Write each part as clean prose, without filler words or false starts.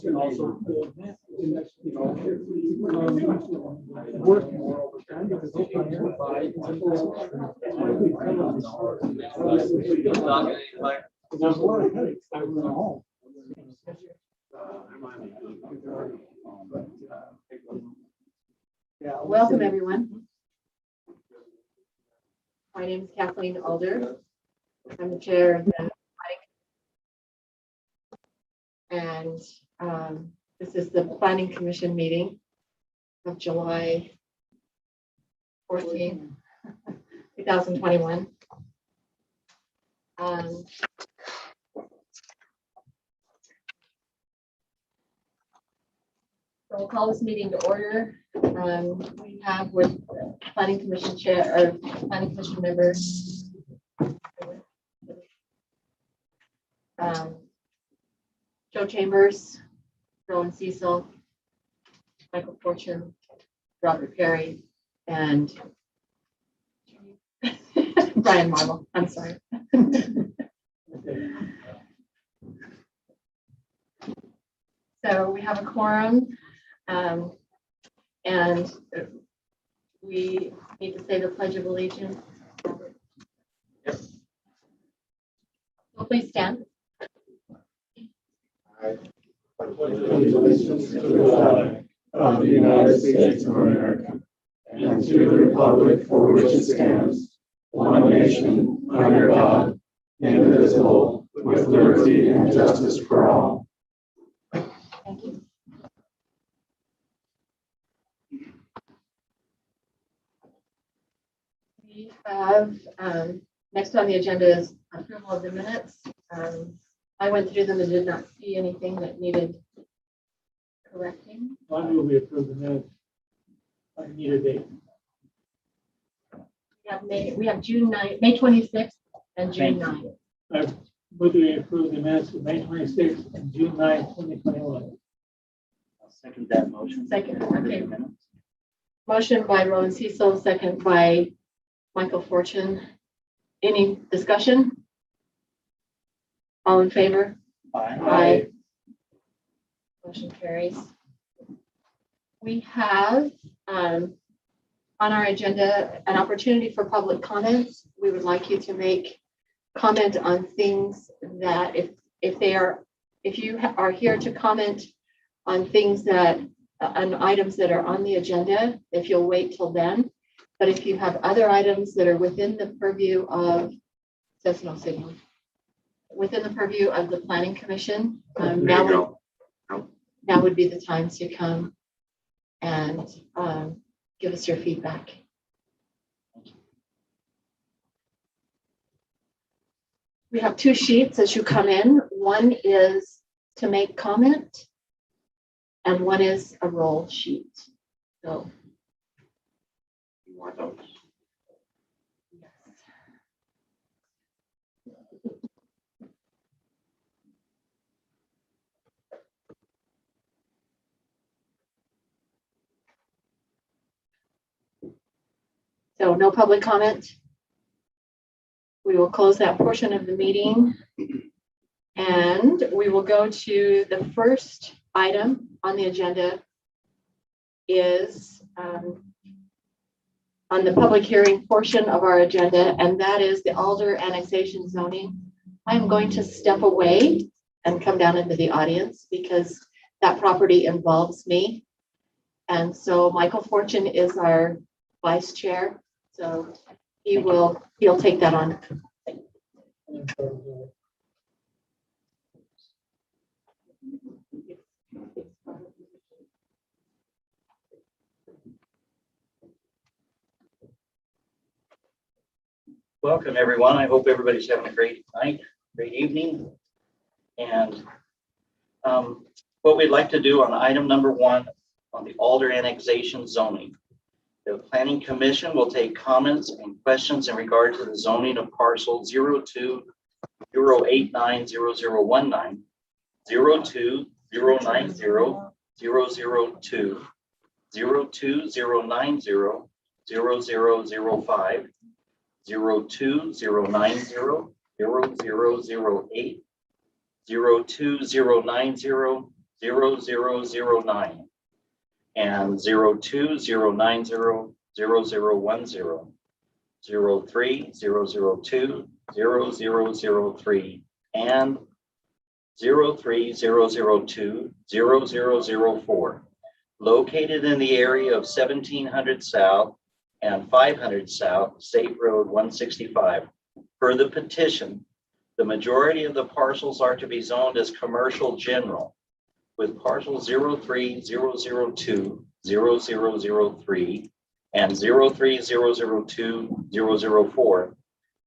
can also, work more over time because they can provide. There's a lot of headaches that are at home. Welcome, everyone. My name is Kathleen Alder. I'm the chair of the and this is the Planning Commission meeting of July 14, 2021. So we'll call this meeting to order. We have with Planning Commission chair or Planning Commission member Joe Chambers, Rowan Cecil, Michael Fortune, Robert Perry, and Brian Marvel. I'm sorry. So we have a quorum, and we need to say the Pledge of Allegiance. Yep. So please stand. I pledge allegiance to the flag of the United States of America and to the republic for which it stands, one nation, under God, indivisible, with liberty and justice for all. Thank you. We have next on the agenda is approval of the minutes. I went through them and did not see anything that needed correcting. I move we approve the minutes. I need a date. We have June 9th, May 26th and June 9th. I move we approve the minutes of May 26th and June 9th, 2021. I'll second that motion. Second, okay. Motion by Rowan Cecil, second by Michael Fortune. Any discussion? All in favor? Aye. Motion carries. We have on our agenda an opportunity for public comments. We would like you to make comment on things that if you are here to comment on things that on items that are on the agenda, if you'll wait till then. But if you have other items that are within the purview of within the purview of the Planning Commission, now would be the time to come and give us your feedback. We have two sheets as you come in. One is to make comment, and one is a roll sheet. So, You want those? yes. So no public comment. We will close that portion of the meeting and we will go to the first item on the agenda is on the public hearing portion of our agenda, and that is the Alder annexation zoning. I'm going to step away and come down into the audience because that property involves me. And so Michael Fortune is our vice chair. So he'll take that on. Welcome, everyone. I hope everybody's having a great night, great evening. And what we'd like to do on item number 1 on the Alder annexation zoning. The Planning Commission will take comments and questions in regard to the zoning of parcel 02-089-0019, 02-090-002, 02-090-0005, 02-090-0008, 02-090-0009 and 02-090-0010, 03-002-0003 and 03-002-0004, located in the area of 1700 South and 500 South State Road 165. Per the petition, the majority of the parcels are to be zoned as commercial general, with parcel 03-002-0003 and 03-002-004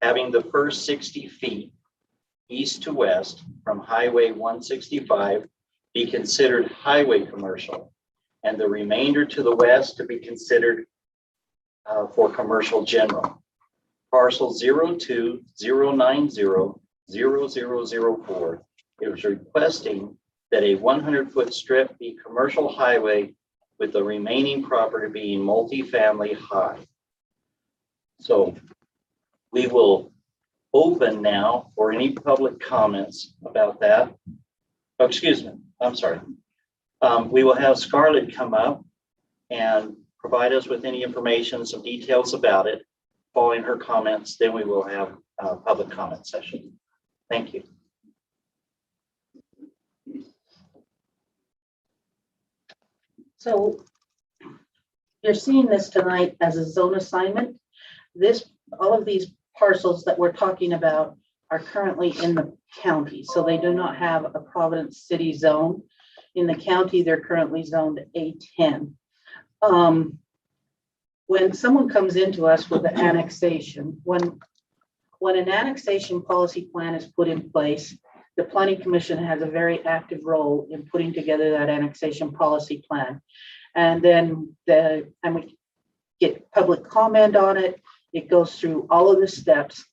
having the first 60 feet east to west from Highway 165 be considered highway commercial, and the remainder to the west to be considered for commercial general. Parcel 02-090-0004 is requesting that a 100-foot strip be commercial highway, with the remaining property being MultiFamily High. So we will open now for any public comments about that. Oh, excuse me, I'm sorry. We will have Scarlett come up and provide us with any information, some details about it. Following her comments, then we will have a public comment session. Thank you. So you're seeing this tonight as a zone assignment. All of these parcels that we're talking about are currently in the county, so they do not have a Providence City zone. In the county, they're currently zoned A10. When someone comes into us with an annexation, when an annexation policy plan is put in place, the Planning Commission has a very active role in putting together that annexation policy plan. And then we get public comment on it. It goes through all of the steps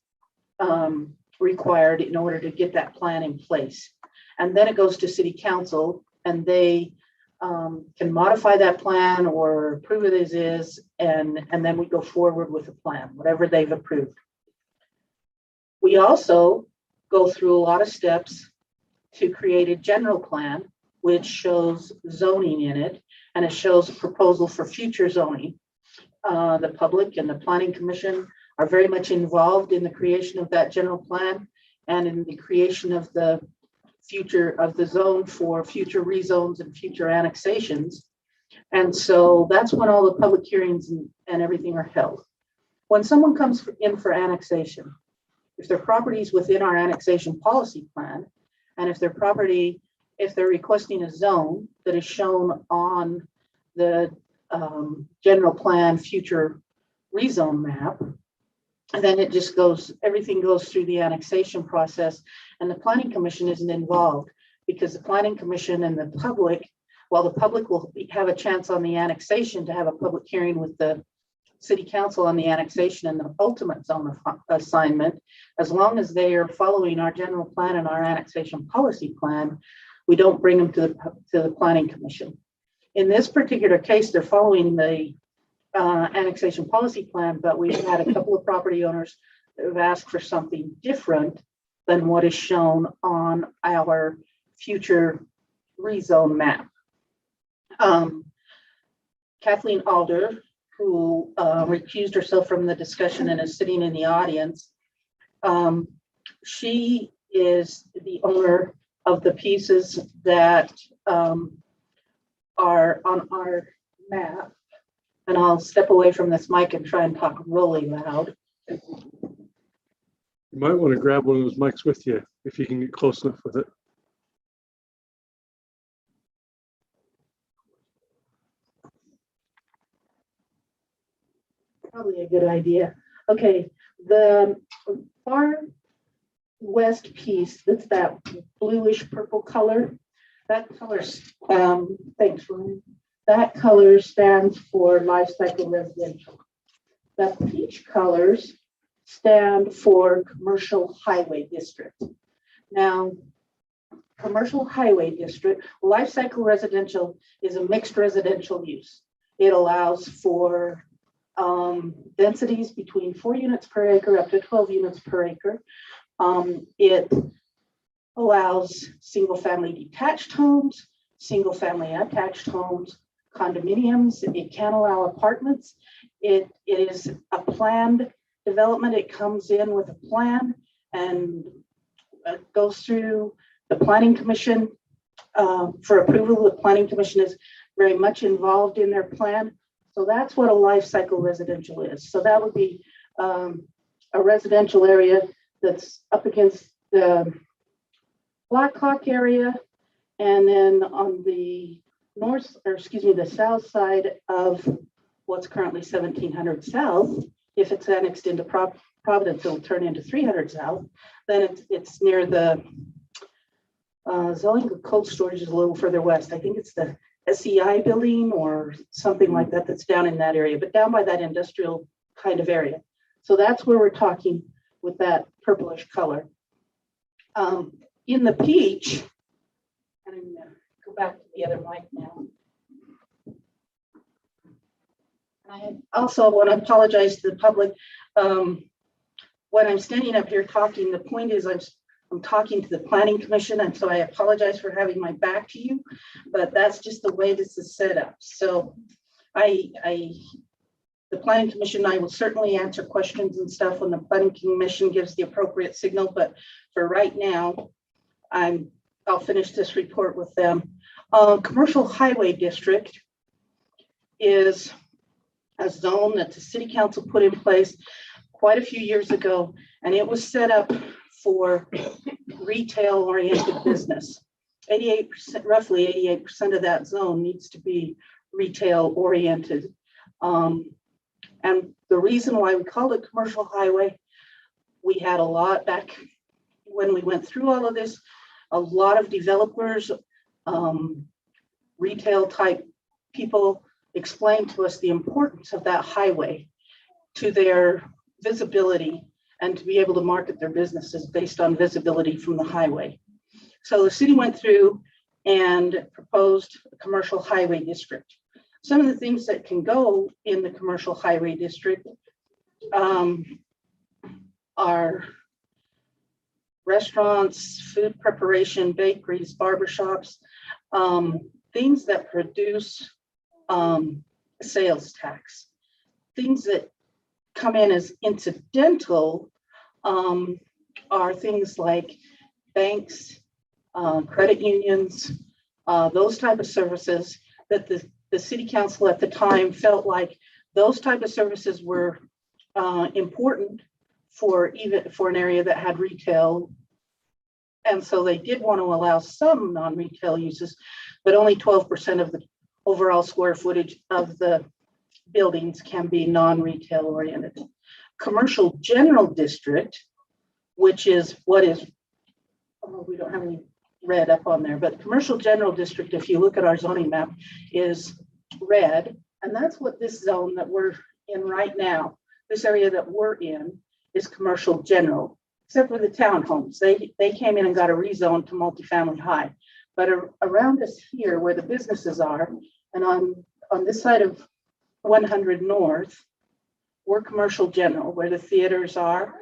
required in order to get that plan in place. And then it goes to City Council, and they can modify that plan or approve it as is, and then we go forward with the plan, whatever they've approved. We also go through a lot of steps to create a general plan, which shows zoning in it, and it shows a proposal for future zoning. The public and the Planning Commission are very much involved in the creation of that general plan and in the creation of the future of the zone for future rezones and future annexations. And so that's when all the public hearings and everything are held. When someone comes in for annexation, if their property is within our annexation policy plan, and if they're requesting a zone that is shown on the general plan future rezone map, and then everything goes through the annexation process, and the Planning Commission isn't involved, because the Planning Commission and the public, while the public will have a chance on the annexation to have a public hearing with the City Council on the annexation and the ultimate zone assignment, as long as they are following our general plan and our annexation policy plan, we don't bring them to the Planning Commission. In this particular case, they're following the annexation policy plan, but we've had a couple of property owners that have asked for something different than what is shown on our future rezone map. Kathleen Alder, who recused herself from the discussion and is sitting in the audience, she is the owner of the pieces that are on our map. And I'll step away from this mic and try and talk really loud. You might want to grab one of those mics with you if you can get close enough with it. Probably a good idea. Okay, the far west piece, that's that bluish purple color. That color, thanks, Ryan. That color stands for life cycle residential. The peach colors stand for commercial highway district. Now, commercial highway district, life cycle residential is a mixed residential use. It allows for densities between 4 units per acre up to 12 units per acre. It allows single-family detached homes, single-family attached homes, condominiums. It can allow apartments. It is a planned development. It comes in with a plan and goes through the planning commission for approval. The planning commission is very much involved in their plan. So that's what a life cycle residential is. So that would be a residential area that's up against the Black Hawk area, and then on the the south side of what's currently 1700 South, if it's annexed into Providence, it'll turn into 300 South. Then it's near the Zolling Cold Storage is a little further west. I think it's the SEI building or something like that that's down in that area, but down by that industrial kind of area. So that's where we're talking with that purplish color. In the peach, and I'm gonna go back to the other mic now. I also want to apologize to the public. When I'm standing up here talking, the point is I'm talking to the planning commission, and so I apologize for having my back to you, but that's just the way this is set up. So the planning commission, I will certainly answer questions and stuff when the planning commission gives the appropriate signal, but for right now, I'll finish this report with them. Commercial Highway District is a zone that the city council put in place quite a few years ago, and it was set up for retail-oriented business. 88%, roughly 88% of that zone needs to be retail-oriented. And the reason why we called it Commercial Highway, we had a lot back when we went through all of this, a lot of developers, retail type people explained to us the importance of that highway to their visibility and to be able to market their businesses based on visibility from the highway. So the city went through and proposed a commercial highway district. Some of the things that can go in the commercial highway district are restaurants, food preparation, bakeries, barbershops, things that produce sales tax. Things that come in as incidental are things like banks, credit unions, those type of services that the city council at the time felt like those type of services were important for an area that had retail. And so they did want to allow some non-retail uses, but only 12% of the overall square footage of the buildings can be non-retail oriented. Commercial general district, which is what is, we don't have any red up on there, but commercial general district, if you look at our zoning map, is red. And that's what this zone that we're in right now, this area that we're in, is commercial general, except for the townhomes. They came in and got a rezone to multifamily high. But around us here where the businesses are, and on this side of 100 North, we're commercial general, where the theaters are.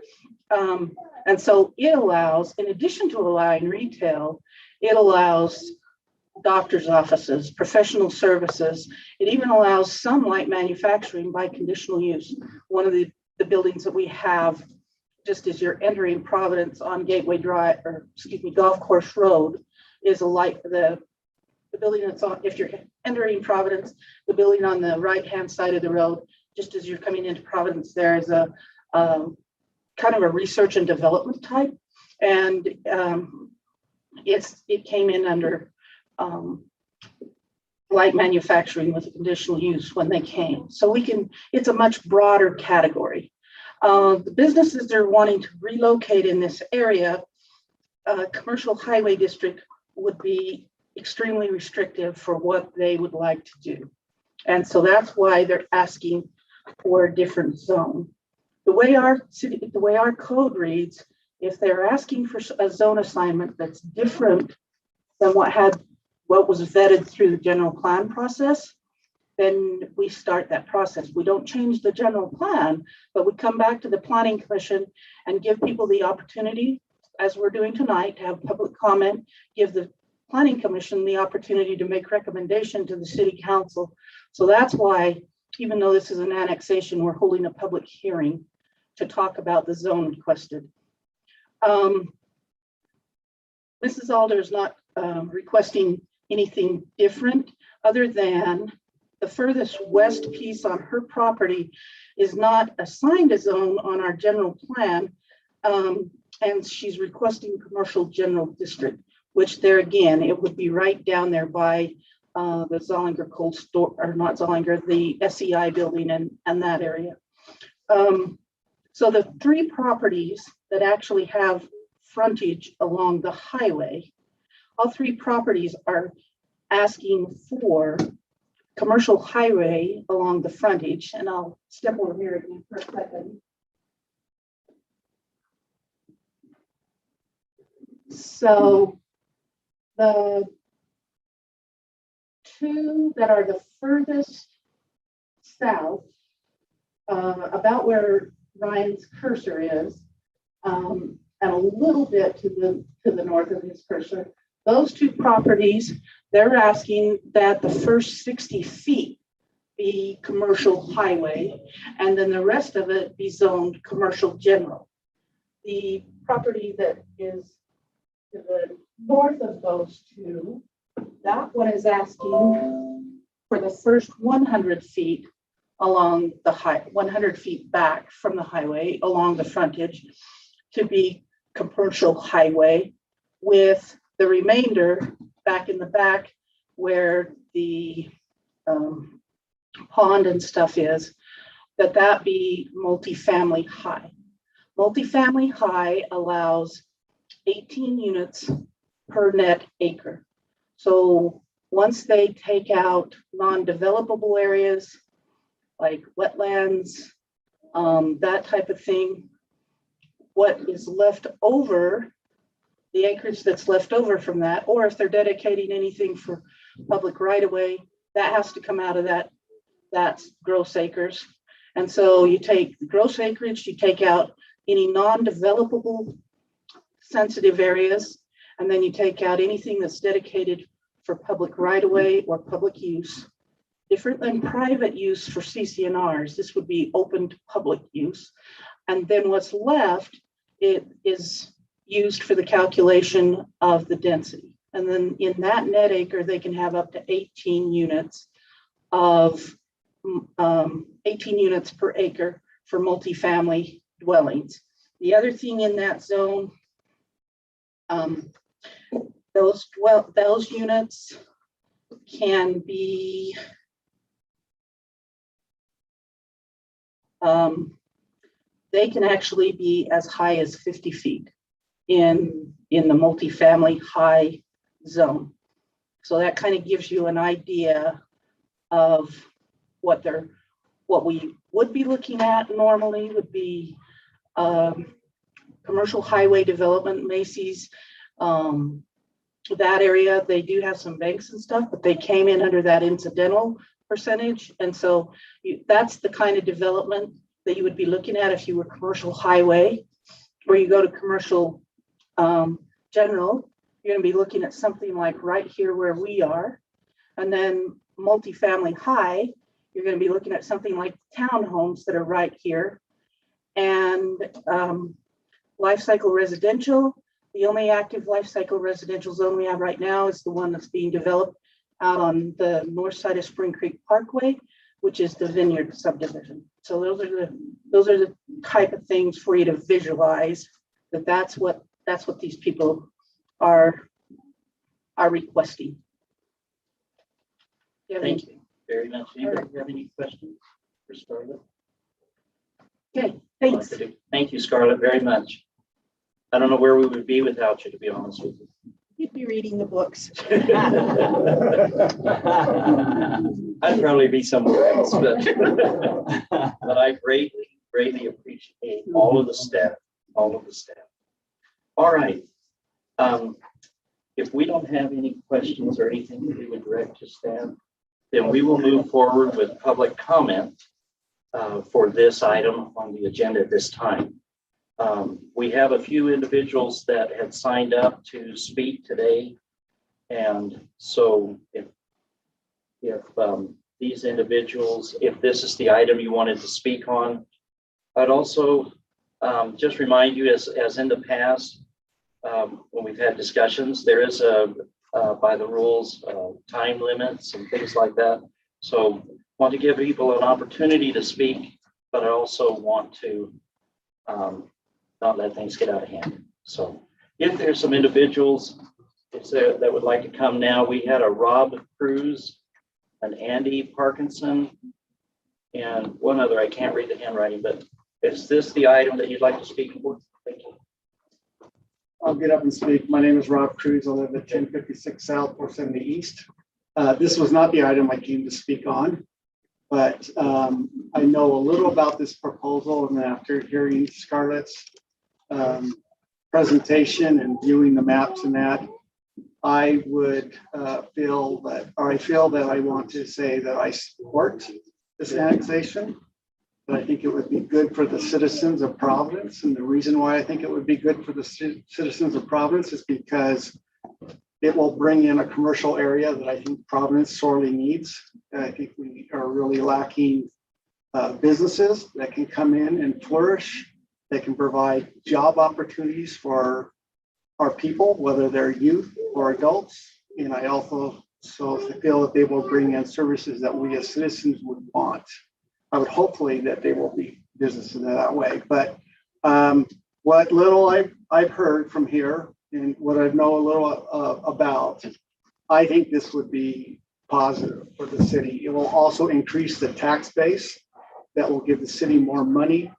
And so it allows, in addition to allowing retail, it allows doctor's offices, professional services. It even allows some light manufacturing by conditional use. One of the buildings that we have, just as you're entering Providence on Gateway Drive, or excuse me, Golf Course Road, is a light, the building that's on, if you're entering Providence, the building on the right-hand side of the road, just as you're coming into Providence, there is a kind of a research and development type. And it came in under light manufacturing with a conditional use when they came. So it's a much broader category. The businesses they're wanting to relocate in this area, commercial highway district would be extremely restrictive for what they would like to do. And so that's why they're asking for a different zone. The way our code reads, if they're asking for a zone assignment that's different than what was vetted through the general plan process, then we start that process. We don't change the general plan, but we come back to the planning commission and give people the opportunity as we're doing tonight, to have public comment, give the planning commission the opportunity to make recommendation to the city council. So that's why, even though this is an annexation, we're holding a public hearing to talk about the zone requested. Mrs. Alder is not requesting anything different other than the furthest west piece on her property is not assigned a zone on our general plan. And she's requesting commercial general district, which there again, it would be right down there by the Zollinger cold store, or not Zollinger, the SEI building and that area. So the three properties that actually have frontage along the highway, all three properties are asking for commercial highway along the frontage. And I'll step over here again for a second. So the two that are the furthest south, about where Ryan's cursor is, and a little bit to the north of his cursor, those two properties, they're asking that the first 60 feet be commercial highway, and then the rest of it be zoned commercial general. The property that is to the north of those two, that one is asking for the first 100 feet along the 100 feet back from the highway along the frontage to be commercial highway, with the remainder back in the back where the pond and stuff is, that be multifamily high. Multifamily high allows 18 units per net acre. So once they take out non-developable areas like wetlands, that type of thing, what is left over, the acreage that's left over from that, or if they're dedicating anything for public right-of-way, that has to come out of that's gross acres. And so you take the gross acreage, you take out any non-developable sensitive areas, and then you take out anything that's dedicated for public right-of-way or public use. Different than private use for CC&Rs, this would be open to public use. And then what's left, it is used for the calculation of the density. And then in that net acre, they can have up to 18 units of 18 units per acre for multifamily dwellings. The other thing in that zone, those units can be they can actually be as high as 50 feet in the multifamily high zone. So that kind of gives you an idea of what we would be looking at normally would be commercial highway development, Macy's, that area. They do have some banks and stuff, but they came in under that incidental percentage. And so that's the kind of development that you would be looking at if you were commercial highway, where you go to commercial general, you're going to be looking at something like right here where we are. And then multifamily high, you're going to be looking at something like townhomes that are right here. And life cycle residential, the only active life cycle residential zone we have right now is the one that's being developed out on the north side of Spring Creek Parkway, which is the Vineyard subdivision. So those are the type of things for you to visualize that's what these people are requesting. Thank you very much. Anybody have any questions for Scarlett? Okay, thanks. Thank you, Scarlett, very much. I don't know where we would be without you, to be honest with you. You'd be reading the books. I'd probably be somewhere else, but I greatly appreciate all of the staff. All right. If we don't have any questions or anything that we would direct to staff, then we will move forward with public comment for this item on the agenda at this time. We have a few individuals that had signed up to speak today. And so if these individuals, if this is the item you wanted to speak on, I'd also just remind you, as in the past, when we've had discussions, there is by the rules, time limits and things like that. So want to give people an opportunity to speak, but I also want to not let things get out of hand. So if there's some individuals that would like to come now, we had a Rob Cruz, an Andy Parkinson, and one other. I can't read the handwriting, but is this the item that you'd like to speak for? Thank you. I'll get up and speak. My name is Rob Cruz. I live at 1056 South, 470 East. This was not the item I came to speak on, but I know a little about this proposal, and after hearing Scarlett's presentation and viewing the maps and that, I would feel that I want to say that I support this annexation. But I think it would be good for the citizens of Providence. And the reason why I think it would be good for the citizens of Providence is because it will bring in a commercial area that I think Providence sorely needs. I think we are really lacking businesses that can come in and flourish, that can provide job opportunities for our people, whether they're youth or adults. And I also feel that they will bring in services that we as citizens would want. I would hopefully that they will be business in that way. But what little I've heard from here and what I know a little about, I think this would be positive for the city. It will also increase the tax base that will give the city more money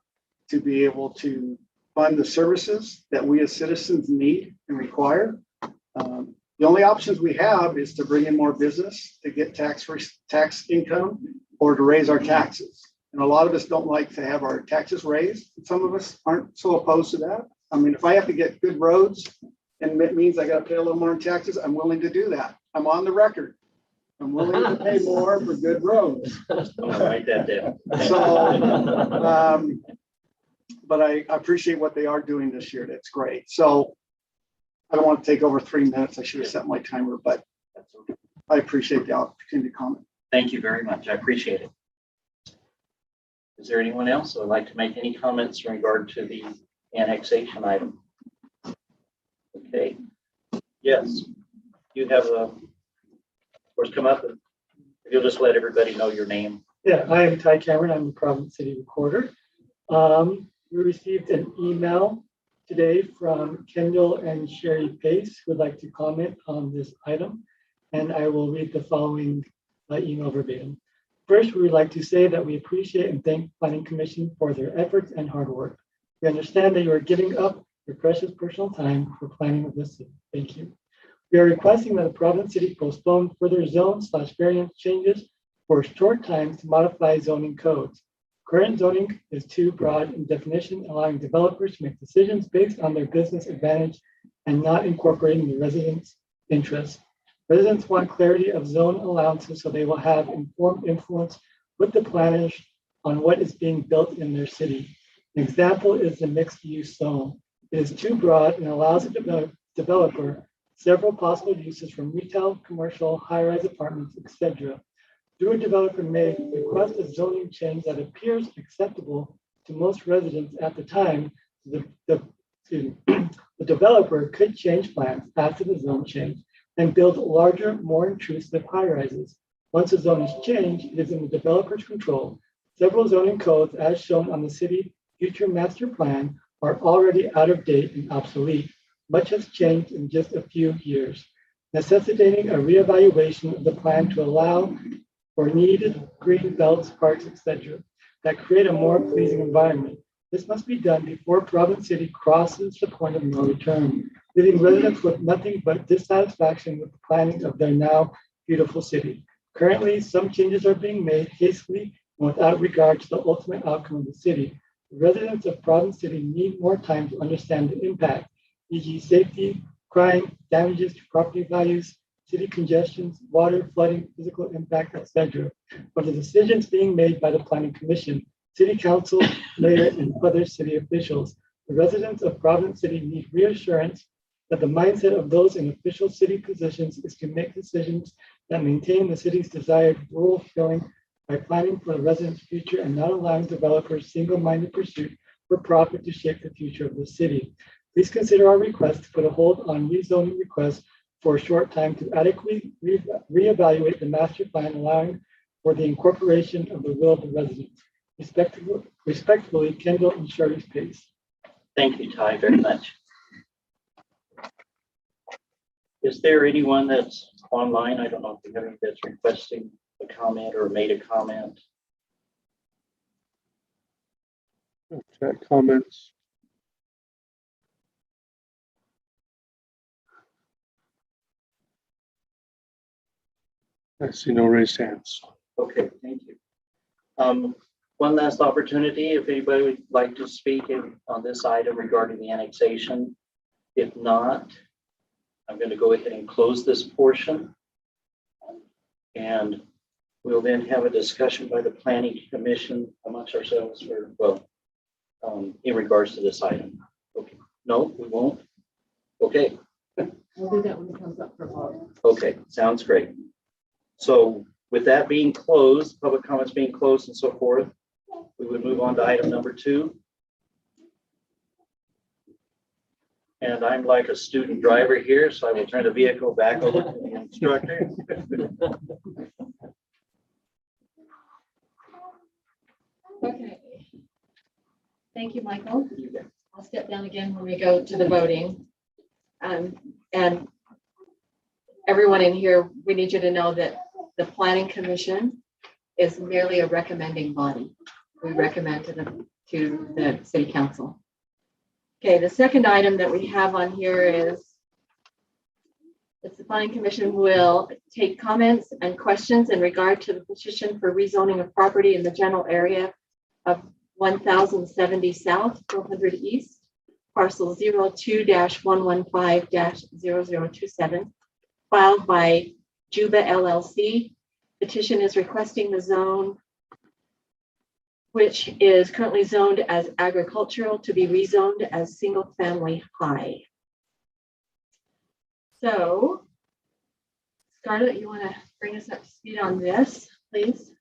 to be able to fund the services that we as citizens need and require. The only options we have is to bring in more business, to get tax income, or to raise our taxes. And a lot of us don't like to have our taxes raised. Some of us aren't so opposed to that. I mean, if I have to get good roads and it means I got to pay a little more in taxes, I'm willing to do that. I'm on the record. I'm willing to pay more for good roads. I'll write that down. So, but I appreciate what they are doing this year. That's great. So I don't want to take over 3 minutes. I should have set my timer, but I appreciate the opportunity to comment. Thank you very much. I appreciate it. Is there anyone else that would like to make any comments in regard to the annexation item? Okay. Yes. You have of course, come up and you'll just let everybody know your name. Yeah, I am Ty Cameron. I'm the Providence City Recorder. We received an email today from Kendall and Sherry Pace who would like to comment on this item, and I will read the following email verbatim. First, we would like to say that we appreciate and thank Planning Commission for their efforts and hard work. We understand that you are giving up your precious personal time for planning of this city. Thank you. We are requesting that the Providence City postpone further zone/variance changes for short times to modify zoning codes. Current zoning is too broad in definition, allowing developers to make decisions based on their business advantage and not incorporating the residents' interests. Residents want clarity of zone allowances so they will have informed influence with the planners on what is being built in their city. An example is the mixed-use zone. It is too broad and allows a developer several possible uses from retail, commercial, high-rise apartments, etc. Do a developer may request a zoning change that appears acceptable to most residents at the time, the developer could change plans after the zone change and build larger, more intrusive high-rises. Once the zone is changed, it is in the developer's control. Several zoning codes, as shown on the city future master plan, are already out of date and obsolete. Much has changed in just a few years, necessitating a reevaluation of the plan to allow for needed green belts, parks, etc., that create a more pleasing environment. This must be done before Providence City crosses the point of no return, leaving residents with nothing but dissatisfaction with the planning of their now beautiful city. Currently, some changes are being made hastily and without regard to the ultimate outcome of the city. The residents of Providence City need more time to understand the impact, e.g. safety, crime, damages to property values, city congestions, water, flooding, physical impact, etc. But the decisions being made by the Planning Commission, City Council, Mayor, and other city officials. The residents of Providence City need reassurance that the mindset of those in official city positions is to make decisions that maintain the city's desired rural feeling by planning for the residents' future and not allowing developers' single-minded pursuit for profit to shape the future of the city. Please consider our request to put a hold on rezoning requests for a short time to adequately reevaluate the master plan, allowing for the incorporation of the will of the residents. Respectfully, Kendall and Sherry's Pace. Thank you, Ty, very much. Is there anyone that's online? I don't know if we have any that's requesting a comment or made a comment. Chat comments. I see no raised hands. Okay, thank you. One last opportunity, if anybody would like to speak on this item regarding the annexation. If not, I'm going to go ahead and close this portion. And we'll then have a discussion by the Planning Commission amongst ourselves for, well, in regards to this item. Okay, no, we won't. Okay. We'll do that when it comes up for vote. Okay, sounds great. So with that being closed, public comments being closed and so forth, we would move on to item number 2. And I'm like a student driver here, so I will turn the vehicle back over to the instructor. Okay. Thank you, Michael. I'll step down again when we go to the voting. And everyone in here, we need you to know that the Planning Commission is merely a recommending body. We recommend to the City Council. Okay, the second item that we have on here is the Planning Commission will take comments and questions in regard to the petition for rezoning of property in the general area of 1070 South, 400 East, parcel 02-115-0027, filed by Juba LLC. Petition is requesting the zone, which is currently zoned as agricultural, to be rezoned as single family high. So, Scarlett, you want to bring us up to speed on this, please?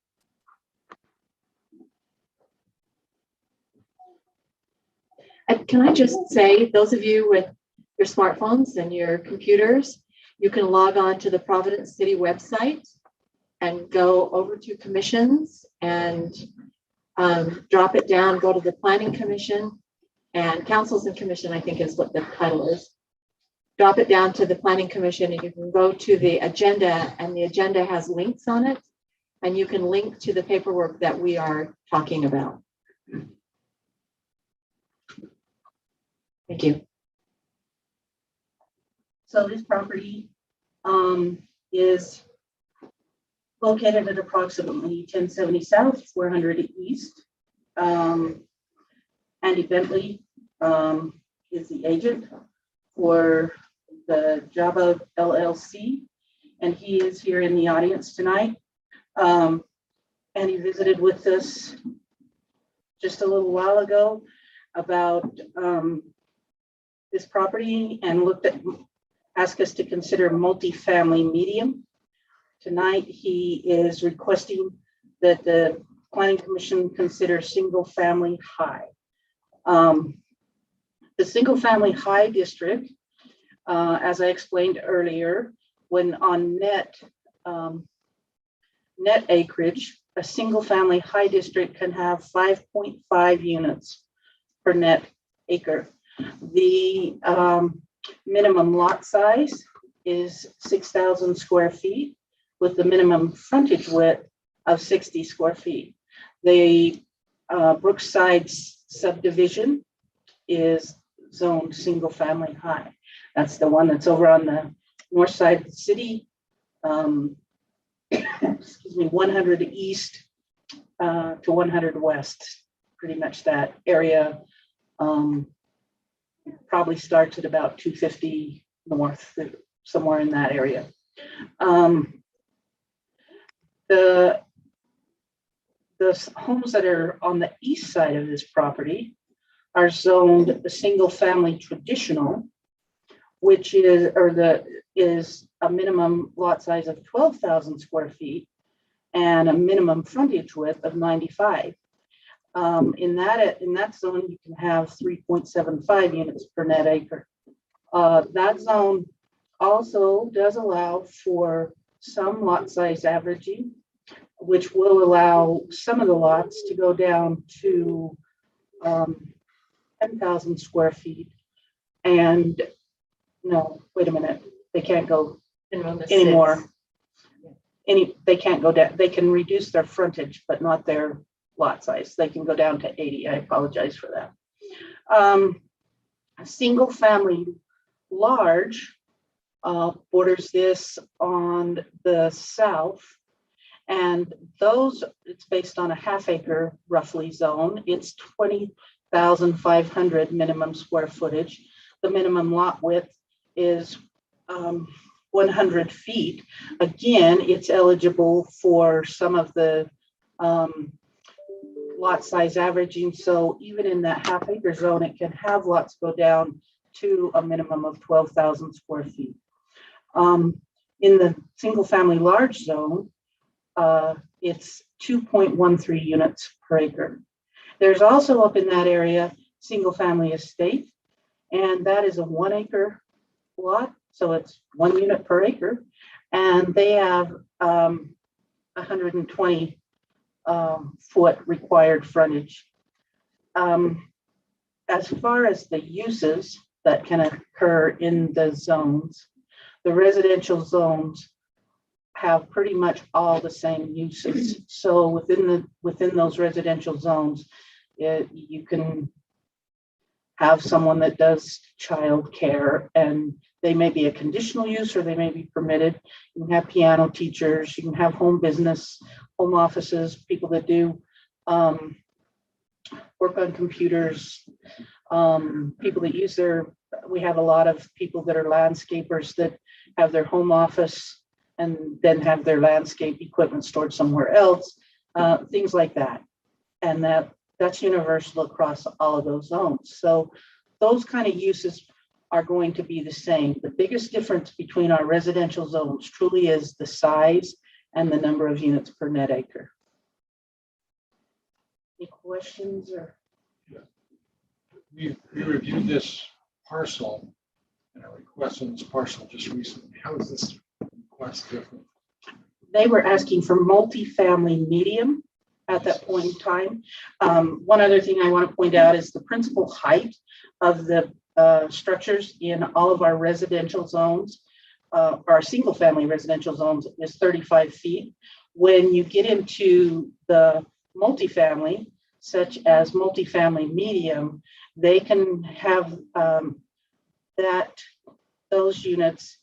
And can I just say, those of you with your smartphones and your computers, you can log on to the Providence City website and go over to commissions and drop it down, go to the Planning Commission and Councils and Commission, I think is what the title is. Drop it down to the Planning Commission and you can go to the agenda, and the agenda has links on it, and you can link to the paperwork that we are talking about. Thank you. So this property is located at approximately 1070 South, 400 East. Andy Bentley is the agent for the Java LLC, and he is here in the audience tonight. And he visited with us just a little while ago about this property and asked us to consider MultiFamily Medium. Tonight, he is requesting that the Planning Commission consider single family high. The single family high district, as I explained earlier, when on net acreage, a single family high district can have 5.5 units per net acre. The minimum lot size is 6,000 square feet with the minimum frontage width of 60 square feet. The Brookside subdivision is zoned single family high. That's the one that's over on the north side of the city. Excuse me, 100 east to 100 west, pretty much that area. Probably starts at about 250 north, somewhere in that area. The homes that are on the east side of this property are zoned a single-family traditional, which is a minimum lot size of 12,000 square feet and a minimum frontage width of 95. In that zone, you can have 3.75 units per net acre. That zone also does allow for some lot size averaging, which will allow some of the lots to go down to 10,000 square feet. And no, wait a minute, they can't go anymore. They can't go down. They can reduce their frontage, but not their lot size. They can go down to 80. I apologize for that. A single family large borders this on the south, and those, it's based on a half acre roughly zone. It's 20,500 minimum square footage. The minimum lot width is 100 feet. Again, it's eligible for some of the lot size averaging. So even in that half acre zone, it can have lots go down to a minimum of 12,000 square feet. In the single family large zone, it's 2.13 units per acre. There's also up in that area, single family estate, and that is a 1 acre lot. So it's 1 unit per acre, and they have 120 foot required frontage. As far as the uses that can occur in the zones, the residential zones have pretty much all the same uses. So within those residential zones, you can have someone that does child care, and they may be a conditional use or they may be permitted. You can have piano teachers, you can have home business, home offices, people that do work on computers, people that use we have a lot of people that are landscapers that have their home office and then have their landscape equipment stored somewhere else, things like that. And that's universal across all of those zones. So those kind of uses are going to be the same. The biggest difference between our residential zones truly is the size and the number of units per net acre. Any questions or? We reviewed this parcel and a request on this parcel just recently. How is this request different? They were asking for multifamily medium at that point in time. One other thing I want to point out is the principal height of the structures in all of our residential zones, our single family residential zones, is 35 feet. When you get into the multifamily, such as multifamily medium, they can have those units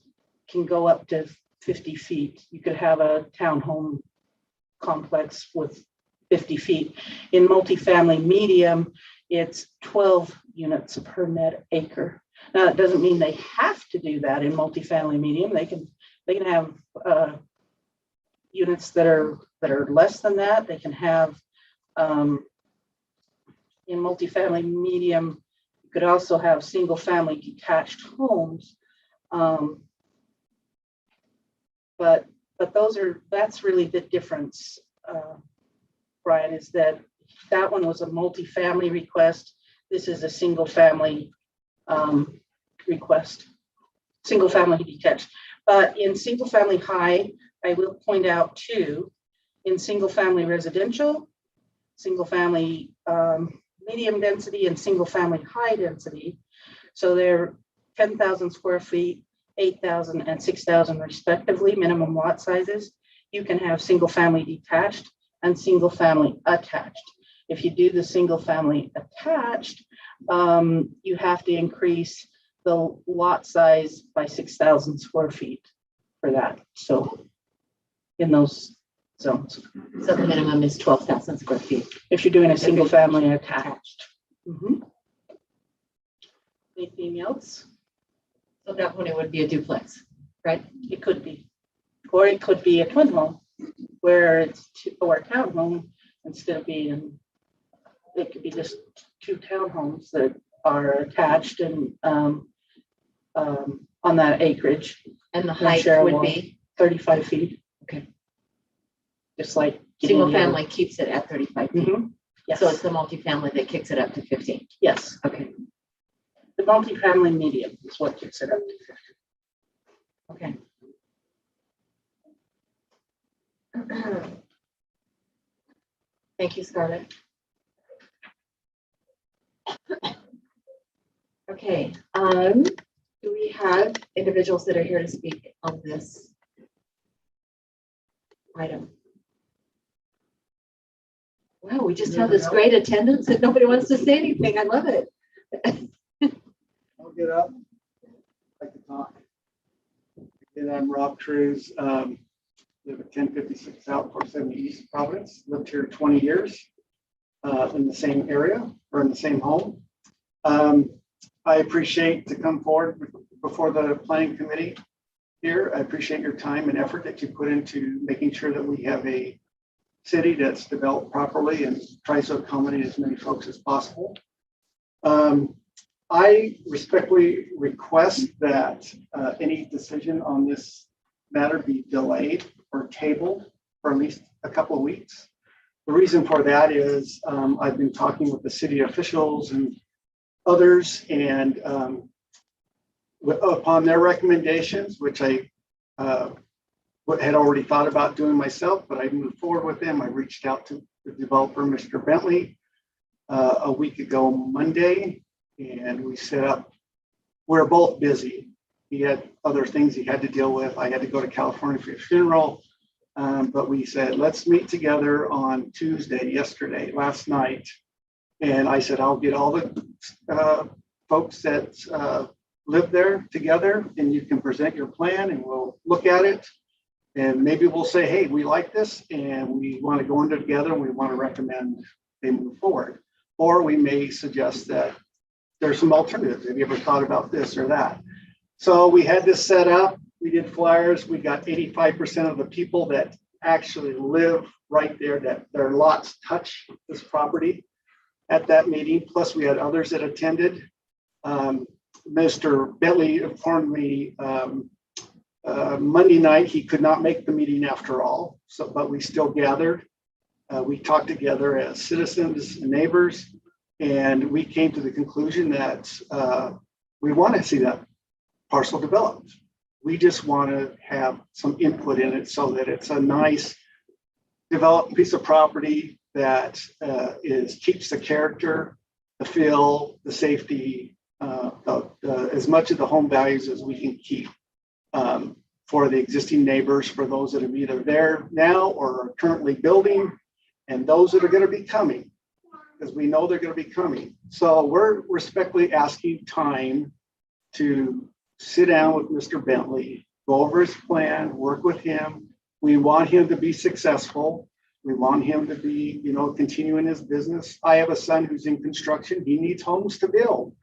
can go up to 50 feet. You could have a townhome complex with 50 feet. In multifamily medium, it's 12 units per net acre. Now, that doesn't mean they have to do that in multifamily medium. They can have units that are less than that. They can have in multifamily medium, you could also have single family detached homes. But that's really the difference, Brian, is that one was a multifamily request. This is a single family request, single family detached. But in single family high, I will point out too, in single family residential, single family medium density, and single family high density. So they're 10,000 square feet, 8,000 and 6,000 respectively, minimum lot sizes. You can have single family detached and single family attached. If you do the single family attached, you have to increase the lot size by 6,000 square feet for that. So in those zones. So the minimum is 12,000 square feet. If you're doing a single family attached. Mm-hmm. Anything else? So that one, it would be a duplex, right? It could be, or it could be a twin home where it's or a townhome instead of being, it could be just two townhomes that are attached and on that acreage, And the No height share would wall. be, 35 feet. Okay. Just like. single family keeps it at 35 feet. Mhm. Yes, So it's the multifamily that kicks it up to 15. yes. Okay, The multifamily medium is what kicks it up to 50. okay. Thank you, Scarlett. Okay, do we have individuals that are here to speak on this item? Wow, we just have this great attendance and nobody wants to say anything. I love it. I'll get up. I can talk. Again, I'm Rob Cruz. Live at 1056 South 470 East Providence. Lived here 20 years in the same area or in the same home. I appreciate to come forward before the planning committee here. I appreciate your time and effort that you put into making sure that we have a city that's developed properly and tries to accommodate as many folks as possible. I respectfully request that any decision on this matter be delayed or tabled for at least a couple of weeks. The reason for that is I've been talking with the city officials and others, and upon their recommendations, which I had already thought about doing myself, but I moved forward with them. I reached out to the developer, Mr. Bentley, a week ago Monday, and we set up. We're both busy. He had other things he had to deal with. I had to go to California for a funeral, but we said, let's meet together on Tuesday, last night. And I said, I'll get all the folks that live there together, and you can present your plan and we'll look at it. And maybe we'll say, hey, we like this and we want to go into it together and we want to recommend they move forward. Or we may suggest that there's some alternatives. Have you ever thought about this or that? So we had this set up. We did flyers. We got 85% of the people that actually live right there, that their lots touch this property at that meeting. Plus we had others that attended. Mr. Bentley informed me Monday night he could not make the meeting after all, but we still gathered. We talked together as citizens and neighbors, and we came to the conclusion that we want to see that parcel developed. We just want to have some input in it so that it's a nice developed piece of property that keeps the character, the feel, the safety, as much of the home values as we can keep for the existing neighbors, for those that are either there now or are currently building, and those that are going to be coming, because we know they're going to be coming. So we're respectfully asking time to sit down with Mr. Bentley, go over his plan, work with him. We want him to be successful. We want him to be, continuing his business. I have a son who's in construction. He needs homes to build.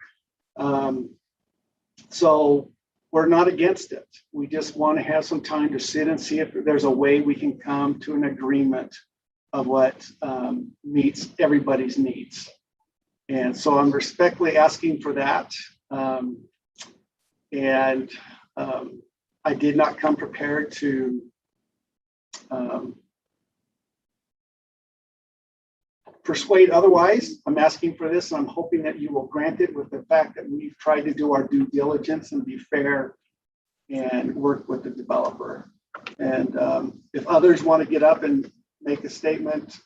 So we're not against it. We just want to have some time to sit and see if there's a way we can come to an agreement of what meets everybody's needs. And so I'm respectfully asking for that. I did not come prepared to persuade otherwise. I'm asking for this, and I'm hoping that you will grant it with the fact that we've tried to do our due diligence and be fair and work with the developer. And if others want to get up and make a statement,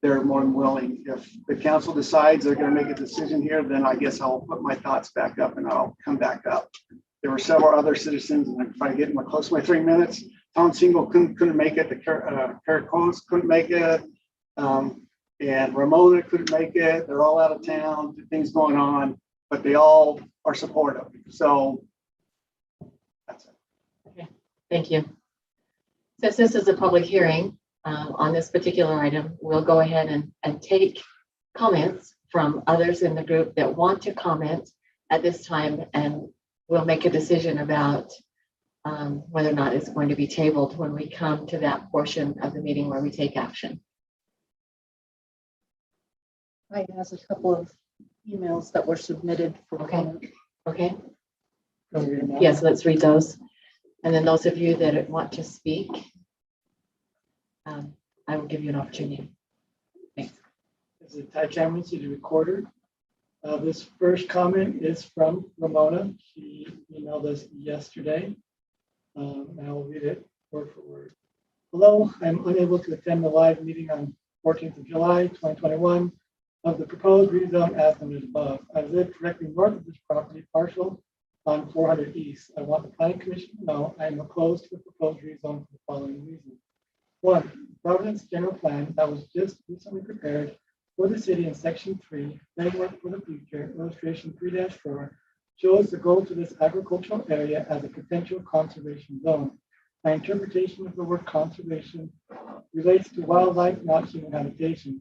they're more than willing. If the council decides they're going to make a decision here, then I guess I'll put my thoughts back up and I'll come back up. There were several other citizens, and I'm trying to get close to my 3 minutes. Tom Single couldn't make it. The Caracones couldn't make it. And Ramona couldn't make it. They're all out of town, things going on, but they all are supportive. So that's it. Okay, thank you. Since this is a public hearing on this particular item, we'll go ahead and take comments from others in the group that want to comment at this time, and we'll make a decision about whether or not it's going to be tabled when we come to that portion of the meeting where we take action. I have a couple of emails that were submitted for Okay. comment. Okay, Can we read them out? yes, let's read those. And then those of you that want to speak, I will give you an opportunity. This is Ty Cameron, City Recorder. This first comment is from Ramona. She emailed us yesterday. And I will read it word for word. Hello, I'm unable to attend the live meeting on 14th of July, 2021 of the proposed rezone as noted above. I live directly north of this property parcel on 400 East. I want the planning commission to know I am opposed to the proposed rezone for the following reasons. One, Providence general plan that was just recently prepared for the city in section 3, framework for the future, illustration 3-4, shows the goal to this agricultural area as a potential conservation zone. My interpretation of the word conservation relates to wildlife, not human habitation.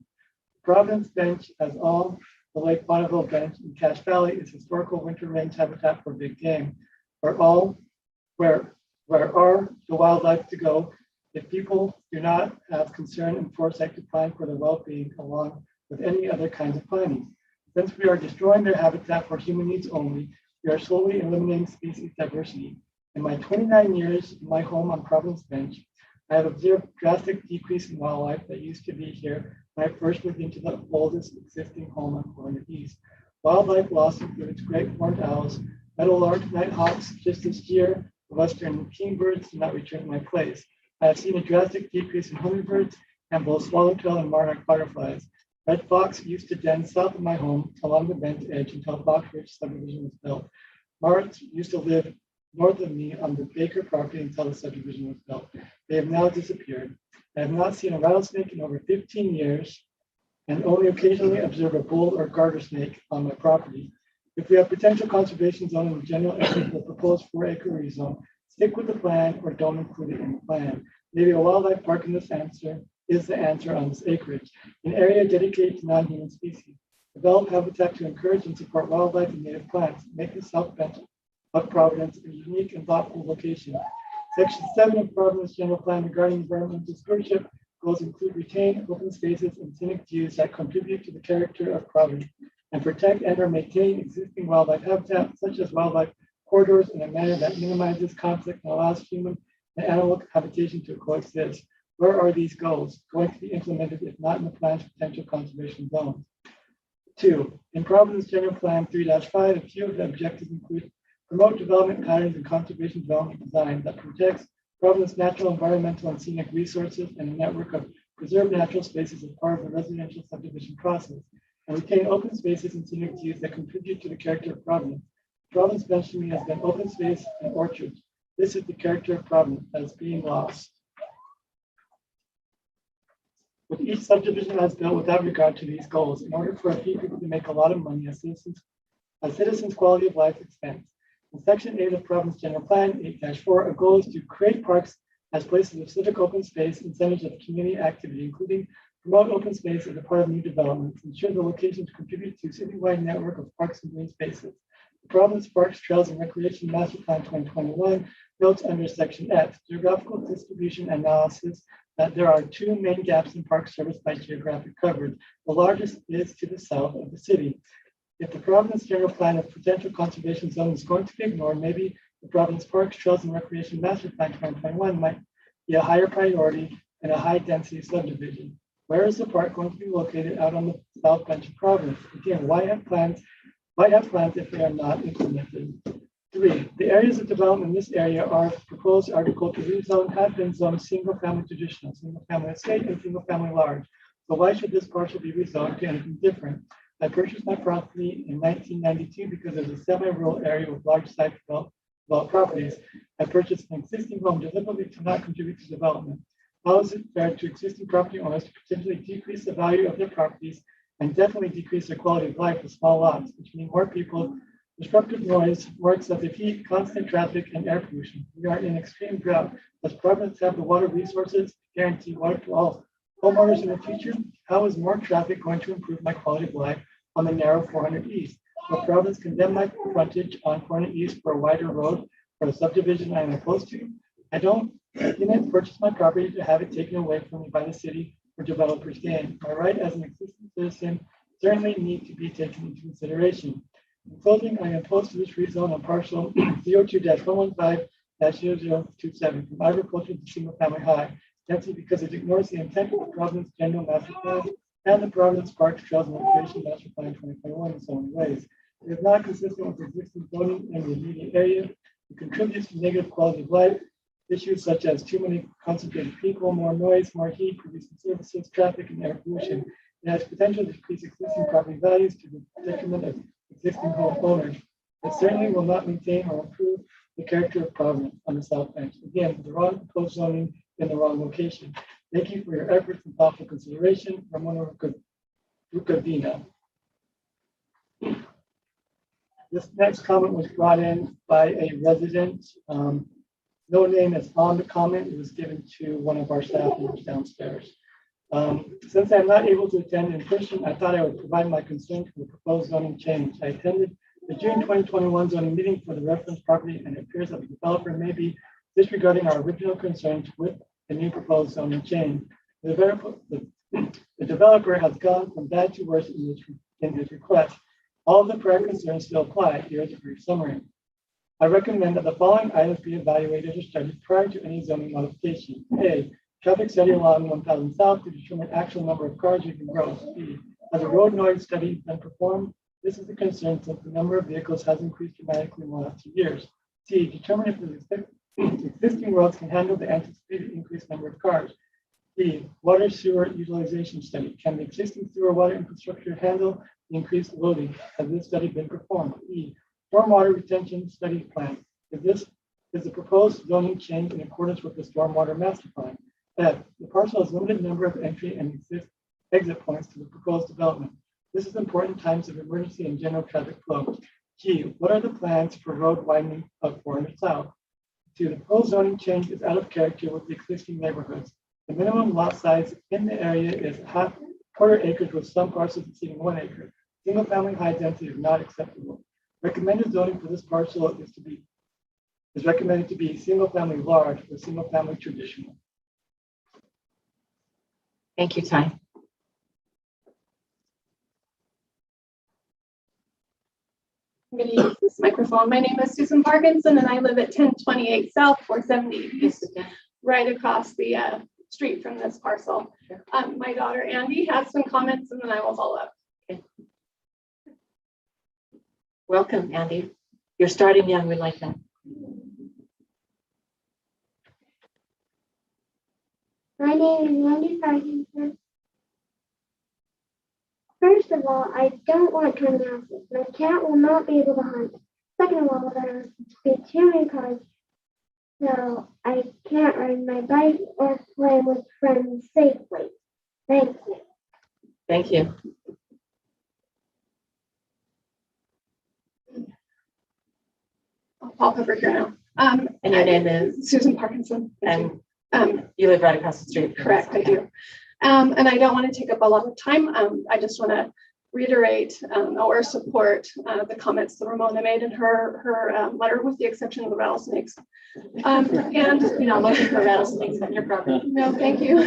Providence Bench, as all the Lake Bonneville Bench in Cache Valley, is historical winter range habitat for big game. Where are the wildlife to go if people do not have concern and foresight to plan for their well-being along with any other kinds of planning? Since we are destroying their habitat for human needs only, we are slowly eliminating species diversity. In my 29 years in my home on Providence Bench, I have observed drastic decrease in wildlife that used to be here when I first moved into the oldest existing home on 400 East. Wildlife loss includes great horned owls, meadowlark, nighthawks. Just this year, the western kingbirds did not return to my place. I have seen a drastic decrease in hummingbirds and both swallowtail and monarch butterflies. Red fox used to den south of my home along the bent edge until Fox Ridge subdivision was built. Marts used to live north of me on the Baker property until the subdivision was built. They have now disappeared. I have not seen a rattlesnake in over 15 years and only occasionally observe a bull or garter snake on my property. If we have potential conservation zone in the general area of the proposed 4-acre rezone, stick with the plan or don't include it in the plan. Maybe a wildlife park in this answer is the answer on this acreage, an area dedicated to non-human species. Develop habitat to encourage and support wildlife and native plants. Make the South Bench of Providence a unique and thoughtful location. Section 7 of Providence General Plan regarding environmental stewardship goals include retain open spaces and scenic views that contribute to the character of Providence and protect and or maintain existing wildlife habitat such as wildlife corridors in a manner that minimizes conflict and allows human and animal habitation to coexist. Where are these goals going to be implemented if not in the plan's potential conservation zones? 2. In Providence General Plan 3-5, a few of the objectives include promote development patterns and conservation development design that protects Providence natural, environmental, and scenic resources and a network of preserved natural spaces as part of the residential subdivision process, and retain open spaces and scenic views that contribute to the character of Providence. Providence Bench to me has been open space and orchards. This is the character of Providence that is being lost. With each subdivision as built without regard to these goals, in order for a few people to make a lot of money, a citizen's quality of life expense. In Section 8 of Providence General Plan 8-4, a goal is to create parks as places of civic open space and centers of community activity, including promote open space as a part of new developments, ensure the locations contribute to a citywide network of parks and green spaces. The Providence Parks, Trails, and Recreation Master Plan 2021 notes under Section F, geographical distribution analysis, that there are 2 main gaps in park service by geographic coverage. The largest is to the south of the city. If the Providence General Plan of Potential Conservation Zone is going to be ignored, maybe the Providence Parks, Trails, and Recreation Master Plan 2021 might be a higher priority and a high-density subdivision. Where is the park going to be located out on the South Bench of Providence? Again, why have plans if they are not implemented? 3, the areas of development in this area are proposed agricultural rezone have been zoned single-family traditional, single-family estate, and single-family large. So why should this parcel be rezoned to anything different? I purchased my property in 1992 because it was a semi-rural area with large site developed properties. I purchased an existing home deliberately to not contribute to development. How is it fair to existing property owners to potentially decrease the value of their properties and definitely decrease their quality of life with small lots, which mean more people, disruptive noise, more excessive heat, constant traffic, and air pollution? We are in extreme drought. Does Providence have the water resources to guarantee water to all homeowners in the future? How is more traffic going to improve my quality of life on the narrow 400 East? Will Providence condemn my frontage on 400 East for a wider road for a subdivision I am opposed to? I didn't purchase my property to have it taken away from me by the city for developers gain. My right as an existing citizen certainly need to be taken into consideration. In closing, I am opposed to this rezone on parcel 02-115-0027 from agriculture to single family high density because it ignores the intent of the Providence General Master Plan and the Providence Parks, Trails and Recreation Master Plan 2021 in so many ways. It is not consistent with existing zoning in the immediate area. It contributes to negative quality of life. Issues such as too many concentrated people, more noise, more heat, producing services, traffic, and air pollution. It has potential to decrease existing property values to the detriment of existing homeowners. It certainly will not maintain or improve the character of Providence on the South Bank. Again, the wrong proposed zoning in the wrong location. Thank you for your efforts and thoughtful consideration. Ramona Rukavina. This next comment was brought in by a resident. No name is on the comment. It was given to one of our staff members downstairs. Since I'm not able to attend in person, I thought I would provide my concern for the proposed zoning change. I attended the June 2021 zoning meeting for the reference property, and it appears that the developer may be disregarding our original concerns with the new proposed zoning change. The developer has gone from bad to worse in his request. All of the prior concerns still apply. Here is a brief summary. I recommend that the following items be evaluated or studied prior to any zoning modification. A, traffic study along 1000 South to determine actual number of cars using roads. B, has a road noise study been performed? This is a concern since the number of vehicles has increased dramatically in the last 2 years. C, determine if the existing roads can handle the anticipated increased number of cars. D, water sewer utilization study. Can the existing sewer water infrastructure handle the increased loading? Has this study been performed? E, stormwater retention study plan. Is the proposed zoning change in accordance with the stormwater master plan? F, the parcel has limited number of entry and exit points to the proposed development. This is important in times of emergency and general traffic flow. G, what are the plans for road widening of 400 South? 2, the proposed zoning change is out of character with the existing neighborhoods. The minimum lot size in the area is quarter acres with some parcels exceeding 1 acre. Single family high density is not acceptable. Recommended zoning for this parcel is recommended to be single family large or single family traditional. Thank you, Ty. I'm going to use this microphone. My name is Susan Parkinson, and I live at 1028 South, 470 East, right across the street from this parcel. My daughter Andy has some comments, and then I will follow up. Okay. Welcome, Andy. You're starting young. We like that. My name is Andy Parkinson. First of all, I don't want tiny houses. My cat will not be able to hunt. Second of all, there will be too many cars, so I can't ride my bike or play with friends safely. Thank you. Thank you. I'll pop over here now. And your name is? Susan Parkinson. And you live right across the street. Correct, I do. And I don't want to take up a lot of time. I just want to reiterate or support the comments that Ramona made in her letter, with the exception of the rattlesnakes. And You're not looking for rattlesnakes on your property. no, thank you.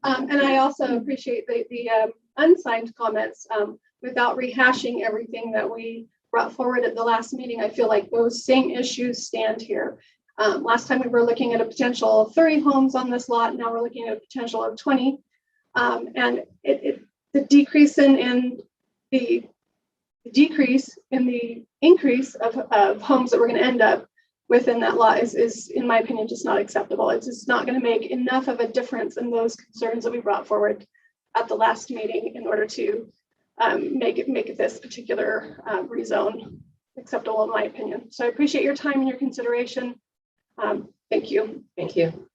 And I also appreciate the unsigned comments. Without rehashing everything that we brought forward at the last meeting, I feel like those same issues stand here. Last time we were looking at a potential of 30 homes on this lot. Now we're looking at a potential of 20. And the decrease in the increase of homes that we're going to end up within that lot is, in my opinion, just not acceptable. It's just not going to make enough of a difference in those concerns that we brought forward at the last meeting in order to make this particular rezone acceptable, in my opinion. So I appreciate your time and your consideration. Thank you. Thank you.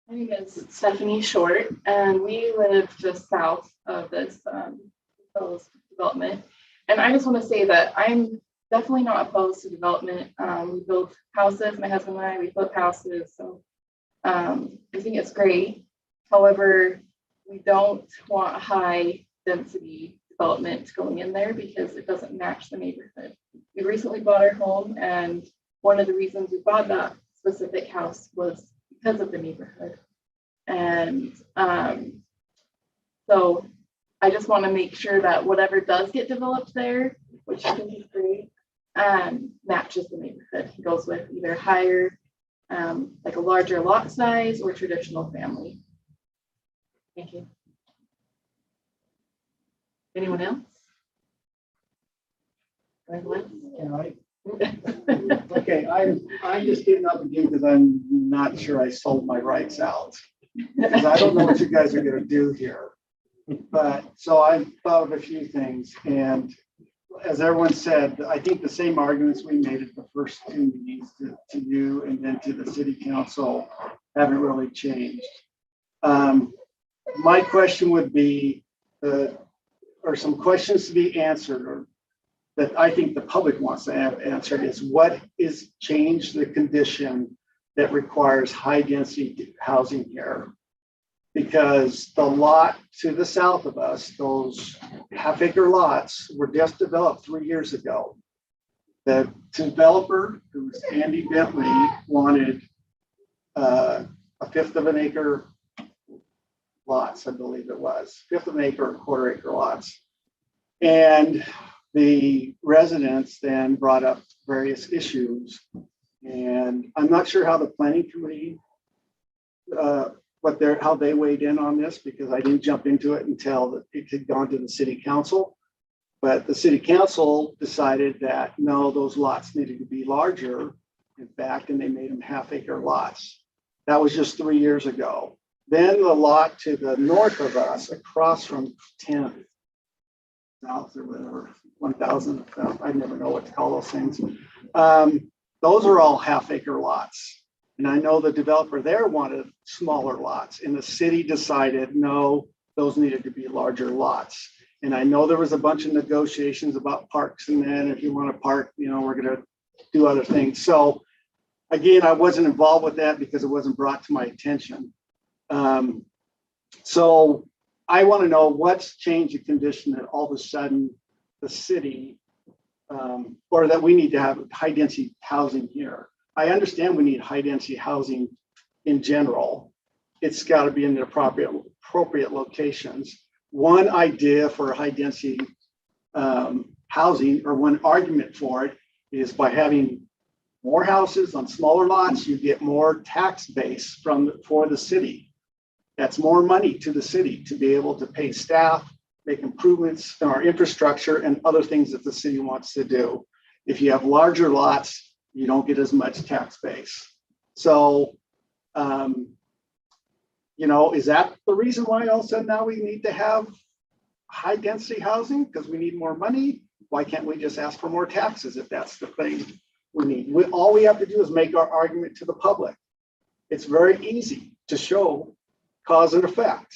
My name is Stephanie Short, and we live just south of this proposed development. And I just want to say that I'm definitely not opposed to development. We build houses, my husband and I, we build houses, so I think it's great. However, we don't want high density development going in there because it doesn't match the neighborhood. We recently bought our home, and one of the reasons we bought that specific house was because of the neighborhood. And so I just want to make sure that whatever does get developed there, which I think is great, matches the neighborhood. He goes with either higher, like a larger lot size or traditional family. Thank you. Anyone else? Going once? Okay, I'm just getting up again because I'm not sure I sold my rights out. Because I don't know what you guys are gonna do here. But, so I thought of a few things, and as everyone said, I think the same arguments we made at the first two meetings to you and then to the city council haven't really changed. My question would be, or some questions to be answered, or that I think the public wants to have answered, is what is changed the condition that requires high density housing here? Because the lot to the south of us, those half-acre lots, were just developed 3 years ago. The developer, who's Andy Bentley, wanted a fifth of an acre lots, I believe it was, fifth of an acre, quarter acre lots. And the residents then brought up various issues. And I'm not sure how the planning committee, how they weighed in on this, because I didn't jump into it until it had gone to the city council. But the city council decided that no, those lots needed to be larger, in fact, and they made them half-acre lots. That was just 3 years ago. Then the lot to the north of us, across from 10th, south or whatever, 1,000, I never know what to call those things. Those are all half-acre lots. And I know the developer there wanted smaller lots, and the city decided, no, those needed to be larger lots. And I know there was a bunch of negotiations about parks, and then if you want to park, we're going to do other things. So again, I wasn't involved with that because it wasn't brought to my attention. So I want to know what's changed the condition that all of a sudden the city, or that we need to have high density housing here. I understand we need high density housing in general. It's got to be in the appropriate locations. One idea for high density housing, or one argument for it, is by having more houses on smaller lots, you get more tax base for the city. That's more money to the city to be able to pay staff, make improvements in our infrastructure and other things that the city wants to do. If you have larger lots, you don't get as much tax base. So, is that the reason why all of a sudden now we need to have high density housing? Because we need more money? Why can't we just ask for more taxes if that's the thing we need? All we have to do is make our argument to the public. It's very easy to show cause and effect.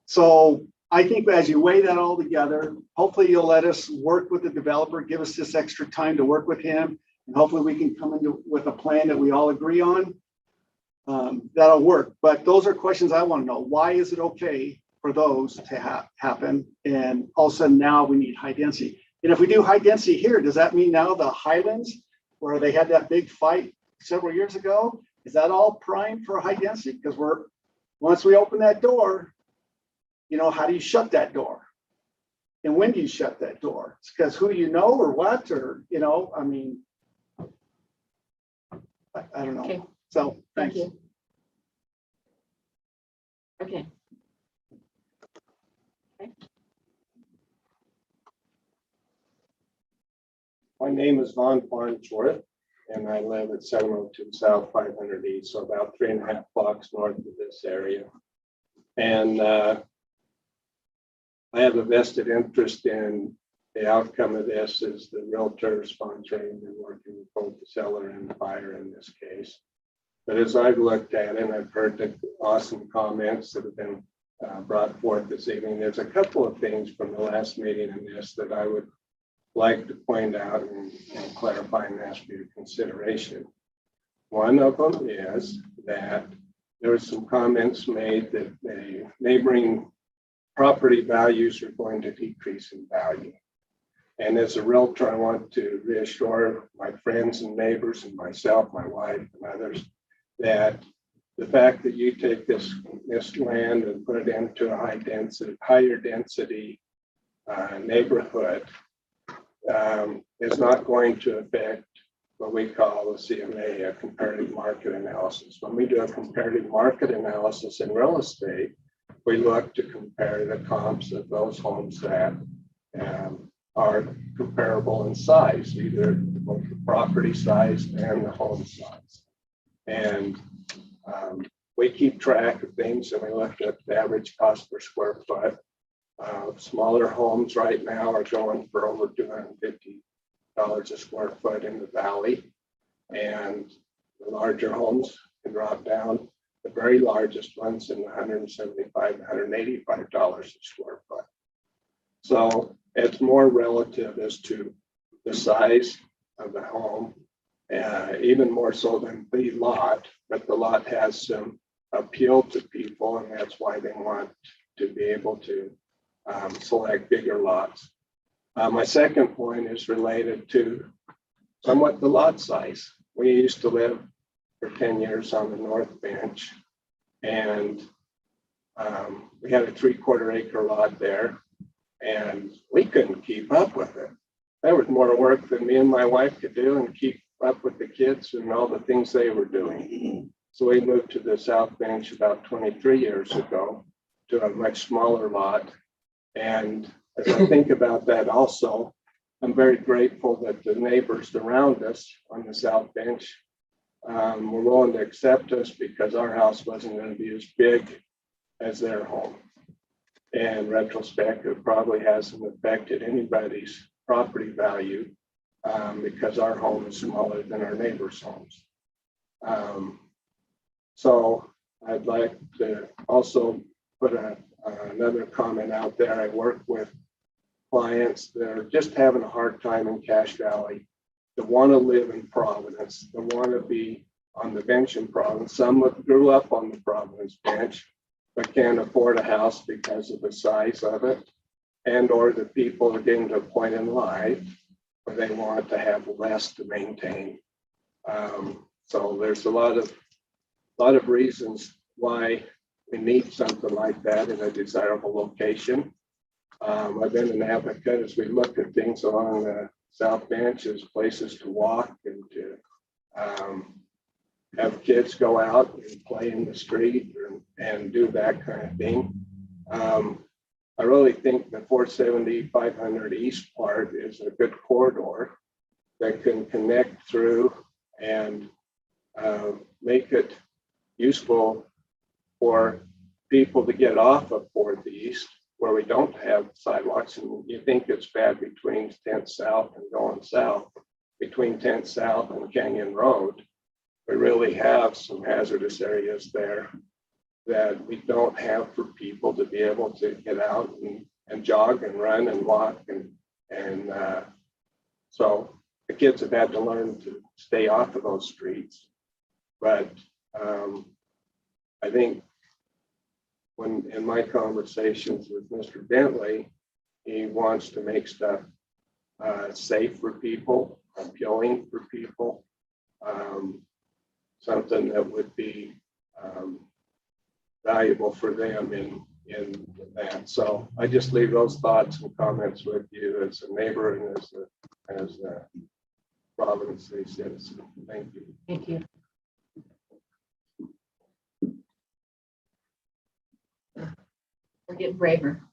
So I think as you weigh that all together, hopefully you'll let us work with the developer, give us this extra time to work with him, and hopefully we can come with a plan that we all agree on. That'll work. But those are questions I want to know. Why is it okay for those to happen? And all of a sudden now we need high density. And if we do high density here, does that mean now the Highlands, where they had that big fight several years ago, is that all primed for high density? Because once we open that door, how do you shut that door? And when do you shut that door? It's because who you know or what, or, I mean, I don't know. Okay. So thanks. Thank you. Okay. My name is Von Farnsworth, and I live at 702 South 500 East, so about 3.5 blocks north of this area. And I have a vested interest in the outcome of this as the realtor sponsoring and working with both the seller and the buyer in this case. But as I've looked at it, and I've heard the awesome comments that have been brought forth this evening, there's a couple of things from the last meeting in this that I would like to point out and clarify and ask for your consideration. One of them is that there were some comments made that the neighboring property values are going to decrease in value. And as a realtor, I want to reassure my friends and neighbors and myself, my wife and others, that the fact that you take this land and put it into a higher density neighborhood is not going to affect what we call a CMA, a comparative market analysis. When we do a comparative market analysis in real estate, we look to compare the comps of those homes that are comparable in size, either both the property size and the home size. And we keep track of things, and we look at the average cost per square foot. Smaller homes right now are going for over $250 a square foot in the valley, and the larger homes can drop down. The very largest ones in $175, $185 a square foot. So it's more relative as to the size of the home, even more so than the lot, but the lot has some appeal to people, and that's why they want to be able to select bigger lots. My second point is related to somewhat the lot size. We used to live for 10 years on the North Bench, and we had a 3/4 acre lot there, and we couldn't keep up with it. There was more work than me and my wife could do and keep up with the kids and all the things they were doing. So we moved to the South Bench about 23 years ago to a much smaller lot. And as I think about that also, I'm very grateful that the neighbors around us on the South Bench were willing to accept us, because our house wasn't going to be as big as their home. In retrospect, it probably hasn't affected anybody's property value because our home is smaller than our neighbors' homes. So I'd like to also put another comment out there. I work with clients that are just having a hard time in Cache Valley, that want to live in Providence, that want to be on the bench in Providence. Some grew up on the Providence bench, but can't afford a house because of the size of it, and or the people are getting to a point in life where they want to have less to maintain. So there's a lot of reasons why we need something like that in a desirable location. I've been an advocate as we look at things along the South Bench as places to walk and to have kids go out and play in the street and do that kind of thing. I really think the 470, 500 East part is a good corridor that can connect through and make it useful for people to get off of 4th East, where we don't have sidewalks. And you think it's bad between 10th South and going south. Between 10th South and Canyon Road, we really have some hazardous areas there that we don't have for people to be able to get out and jog and run and walk. And so the kids have had to learn to stay off of those streets. But I think when in my conversations with Mr. Bentley, he wants to make stuff safe for people, appealing for people, something that would be valuable for them in that. So I just leave those thoughts and comments with you as a neighbor and as a Providence City citizen. Thank you. Thank you. We're getting braver.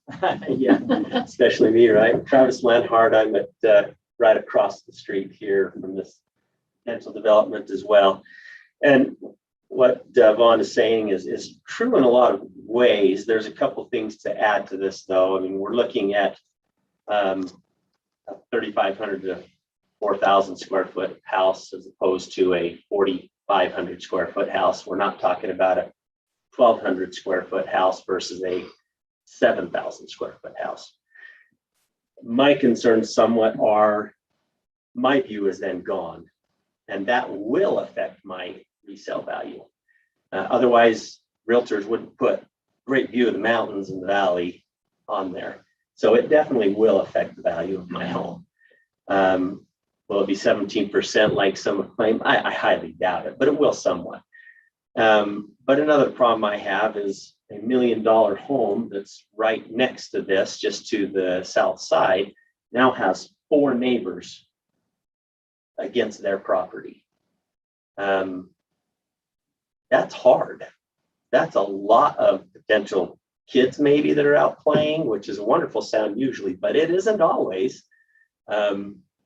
Yeah, especially me, right? Travis Langford, I'm at right across the street here from this potential development as well. And what Vaughn is saying is true in a lot of ways. There's a couple things to add to this, though. I mean, we're looking at a 3,500 to 4,000 square foot house as opposed to a 4,500 square foot house. We're not talking about a 1,200 square foot house versus a 7,000 square foot house. My concerns somewhat are, my view is then gone, and that will affect my resale value. Otherwise, realtors wouldn't put great view of the mountains and the valley on there. So it definitely will affect the value of my home. Will it be 17% like some claim? I highly doubt it, but it will somewhat. But another problem I have is $1 million home that's right next to this, just to the south side, now has 4 neighbors against their property. That's hard. That's a lot of potential kids maybe that are out playing, which is a wonderful sound usually, but it isn't always,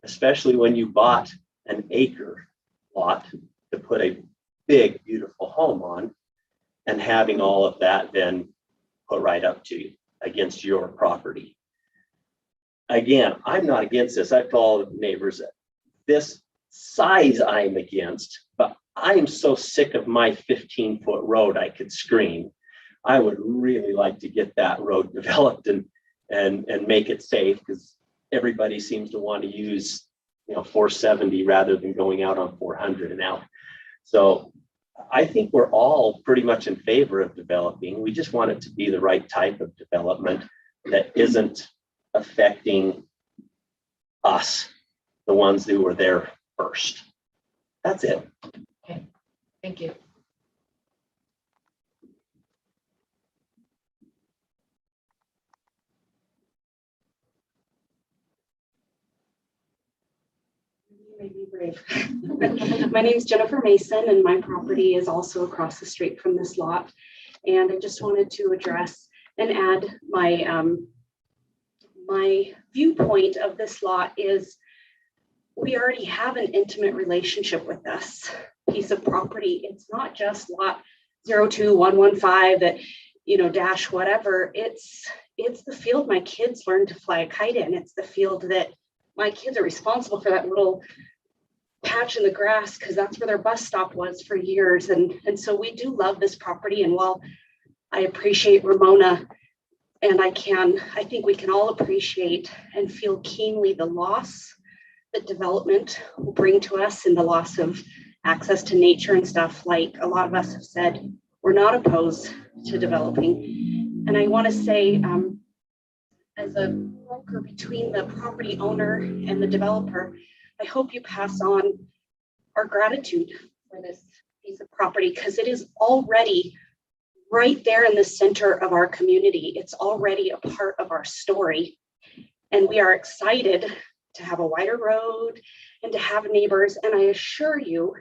especially when you bought an acre lot to put a big, beautiful home on, and having all of that then put right up to you against your property. Again, I'm not against this. I've told neighbors that this size I'm against, but I am so sick of my 15-foot road I could scream. I would really like to get that road developed and make it safe, because everybody seems to want to use 470 rather than going out on 400 and out. So I think we're all pretty much in favor of developing. We just want it to be the right type of development that isn't affecting us, the ones who were there first. That's it. Okay, thank you. You may be brave. My name is Jennifer Mason, and my property is also across the street from this lot. And I just wanted to address and add my my viewpoint of this lot is we already have an intimate relationship with this piece of property. It's not just lot 02115 that, dash whatever. It's the field my kids learned to fly a kite in. It's the field that my kids are responsible for, that little patch in the grass, because that's where their bus stop was for years. And so we do love this property. And while I appreciate Ramona, and I think we can all appreciate and feel keenly the loss that development will bring to us, and the loss of access to nature and stuff. Like a lot of us have said, we're not opposed to developing. And I want to say, as a broker between the property owner and the developer, I hope you pass on our gratitude for this piece of property, because it is already right there in the center of our community. It's already a part of our story. And we are excited to have a wider road and to have neighbors. And I assure you,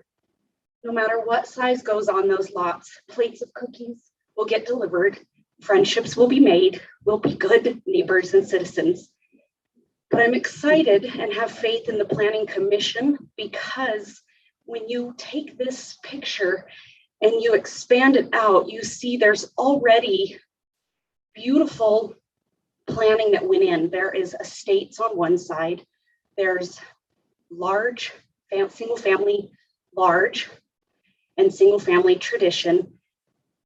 no matter what size goes on those lots, plates of cookies will get delivered, friendships will be made, we'll be good neighbors and citizens. But I'm excited and have faith in the Planning Commission, because when you take this picture and you expand it out, you see there's already beautiful planning that went in. There is estates on one side, there's large single family, large and single family tradition.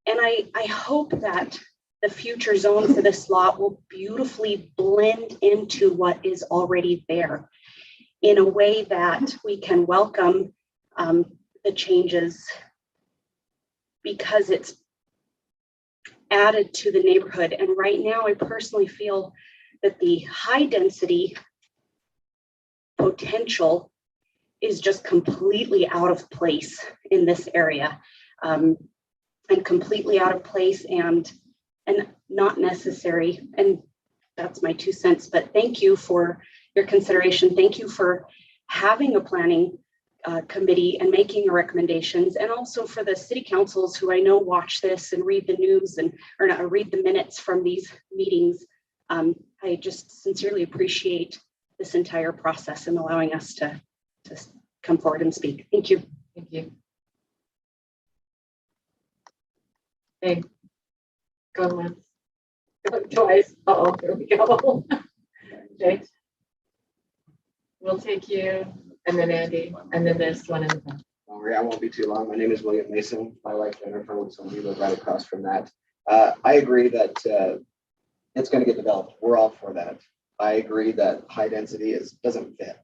And I hope that the future zone for this lot will beautifully blend into what is already there in a way that we can welcome the changes, because it's added to the neighborhood. And right now, I personally feel that the high density potential is just completely out of place in this area, and completely out of place and not necessary. And that's my 2 cents. But thank you for your consideration. Thank you for having a planning committee and making your recommendations, and also for the city councils who I know watch this and read the news or not read the minutes from these meetings. I just sincerely appreciate this entire process and allowing us to come forward and speak. Thank you. Thank you. Okay. Go once. Go twice. Uh-oh, here we go. Okay. We'll take you, and then Andy, and then this one in the front. Don't worry, I won't be too long. My name is William Mason. My wife Jennifer, so we live right across from that. I agree that it's going to get developed. We're all for that. I agree that high density doesn't fit.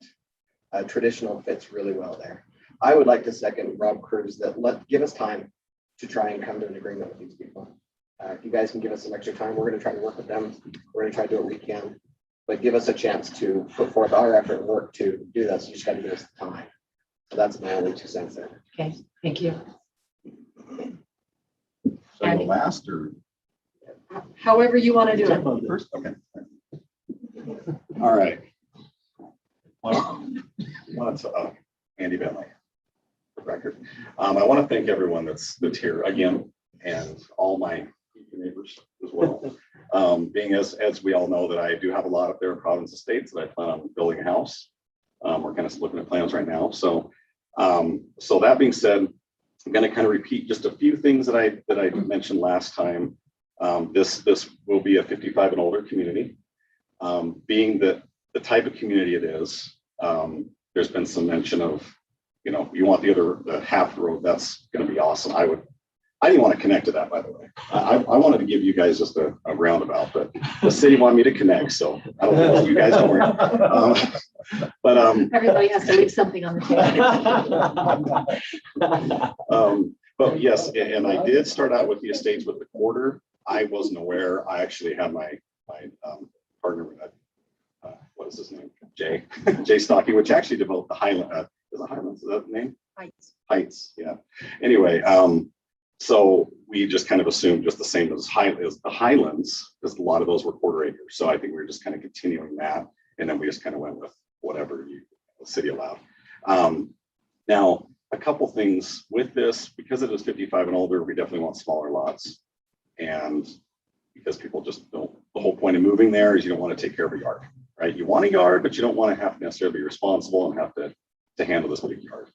Traditional fits really well there. I would like to second Rob Cruz that give us time to try and come to an agreement with these people. If you guys can give us some extra time, we're going to try to work with them. We're going to try to do what we can, but give us a chance to put forth our effort and work to do this. You just got to give us the time. So that's my only 2 cents there. Okay, thank you. Should I go last or However you want to do it. first? Okay. All right. Well, it's Andy Bentley, for the record. I want to thank everyone that's here again, and all my neighbors as well. Being as we all know that I do have a lot up there in Providence Estates that I plan on building a house. We're kind of looking at plans right now. So that being said, I'm going to kind of repeat just a few things that I mentioned last time. This will be a 55 and older community. Being that the type of community it is, there's been some mention of, you want the half of the road. That's going to be awesome. I didn't want to connect to that, by the way. I wanted to give you guys just a roundabout, but the city wanted me to connect, so I don't know. You guys don't worry. Everybody has to leave something on the table. But yes, and I did start out with the estates with the quarter. I wasn't aware. I actually had my partner, what is his name? Jay Stocky, which actually developed the Highland. Is it Highlands? Is that the name? Heights. Yeah. Anyway, so we just kind of assumed just the same as the Highlands, because a lot of those were quarter acres. So I think we were just kind of continuing that, and then we just kind of went with whatever the city allowed. Now, a couple things with this, because it is 55 and older, we definitely want smaller lots, and because people just don't. The whole point of moving there is you don't want to take care of a yard, right? You want a yard, but you don't want to have to necessarily be responsible and have to handle this big yard.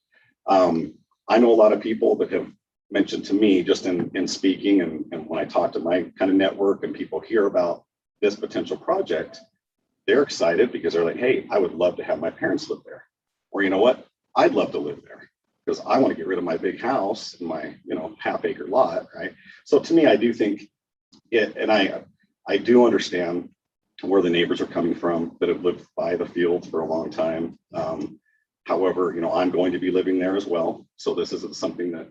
I know a lot of people that have mentioned to me just in speaking and when I talk to my kind of network and people hear about this potential project, they're excited because they're like, hey, I would love to have my parents live there. Or you know what? I'd love to live there because I want to get rid of my big house and my, half acre lot, right? So to me, I do think it, and I do understand where the neighbors are coming from that have lived by the fields for a long time. However, I'm going to be living there as well. So this isn't something that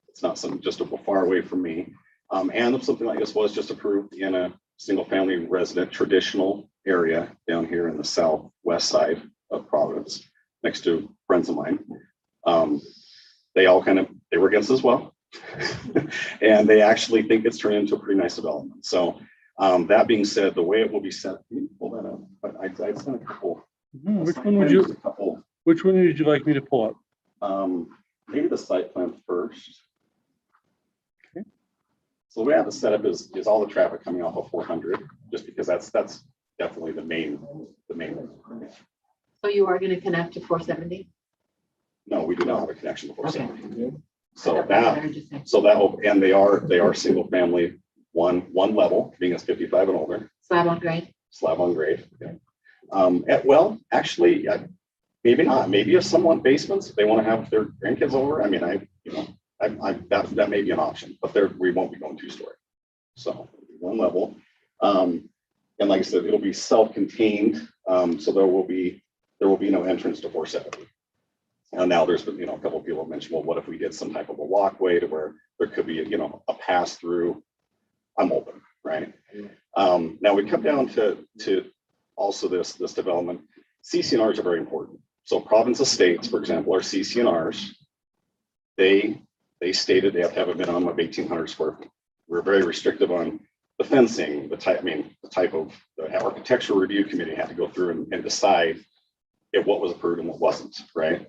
it's not something just far away from me. And if something like this was just approved in a single family resident traditional area down here in the southwest side of Providence, next to friends of mine, they were against as well. And they actually think it's turned into a pretty nice development. So that being said, the way it will be set, can you pull that up? But I sent a couple. Which one would you like me to pull up? Maybe the site plan first. Okay. So the way I have the setup is all the traffic coming off of 400, just because that's definitely the main. So you are going to connect to 470? No, we do not have a connection to 470. Okay. So and they are single family, one level, being as 55 and older. Slab on grade. Slab on grade. Okay. Well, actually, maybe not. Maybe if someone basements, they want to have their grandkids over. I mean, that may be an option, but we won't be going 2-story. So one level. And like I said, it'll be self-contained. So there will be no entrance to 470. Now there's been, a couple of people have mentioned, well, what if we did some type of a walkway to where there could be, a pass through? I'm open, right? Now we come down to also this development. CC&Rs are very important. So Providence Estates, for example, are CC&Rs. They stated they have to have a minimum of 1,800 square feet. We're very restrictive on the fencing, the type of the architectural review committee had to go through and decide if what was approved and what wasn't, right?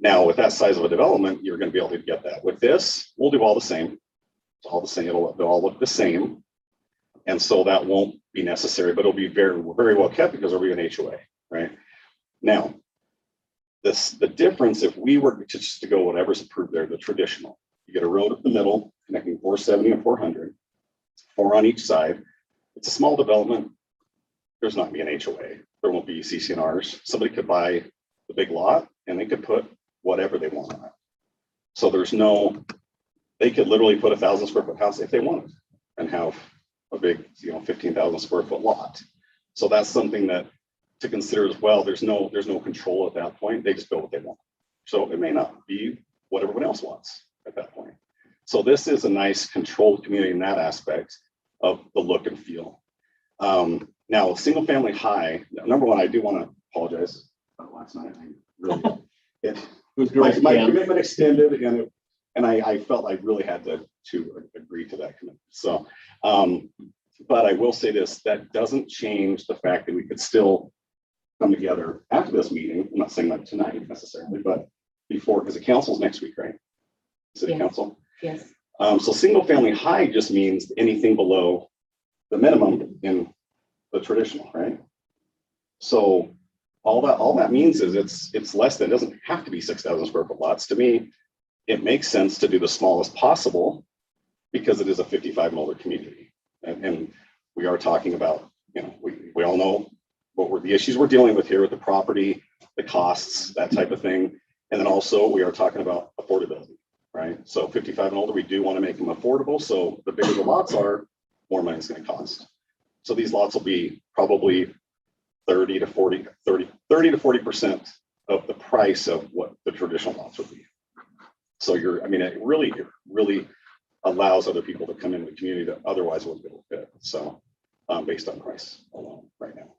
Now, with that size of a development, you're going to be able to get that. With this, we'll do all the same. It's all the same. They'll all look the same. And so that won't be necessary, but it'll be very, very well kept because it'll be an HOA, right? Now, the difference, if we were to go whatever's approved there, the traditional, you get a road up the middle connecting 470 and 400, 4 on each side. It's a small development. There's not going to be an HOA. There won't be CC&Rs. Somebody could buy the big lot and they could put whatever they want on it. So they could literally put 1,000 square foot house if they wanted and have a big, 15,000 square foot lot. So that's something that to consider as well. There's no control at that point. They just build what they want. So it may not be what everyone else wants at that point. So this is a nice controlled community in that aspect of the look and feel. Now, single family high, number one, I do want to apologize about last night. My commitment extended and I felt I really had to agree agreed to that commitment. So, but I will say this, that doesn't change the fact that we could still come together after this meeting. I'm not saying that tonight necessarily, but before, because the council's next week, right? City Yes. council. Yes. So single family high just means anything below the minimum in the traditional, right? So all that means is it's less than, it doesn't have to be 6,000 square foot lots. To me, it makes sense to do the smallest possible because it is a 55 and older community. And we are talking about, you know, we all know what were the issues we're dealing with here with the property, the costs, that type of thing. And then also we are talking about affordability, right? So 55 and older, we do want to make them affordable. So the bigger the lots are, more money is going to cost. So these lots will be probably 30 to 40% of the price of what the traditional lots would be. So it really allows other people to come into the community that otherwise wouldn't be able to fit. So based on price alone right now.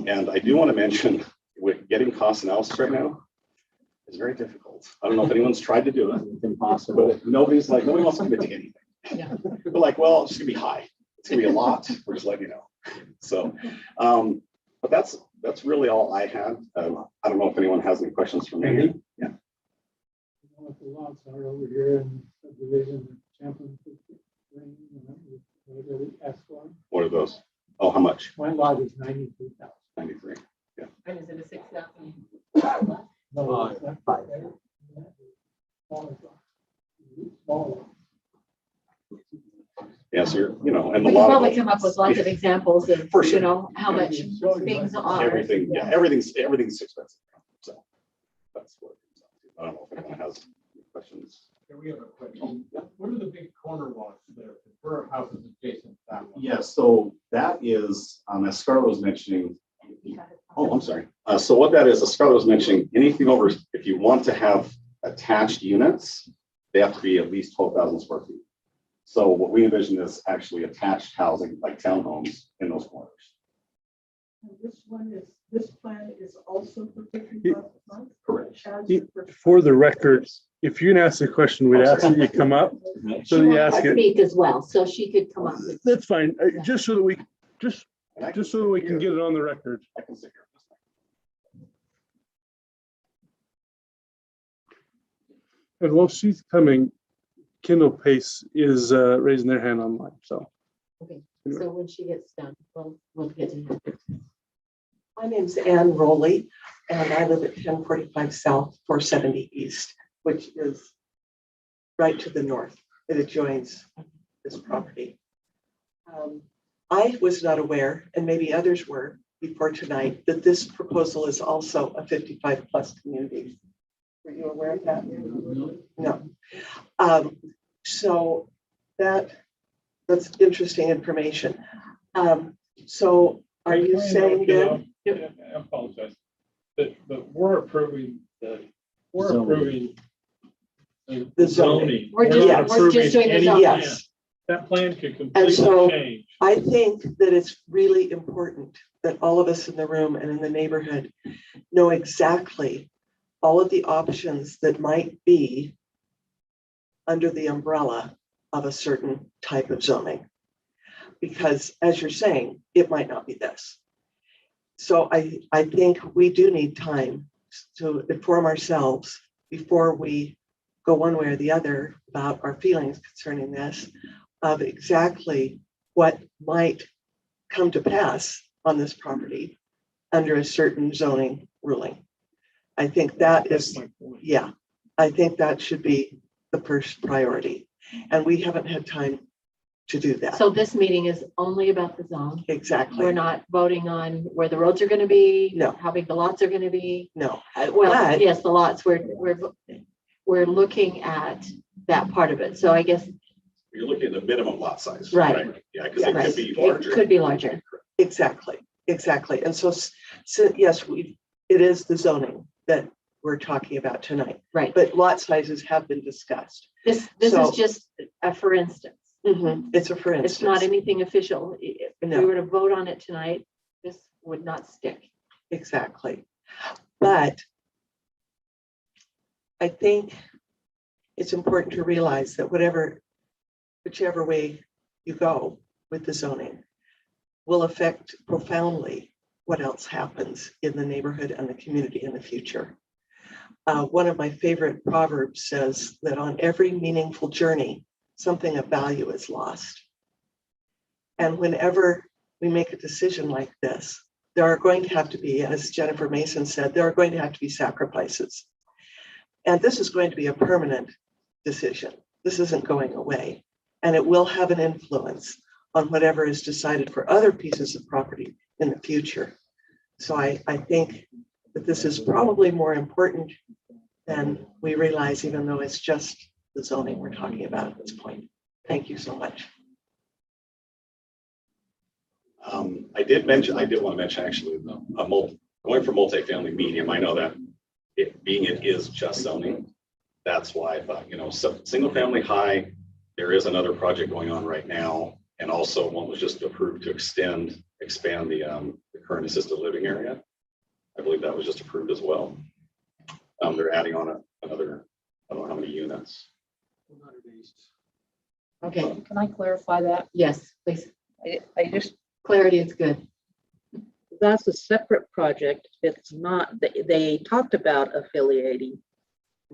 And I do want to mention with getting cost analysis right now is very difficult. I don't know if anyone's tried to do it. It's impossible. But nobody wants to commit to anything. Yeah. They're like, well, it's gonna be high. It's gonna be a lot. We're just letting you know. So, but that's really all I had. I don't know if anyone has any questions for me. Yeah. What the lots are over here in subdivision Champlain. What are those? Oh, how much? One lot is 93,000. 93. Yeah. And is it a 6,000? No, it's not 5. Smaller. Yeah, so and We a can lot probably of come up with lots of examples of, For sure. how much things are. everything's expensive. So that's what it comes down to. I don't know if anyone has any questions. Here we have a question. What are the big corner lots there? Where are houses adjacent to that one? Yeah, so that is, as Scarlett was mentioning, oh, I'm sorry. So what that is, as Scarlett was mentioning, anything over, if you want to have attached units, they have to be at least 12,000 square feet. So what we envision is actually attached housing, like townhomes in those corners. This plan is also for 55 months? Correct. For the record, if you can ask a question, we'd ask that you come up. So that you ask it. Speak as well, so she could come up. That's fine. Just so that we, just so that we can get it on the record. I can sit here. And while she's coming, Kindle Pace is raising their hand online, so. Okay, so when she gets done, we'll get to her. My name's Ann Rowley, and I live at 1045 South, 470 East, which is right to the north. It adjoins this property. I was not aware, and maybe others were before tonight, that this proposal is also a 55 plus community. Were you aware of that? No. So that's interesting information. So are you saying then? I apologize, but we're approving the zoning. We're not just approving doing the any zoning. plan. Yes. That plan could And completely so change. I think that it's really important that all of us in the room and in the neighborhood know exactly all of the options that might be under the umbrella of a certain type of zoning. Because as you're saying, it might not be this. So I think we do need time to inform ourselves before we go one way or the other about our feelings concerning this, of exactly what might come to pass on this property under a certain zoning ruling. I think that is, yeah, I think that should be the first priority. And we haven't had time to do that. So this meeting is only about the zone. Exactly. We're not voting on where the roads are going to be. No. How big the lots are going to be. No. Well, But- yes, the lots, we're looking at that part of it. So I guess. You're looking at the minimum lot size. Right. Yeah, because it could be It larger. could be larger. Exactly. And so yes, it is the zoning that we're talking about tonight. Right. But lot sizes have been discussed. This So- is just a for instance. It's a for instance. It's not anything official. If No. we were to vote on it tonight, this would not stick. Exactly. But I think it's important to realize that whatever whichever way you go with the zoning, will affect profoundly what else happens in the neighborhood and the community in the future. One of my favorite proverbs says that on every meaningful journey, something of value is lost. And whenever we make a decision like this, there are going to have to be, as Jennifer Mason said, there are going to have to be sacrifices. And this is going to be a permanent decision. This isn't going away. And it will have an influence on whatever is decided for other pieces of property in the future. So I think that this is probably more important than we realize, even though it's just the zoning we're talking about at this point. Thank you so much. I did want to mention actually, going for multifamily medium, I know that it is just zoning. That's why I thought, so single family high, there is another project going on right now. And also one was just approved to expand the current assisted living area. I believe that was just approved as well. They're adding on another, I don't know how many units. Okay, Can I clarify that? yes, please. I just, Clarity is good. that's a separate project. It's not, they talked about affiliating,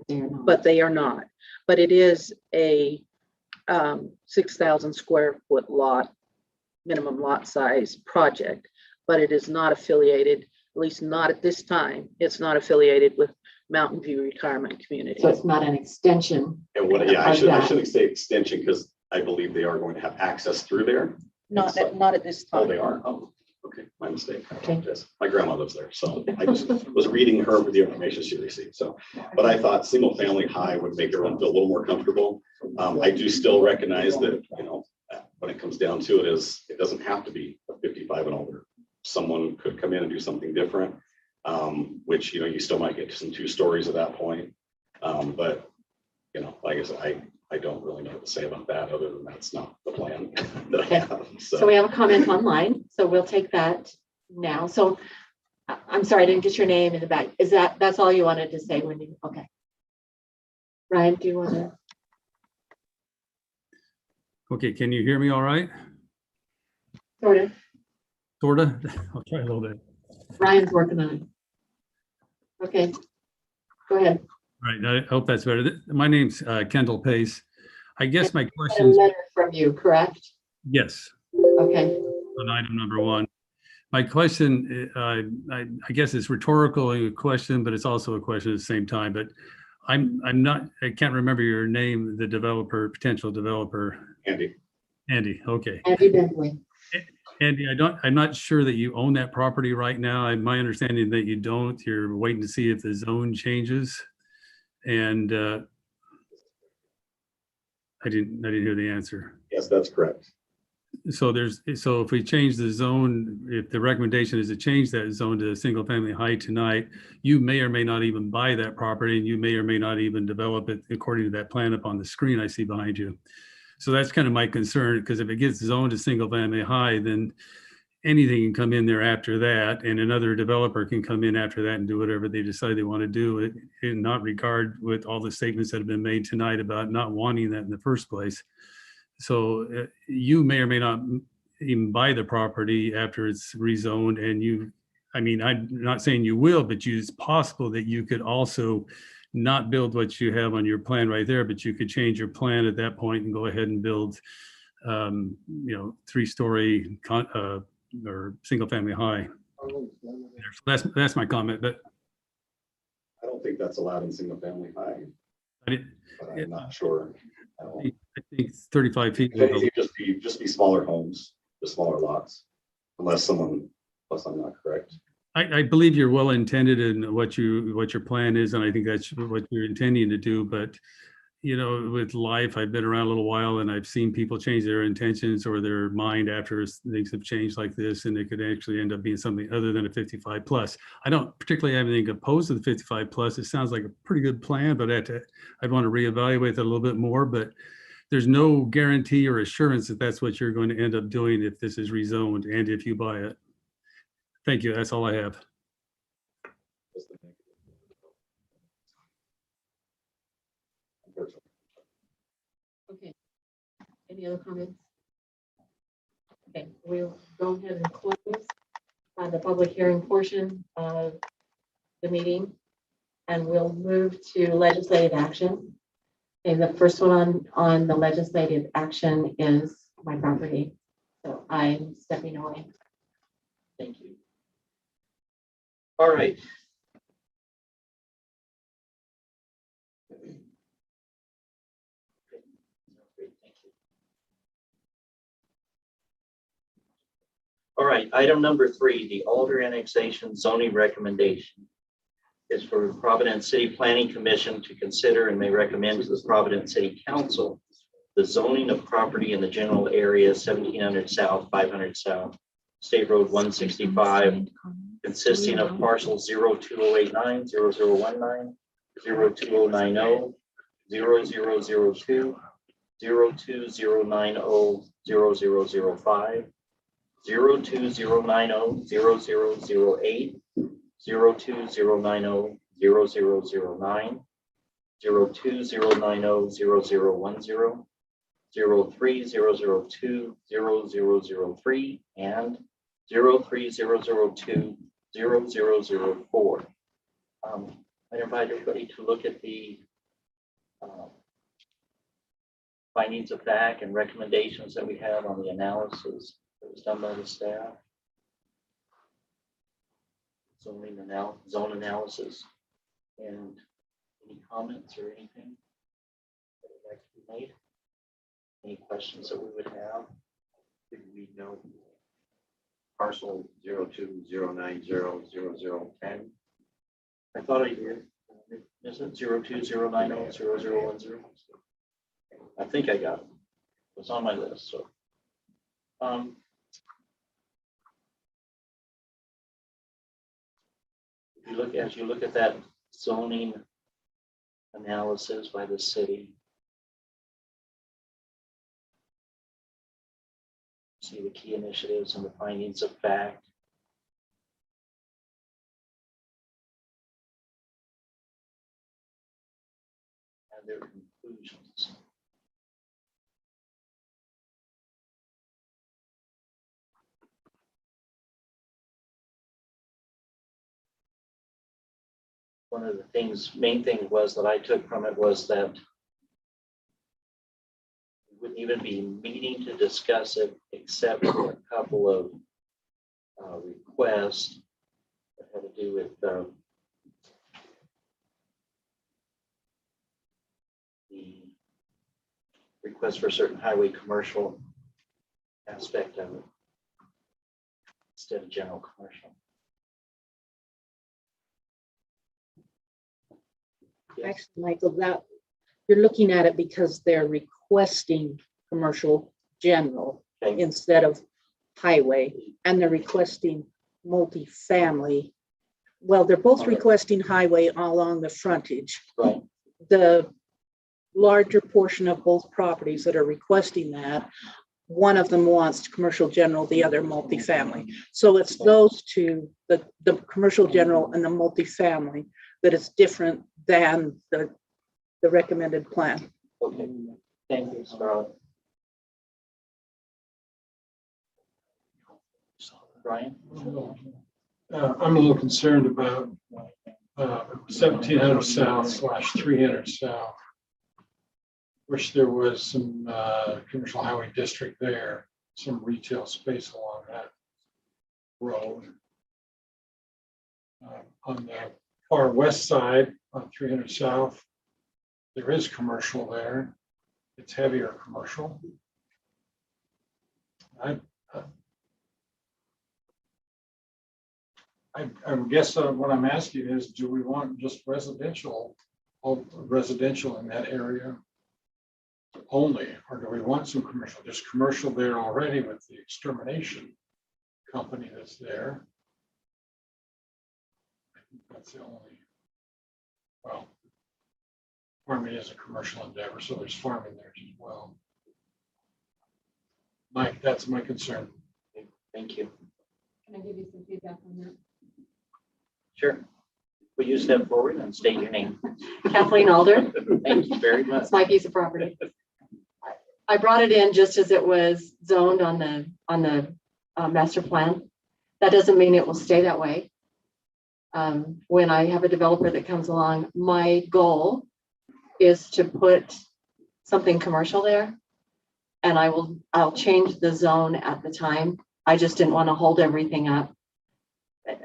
They're not. but they are not. But it is a 6,000 square foot lot, minimum lot size project, but it is not affiliated, at least not at this time. It's not affiliated with Mountain View Retirement Community. So it's not an extension. And I of that. shouldn't say extension because I believe they are going to have access through there. Not at this Oh, time. they are? Oh, okay, my mistake. I Okay. apologize. My grandma lives there, so I just was reading her with the information she received, so. But I thought single family high would make everyone feel a little more comfortable. I do still recognize that, when it comes down to it it doesn't have to be a 55 and older. Someone could come in and do something different, which, you still might get to some 2 stories at that point. But, like I said, I don't really know what to say about that, other than that's not the plan that I have. So we have a comment online, so we'll take that now. So I'm sorry, I didn't get your name in the back. That's all you wanted to say when you, okay. Ryan, do you want to? Okay, can you hear me all right? Sort of. Sorta? I'll try a little bit. Ryan's working on it. Okay, go ahead. All right, I hope that's better. My name's Kendall Pace. I guess my A questions, letter from you, correct? yes, Okay. on item number 1. My question, I guess it's rhetorical a question, but it's also a question at the same time. But I can't remember your name, the developer, potential developer. Andy, okay. Andy Bentley. Andy, I'm not sure that you own that property right now. My understanding that you don't. You're waiting to see if the zone changes. And I didn't hear the answer. Yes, that's correct. So if we change the zone, if the recommendation is to change that zone to a single family high tonight, you may or may not even buy that property, and you may or may not even develop it according to that plan up on the screen I see behind you. So that's kind of my concern, because if it gets zoned to single family high, then anything can come in there after that, and another developer can come in after that and do whatever they decide they want to do, in not regard with all the statements that have been made tonight about not wanting that in the first place. So you may or may not even buy the property after it's rezoned, and I'm not saying you will, but it's possible that you could also not build what you have on your plan right there, but you could change your plan at that point and go ahead and build 3-story or single family high. So that's my comment, but I don't think that's allowed in single family high, but I'm not sure. I think 35 feet. Just be smaller homes, the smaller lots, unless I'm not correct. I believe you're well intended in what your plan is, and I think that's what you're intending to do. But with life, I've been around a little while, and I've seen people change their intentions or their mind after things have changed like this, and it could actually end up being something other than a 55 plus. I don't particularly have anything opposed to the 55 plus. It sounds like a pretty good plan, but I'd want to reevaluate that a little bit more. But there's no guarantee or assurance that that's what you're going to end up doing if this is rezoned and if you buy it. Thank you. That's all I have. Okay. Any other comments? Okay, we'll go ahead and close the public hearing portion of the meeting, and we'll move to legislative action. And the first one on the legislative action is my property. So I'm stepping away. Thank you. All right. All right, item number 3, the Alder annexation zoning recommendation is for Providence City Planning Commission to consider and may recommend to the Providence City Council the zoning of property in the general area 1700 South, 500 South, State Road 165, consisting of parcels 02089, 0019, 02090, 0002, 02090, 0005, 02090, 0008, 02090, 0009, 02090, 0010, 03002, 0003, and 03002, 0004. I invite everybody to look at the findings of fact and recommendations that we have on the analysis that was done by the staff. Zone analysis, and any comments or anything that would like to be made? Any questions that we would have? Did we know parcel 020900010? I thought I did. Is it 020900010? I think I got it. It's on my list. So, as you look at that zoning analysis by the city, see the key initiatives and the findings of fact. And their conclusions. One of the main thing was that I took from it was that we wouldn't even be meeting to discuss it except for a couple of requests that had to do with the request for certain highway commercial aspect of it instead of general commercial. Actually, Michael, that you're looking at it because they're requesting commercial general instead of highway, and they're requesting multifamily. Well, they're both requesting highway along the frontage. Right. The larger portion of both properties that are requesting that, one of them wants commercial general, the other multifamily. So it's those two, the commercial general and the multifamily, that is different than the recommended plan. Okay, thank you, Scarlett. Brian? I'm a little concerned about 1700 South / 300 South. Wish there was some commercial highway district there, some retail space along that road. On the far west side on 300 South, there is commercial there. It's heavier commercial. I guess what I'm asking is, do we want just residential in that area only, or do we want some commercial? There's commercial there already with the extermination company that's there. I think that's the only, well, farming is a commercial endeavor, so there's farming there as well. Mike, that's my concern. Thank you. Can I give you some feedback on that? Sure. Will you step forward and state your name? Kathleen Alder. Thank you very much. It's my piece of property. I brought it in just as it was zoned on the master plan. That doesn't mean it will stay that way. When I have a developer that comes along, my goal is to put something commercial there. And I'll change the zone at the time. I just didn't want to hold everything up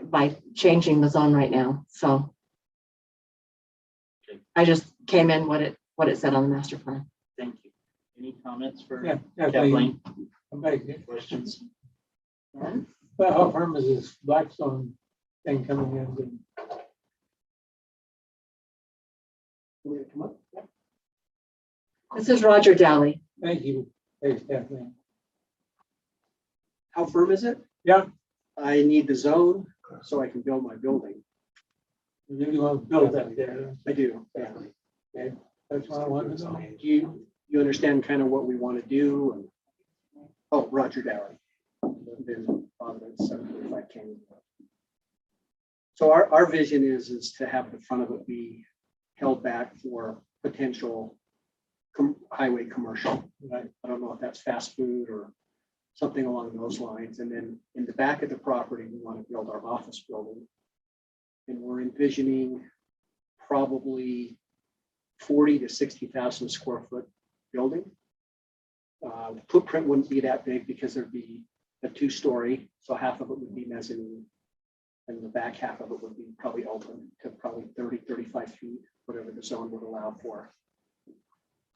by changing the zone right now. So I just came in what it said on the master plan. Thank you. Any comments for Yeah, Kathleen? I'm back here. Questions? Well, how firm is this Blackstone thing coming in? This is Roger Dowley. Thank you. Thanks, Kathleen. How firm is it? Yeah. I need the zone so I can build my building. You really want to build that there? I do, yeah. Okay, that's what I wanted to know. Do you understand kind of what we want to do? And oh, Roger Dowie. Been on the 745 King. So our vision is to have the front of it be held back for potential highway commercial. Right? I don't know if that's fast food or something along those lines. And then in the back of the property, we want to build our office building. And we're envisioning probably 40 to 60,000 square foot building. The footprint wouldn't be that big because there'd be a 2-story. So half of it would be mezzanine. And the back half of it would be probably open to probably 30, 35 feet, whatever the zone would allow for.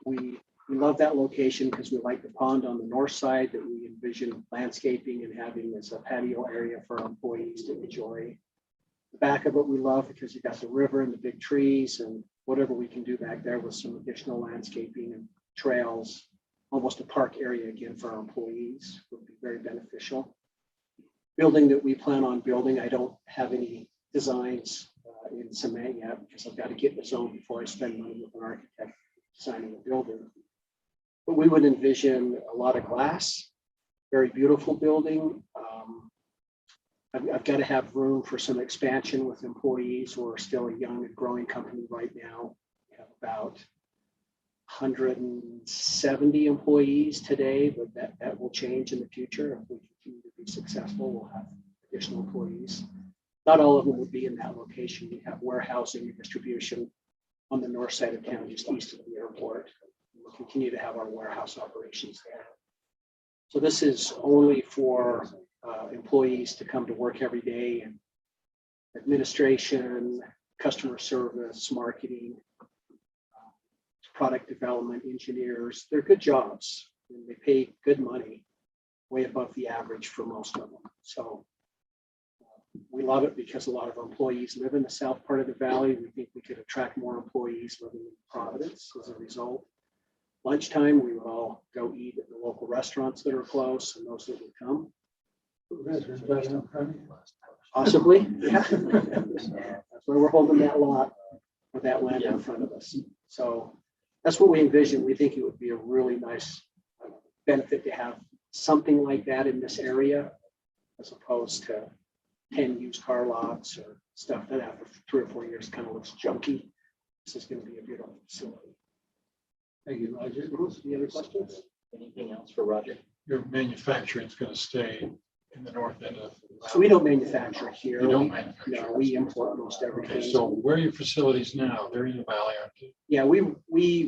We love that location because we like the pond on the north side that we envision landscaping and having as a patio area for our employees to enjoy. The back of it we love because you got the river and the big trees and whatever we can do back there with some additional landscaping and trails, almost a park area again for our employees would be very beneficial. Building that we plan on building, I don't have any designs in cement yet because I've got to get the zone before I spend money with an architect designing a building. But we would envision a lot of glass, very beautiful building. I've got to have room for some expansion with employees. We're still a young and growing company right now. We have about 170 employees today, but that will change in the future. If we continue to be successful, we'll have additional employees. Not all of them would be in that location. We have warehousing and distribution on the north side of town, just east of the airport. We'll continue to have our warehouse operations there. So this is only for employees to come to work every day, and administration, customer service, marketing, product development, engineers. They're good jobs and they pay good money, way above the average for most of them. So we love it because a lot of our employees live in the south part of the valley. We think we could attract more employees living in Providence as a result. Lunchtime, we would all go eat at the local restaurants that are close and those that would come. Possibly, yeah. That's why we're holding that lot with that land in front of us. So that's what we envision. We think it would be a really nice benefit to have something like that in this area, as opposed to 10 used car lots or stuff that after 3 or 4 years kind of looks junky. This is going to be a beautiful facility. Thank you, Roger. Any other questions? Anything else for Roger? Your manufacturing is going to stay in the north end of. So we don't manufacture here. You don't manufacture. No, we import most everything. Okay, so where are your facilities now? They're in the valley, aren't they? Yeah, we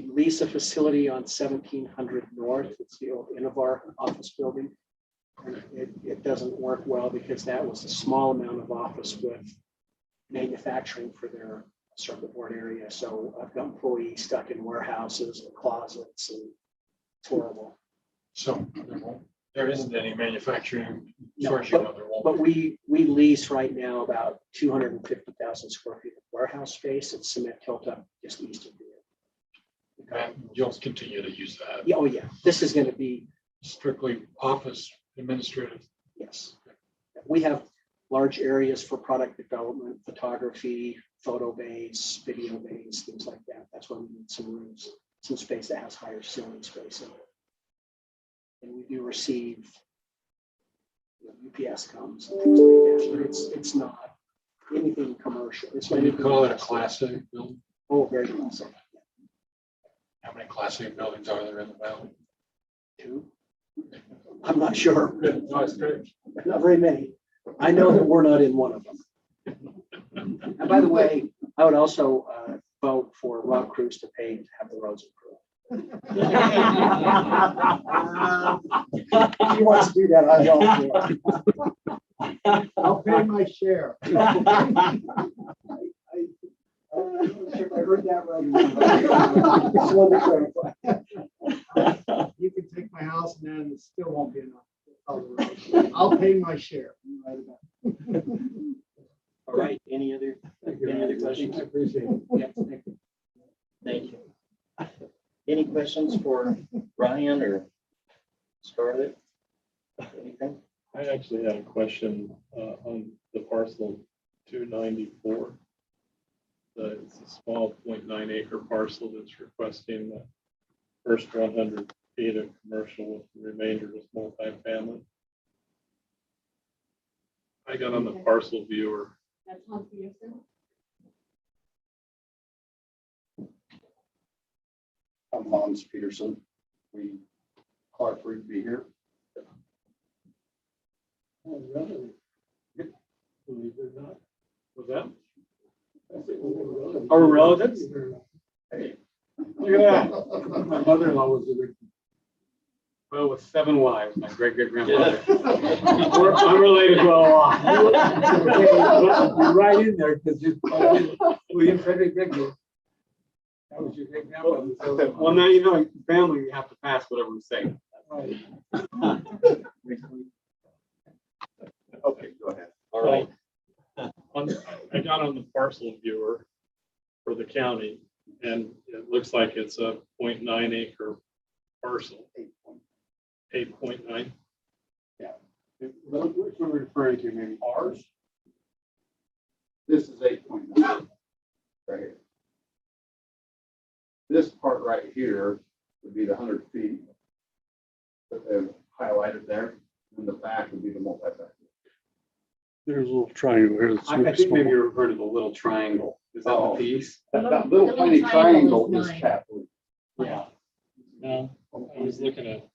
lease a facility on 1700 North. It's the old Innovar office building. And it doesn't work well because that was a small amount of office with manufacturing for their circuit board area. So I've got employees stuck in warehouses and closets, and it's horrible. So there isn't any manufacturing. As far as you know, there won't. But we lease right now about 250,000 square feet of warehouse space at Cement Hilltop, just east of here. And you'll continue to use that. Yeah, oh yeah, this is going to be strictly office administrative. Yes, we have large areas for product development, photography, photo bays, video bays, things like that. That's why we need some rooms, some space that has higher ceiling space in it. And we do receive, UPS comes and things like that, but it's not anything commercial. It's So you call it a Class A building? Oh, very class A. How many Class A buildings are there in the valley? 2. I'm not sure. Not very many. I know that we're not in one of them. And by the way, I would also vote for Rob Cruz to pay to have the roads improved. If he wants to do that, I will. I'll pay my share. I heard that right. Just wanted to clarify. You can take my house and then it still won't be enough. I'll pay my share. All right, any other questions? I appreciate it. Yes, thank you. Thank you. Any questions for Brian or Scarlett? Anything? I actually had a question on the parcel 294. It's a small 0.9 acre parcel that's requesting the first 100 feet of commercial with the remainder is multifamily. I got on the parcel viewer. That's Hans Peterson. I'm Hans Peterson. We Clark for you to be here. Oh, really? Believe it or not. Was that? Our relatives? Hey. Look at that. My mother-in-law was well, with 7 wives, my great-great-grandmother. I'm related to a lot. You're right in there because you're William Frederick Bigler. That was your great-grandmother. So, well, now you know, family, you have to pass whatever we say. Right. Okay, go ahead. All right. I got on the parcel viewer for the county, and it looks like it's a 0.9 acre parcel. 8.9. Yeah. Which one are we referring to, maybe? Ours. This is 8.9 right here. This part right here would be the 100 feet that they've highlighted there, and the back would be the multi-factor. There's a little triangle here. That's I really think maybe small. you're referring to the little triangle. Is that the piece? That little tiny triangle is capital. Yeah. No, I was looking at.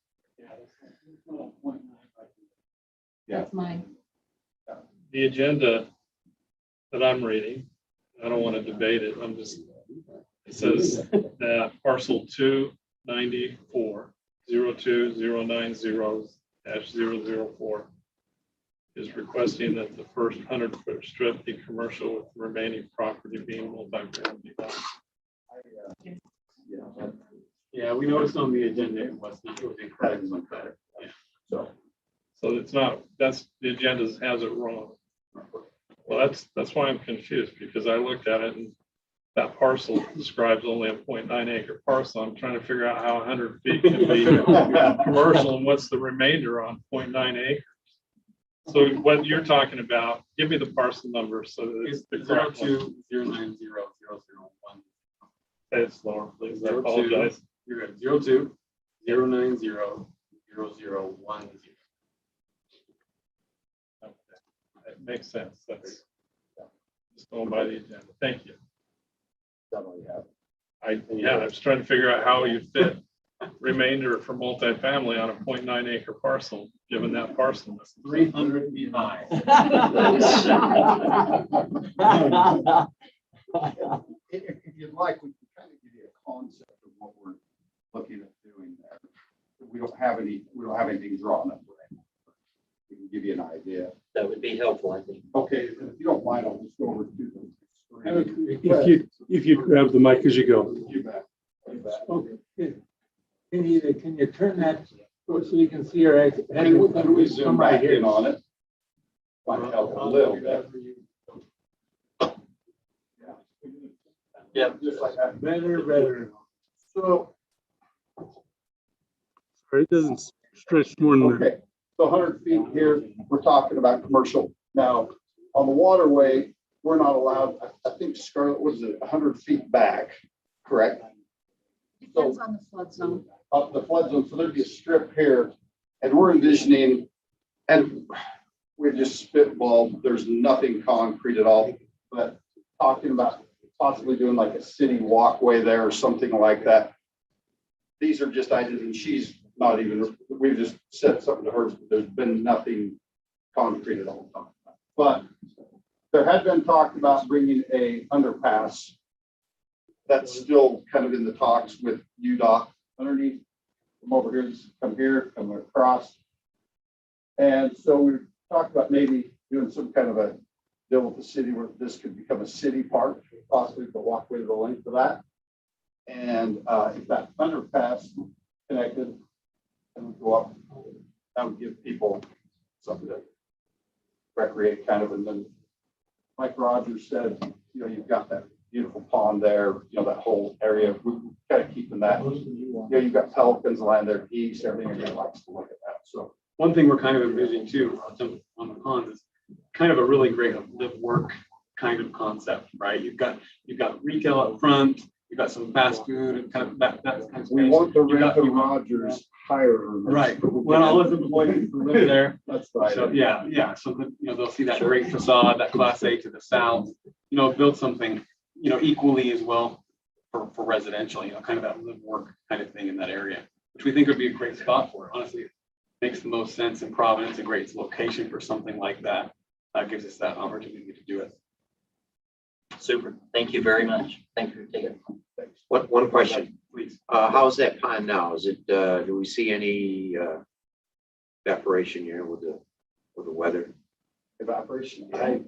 Yeah. That's mine. The agenda that I'm reading, I don't want to debate it. It says that parcel 294 02090-004 is requesting that the first 100-foot strip be commercial with the remaining property being multi-family. Yeah, we noticed on the agenda it was incorrect. Yeah. So it's not, that's the agenda has it wrong. Well, that's why I'm confused, because I looked at it and that parcel describes only a 0.9 acre parcel. I'm trying to figure out how 100 feet can be commercial and what's the remainder on 0.9 acres. So what you're talking about, give me the parcel number so that it's the correct one. 02090-001. Say it slower, please. I apologize. You're good. 02090-001. It makes sense. That's just going by the agenda. Thank you. I was trying to figure out how you fit remainder for multifamily on a 0.9 acre parcel, given that parcel is 300 feet high. If you'd like, we can kind of give you a concept of what we're looking at doing there. We don't have anything drawn up right now. We can give you an idea. That would be helpful, I think. Okay, if you don't mind, I'll just go over to the screen. If you grab the mic as you go. You bet. You bet. Okay. Can you turn that so you can see our head? Can we zoom right in on it? Might help a little bit. Yeah. Just like that. Better. So, Sorry, it doesn't stretch more than that. okay, so 100 feet here, we're talking about commercial. Now, on the waterway, we're not allowed, I think Scarlett, was it 100 feet back, correct? Depends on the flood zone. Up the flood zone, so there'd be a strip here, and we're envisioning, and we just spitballed, there's nothing concrete at all, but talking about possibly doing like a city walkway there or something like that. These are just ideas, and she's not even, we've just said something to her, but there's been nothing concrete at all. But there had been talk about bringing a underpass. That's still kind of in the talks with UDOT underneath, from over here, come here, come across. And so we talked about maybe doing some kind of a deal with the city where this could become a city park, possibly the walkway to the length of that. And if that underpass connected and would go up, that would give people something to recreate kind of. And then like Roger said, you know, you've got that beautiful pond there, you know, that whole area, we're kind of keeping that. You know, you've got pelicans land there, geese, everything, everybody likes to look at that. So one thing we're kind of envisioning too on the pond is kind of a really great live work kind of concept, right? You've got retail up front, you've got some fast food and kind of that kind of space. we want the Rogers higher. Right. Well, all those employees who live there. That's right. So yeah. So that, you know, they'll see that great facade, that Class A to the south. You know, build something, you know, equally as well for residential. You know, kind of that live work kind of thing in that area, which we think would be a great spot for. Honestly, it makes the most sense in Providence. A great location for something like that. Gives us that opportunity to do it. Super. Thank you very much. Thank you for taking it. One question. Please. How's that pond now? Is it, do we see any evaporation here with the weather? Evaporation. I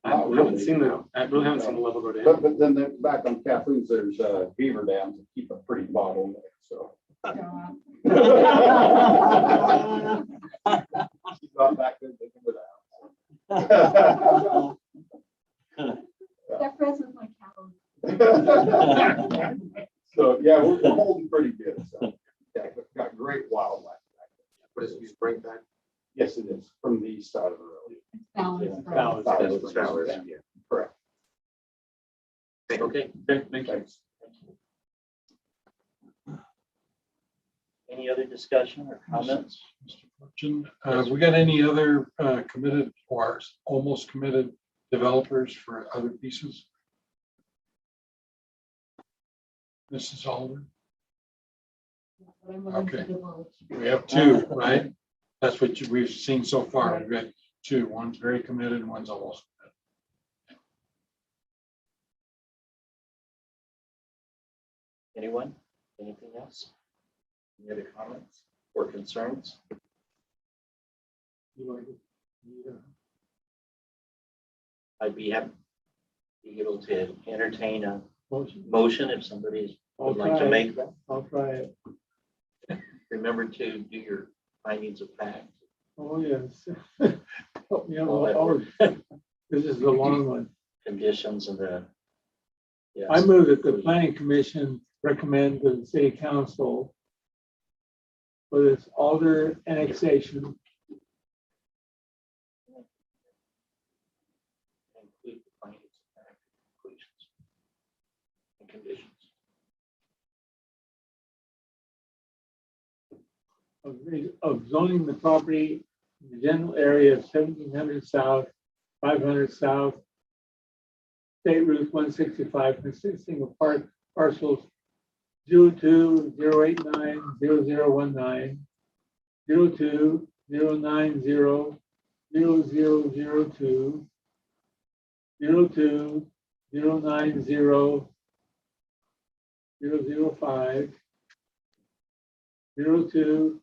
really haven't seen the level go down. But then back on Catherine's, there's beaver dams that keep a pretty bottle there, so. She's not back there thinking with that. That presents my calendar. So, yeah, we're holding pretty good. So, yeah, we've got great wildlife back there. What is it, springtime? Yes, it is from the east side of the road. Balance. Yeah, correct. Okay. Thank you. Any other discussion or comments? We got any other committed or almost committed developers for other pieces? Mrs. Oliver? Okay. We have two, right? That's what we've seen so far. We've got two. One's very committed and one's almost committed. Anyone? Anything else? Any other comments or concerns? I'd be happy to be able to entertain a motion if somebody would like to make that. I'll try it. Remember to do your findings of fact. Oh, yes. Help me out. This is the long one. Conditions and the. Yes. I move that the planning commission recommend to the city council for this Alder annexation. Include the findings of fact, conclusions, and conditions. Of zoning the property in the general area of 1700 South, 500 South, State Route 165, consisting of parcels 02, 089, 0019, 02, 090, 0002, 02, 090, 005, 02,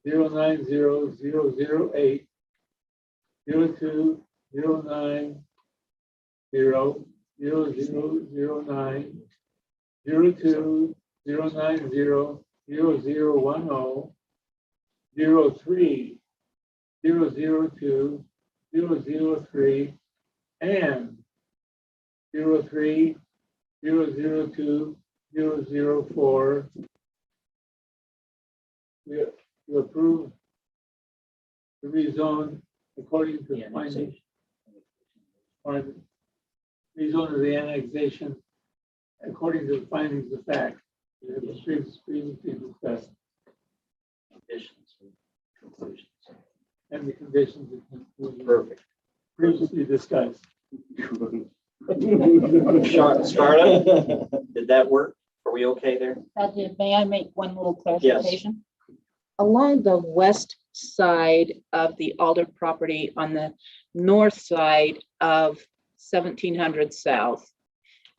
090, 008, 02, 090, 0009, 02, 090, 0010, 03, 002, 003, and 03, 002, 004. To approve the rezone according to the findings. Or rezone of the annexation according to the findings of fact. That was previously discussed. Conditions and conclusions. And the conditions and conclusions. Perfect. Previously discussed. Scarlett, did that work? Are we okay there? That did. May I make one little clarification? along the west side of the Alder property on the north side of 1700 South,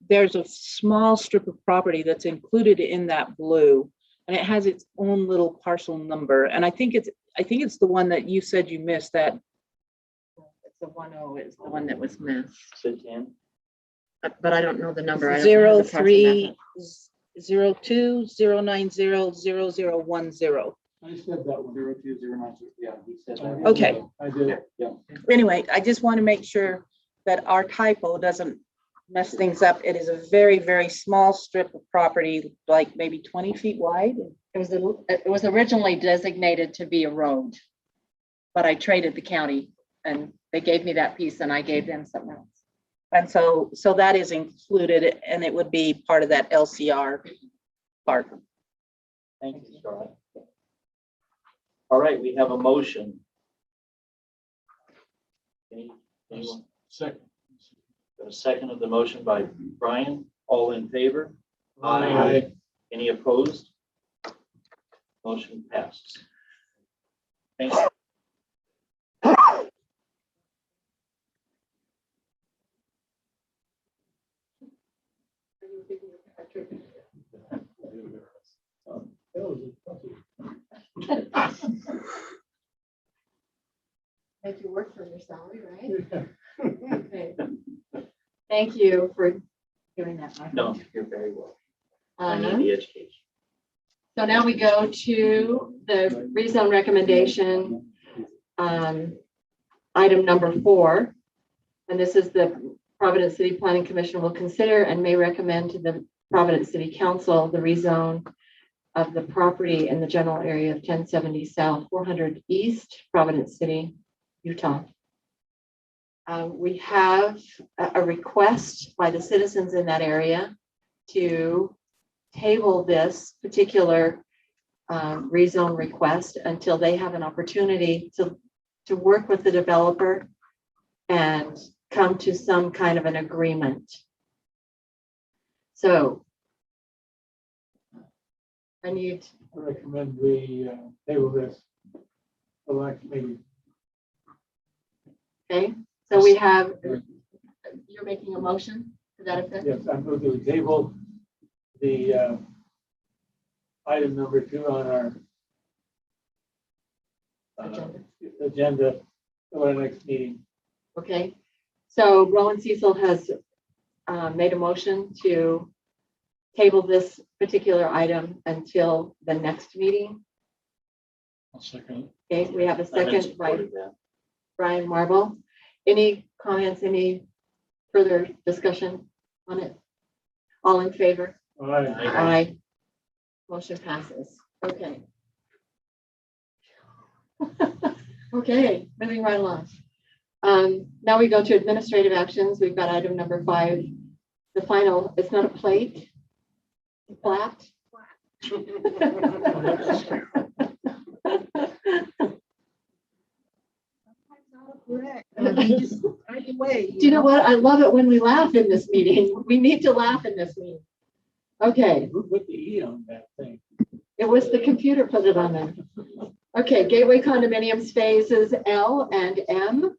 there's a small strip of property that's included in that blue, and it has its own little parcel number. And I think it's the one that you said you missed. That It's the 10 is the one that was missed, Say 10. but I don't know the number. I don't have the parcel map. 030209000010. I said that one. 0209, yeah, he said that. Okay. I did, yeah. Anyway, I just want to make sure that our typo doesn't mess things up. It is a very, very small strip of property, like maybe 20 feet wide. It was originally designated to be a road, but I traded the county and they gave me that piece and I gave them something else. And so that is included, and it would be part of that LCR part. Thank you, Scarlett. All right, we have a motion. Anyone? Second. Got a second of the motion by Brian. All in favor? Aye. Any opposed? Motion passes. Thank you. Make you work for your salary, right? Okay. Thank you for doing that. Michael. No, you're very welcome. I need the education. So now we go to the rezone recommendation, item number 4. And this is the Providence City Planning Commission will consider and may recommend to the Providence City Council the rezone of the property in the general area of 1070 South, 400 East, Providence City, Utah. We have a request by the citizens in that area to table this particular rezone request until they have an opportunity to work with the developer and come to some kind of an agreement. So I recommend we table this. Maybe. Okay, so we have, you're making a motion to that effect? Yes, I'm going to table the item number 2 on our agenda for our next meeting. Okay, so Rowan Cecil has made a motion to table this particular item until the next meeting. I'll second. Okay, we have a second by Brian Marble. Any comments, any further discussion on it? All in favor? Aye. Aye. Motion passes. Okay. Okay, moving right along. Now we go to administrative actions. We've got item number 5. The final, it's not a plate, it's flat. Do you know what? I love it when we laugh in this meeting. We need to laugh in this meeting. Okay. Who put the E on that thing? It was the computer put it on there. Okay, Gateway Condominiums phases L and M.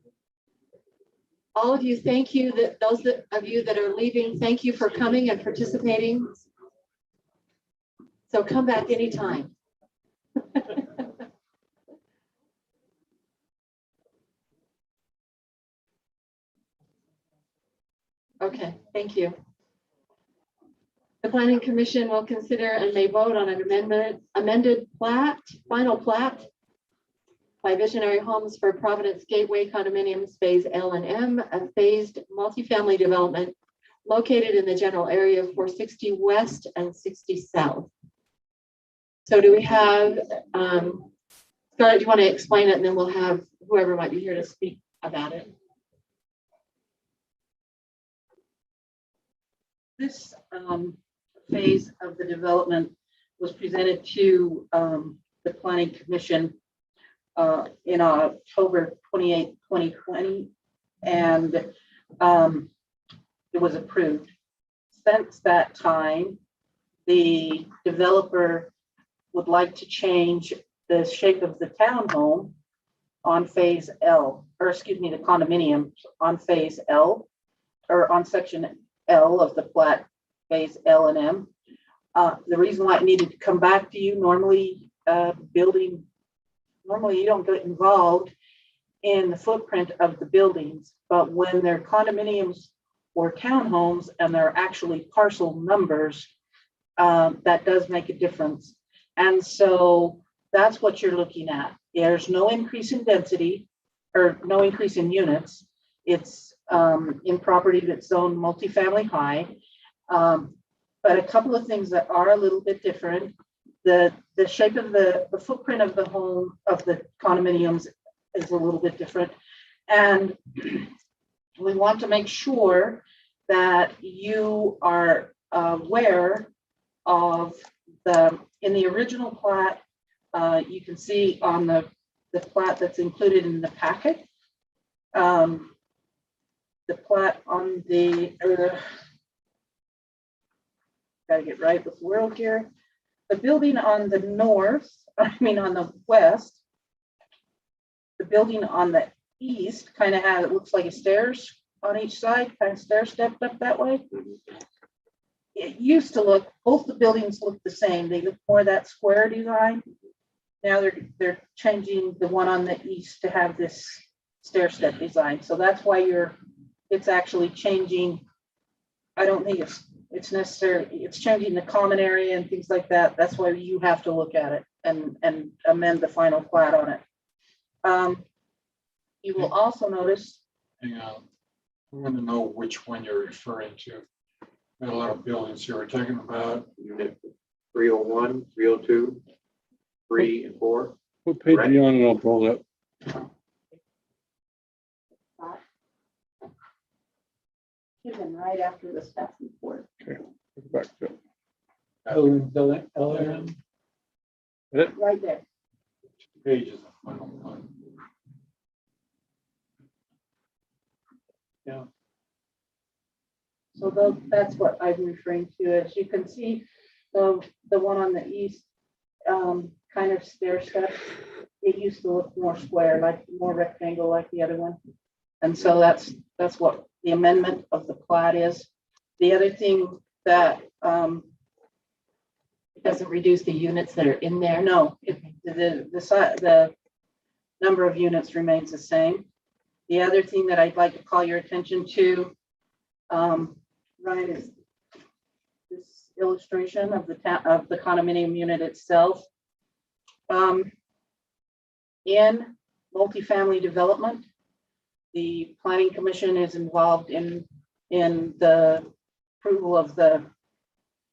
All of you, thank you. Those of you that are leaving, thank you for coming and participating. So come back anytime. Okay, thank you. The Planning Commission will consider and may vote on an amended plat, final plat by Visionary Homes for Providence Gateway Condominiums Phase L and M, a phased multifamily development located in the general area of 460 West and 60 South. So do we have, Scarlett, do you want to explain it, and then we'll have whoever might be here to speak about it. This phase of the development was presented to the Planning Commission in October 28, 2020, and it was approved. Since that time, the developer would like to change the shape of the townhome on phase L, or excuse me, the condominium on phase L, or on section L of the plat, phase L and M. The reason why it needed to come back to you, normally you don't get involved in the footprint of the buildings, but when they're condominiums or townhomes and they're actually parcel numbers, that does make a difference. And so that's what you're looking at. There's no increase in density or no increase in units. It's in property that's zoned multifamily high. But a couple of things that are a little bit different. The shape of the footprint of the home, of the condominiums, is a little bit different. And we want to make sure that you are aware of in the original plat, you can see on the plat that's included in the packet, the plat on the, gotta get right with the world here. The building on the north, on the west, the building on the east kind of has, it looks like a stairs on each side, kind of stair stepped up that way. It used to look, both the buildings look the same. They look more that square design. Now they're changing the one on the east to have this stair step design. So that's why it's actually changing. I don't think it's necessary. It's changing the common area and things like that. That's why you have to look at it and amend the final plat on it. You will also notice. Hang on. I want to know which one you're referring to. Got a lot of buildings here. We're talking about Unit 301, 302, 3 and 4. What page are you on, and I'll pull it up. Even right after the staff report. Okay, go back to it. LM. Right there. pages of final one. Yeah. So that's what I'm referring to. As you can see, the one on the east kind of stair step. It used to look more square, like more rectangle like the other one. And so that's what the amendment of the plat is. The other thing that it doesn't reduce the units that are in there. No, the number of units remains the same. The other thing that I'd like to call your attention to, Ryan, is this illustration of the condominium unit itself. In multifamily development, the Planning Commission is involved in the approval of the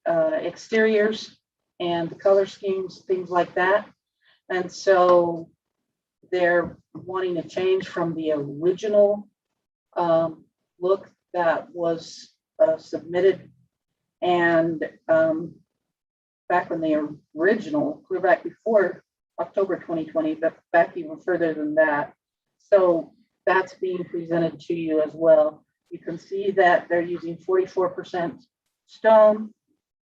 exteriors and the color schemes, things like that. And so they're wanting to change from the original look that was submitted. And back when the original, we're back before October 2020, but back even further than that. So that's being presented to you as well. You can see that they're using 44% stone.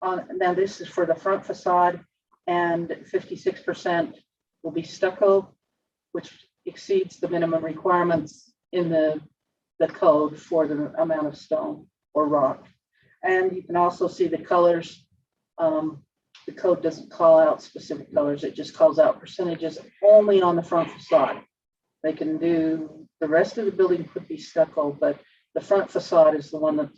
Now this is for the front facade, and 56% will be stucco, which exceeds the minimum requirements in the code for the amount of stone or rock. And you can also see the colors. The code doesn't call out specific colors, it just calls out percentages only on the front facade. They can do, the rest of the building could be stucco, but the front facade is the one that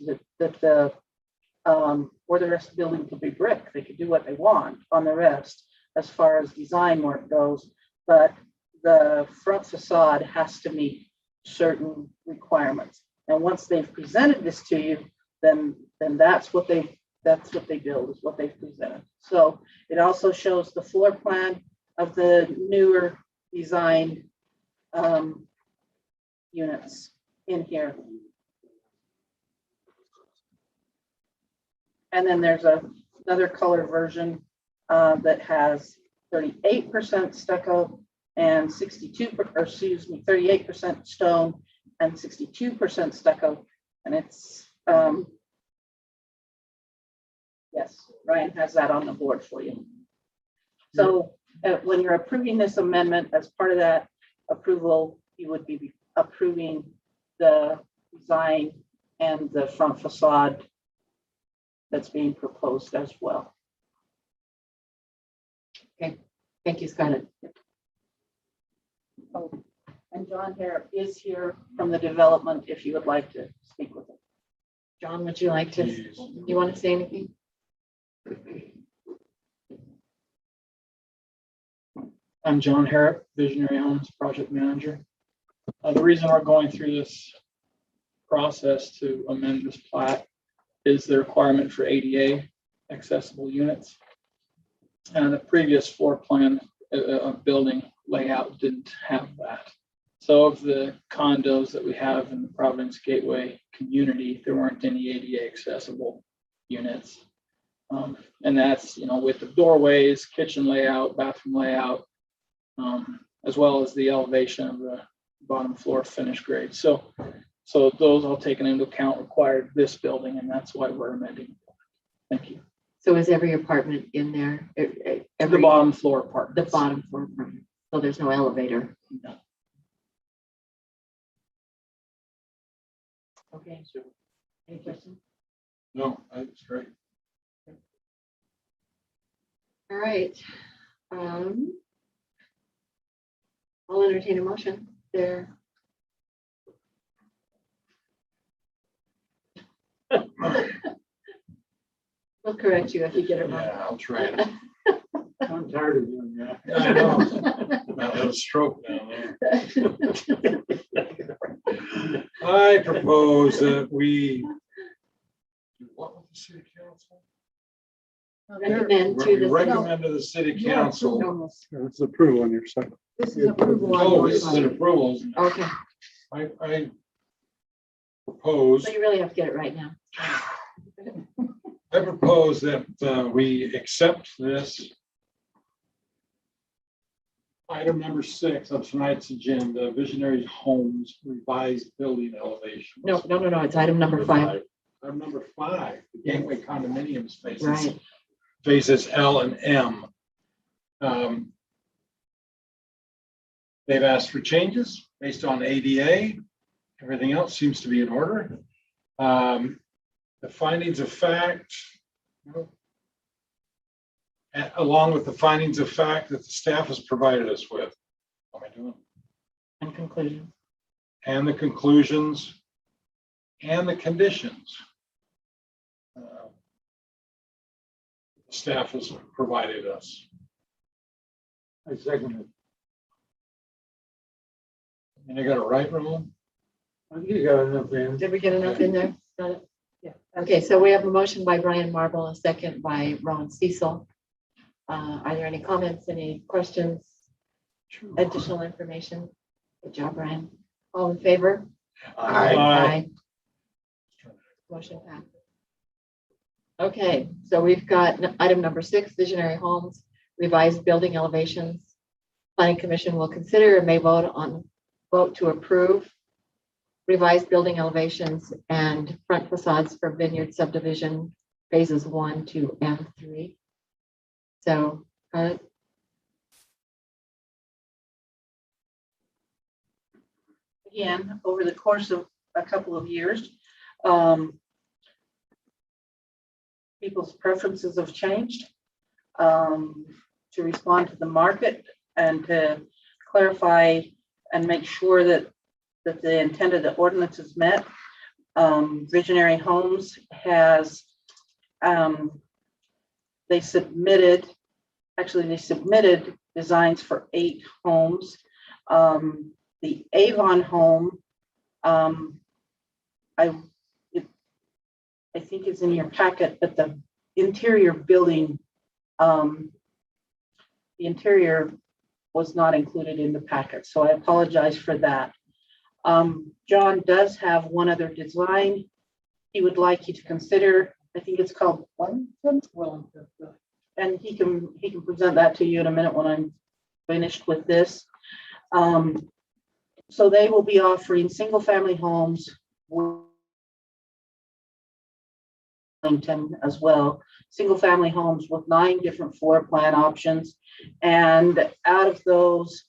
or the rest of the building could be brick. They could do what they want on the rest as far as design work goes, but the front facade has to meet certain requirements. And once they've presented this to you, then that's what they build, is what they've presented. So it also shows the floor plan of the newer design units in here. And then there's another color version that has 38% stucco and 38% stone and 62% stucco. And it's, yes, Ryan has that on the board for you. So when you're approving this amendment, as part of that approval, you would be approving the design and the front facade that's being proposed as well. Okay, thank you, Scarlett. Oh, and John here is here from the development if you would like to speak with him. John, would you like to, you want to say anything? I'm John Harrop, Visionary Homes Project Manager. The reason we're going through this process to amend this plat is the requirement for ADA accessible units. And the previous floor plan building layout didn't have that. So of the condos that we have in the Providence Gateway community, there weren't any ADA accessible units. And that's, with the doorways, kitchen layout, bathroom layout, as well as the elevation of the bottom floor finish grade. So those all taken into account required this building, and that's why we're amending. Thank you. So is every apartment in there? The bottom floor apartment. The bottom floor apartment. So there's no elevator? No. Okay. Any questions? No, that's great. All right. I'll entertain a motion there. We'll correct you if you get it wrong. Yeah, I'll try it. I'm tired of doing that. I know. About to have a stroke down there. I propose that we. What with the city council? Recommend to We the. recommend to the city council. That's approval on your side. This is approval. on Oh, your this is side. an approval. Okay, I propose, so you really have to get it right now. I propose that we accept this item number 6 of tonight's agenda, Visionary Homes Revised Building Elevations. No, it's item number 5. Item number 5, the Gateway Condominiums phases, Right. phases L and M. They've asked for changes based on ADA. Everything else seems to be in order. The findings of fact, along with the findings of fact that the staff has provided us with. What am I doing? And conclusion. And the conclusions and the conditions. The staff has provided us. I second it. And I got it right, Ramon? I think you got enough in. Did we get enough in there? Got it? Yeah. Okay, so we have a motion by Brian Marble, a second by Ron Cecil. Are there any comments, any questions, additional information? Good job, Brian. All in favor? Aye. Motion passed. Okay, so we've got item number 6, Visionary Homes, revised building elevations. Planning Commission will consider and may vote to approve revised building elevations and front facades for Vineyard subdivision phases 1 to M3. So, Again, over the course of a couple of years, people's preferences have changed to respond to the market and to clarify and make sure that the intent of the ordinance is met. Visionary Homes has, they submitted designs for 8 homes. The Avon home, I think it's in your packet, but the interior building, the interior was not included in the packet, so I apologize for that. John does have one other design he would like you to consider. I think it's called Wellington. And he can present that to you in a minute when I'm finished with this. So they will be offering single family homes with Wellington as well, single-family homes with 9 different floor plan options. And out of those,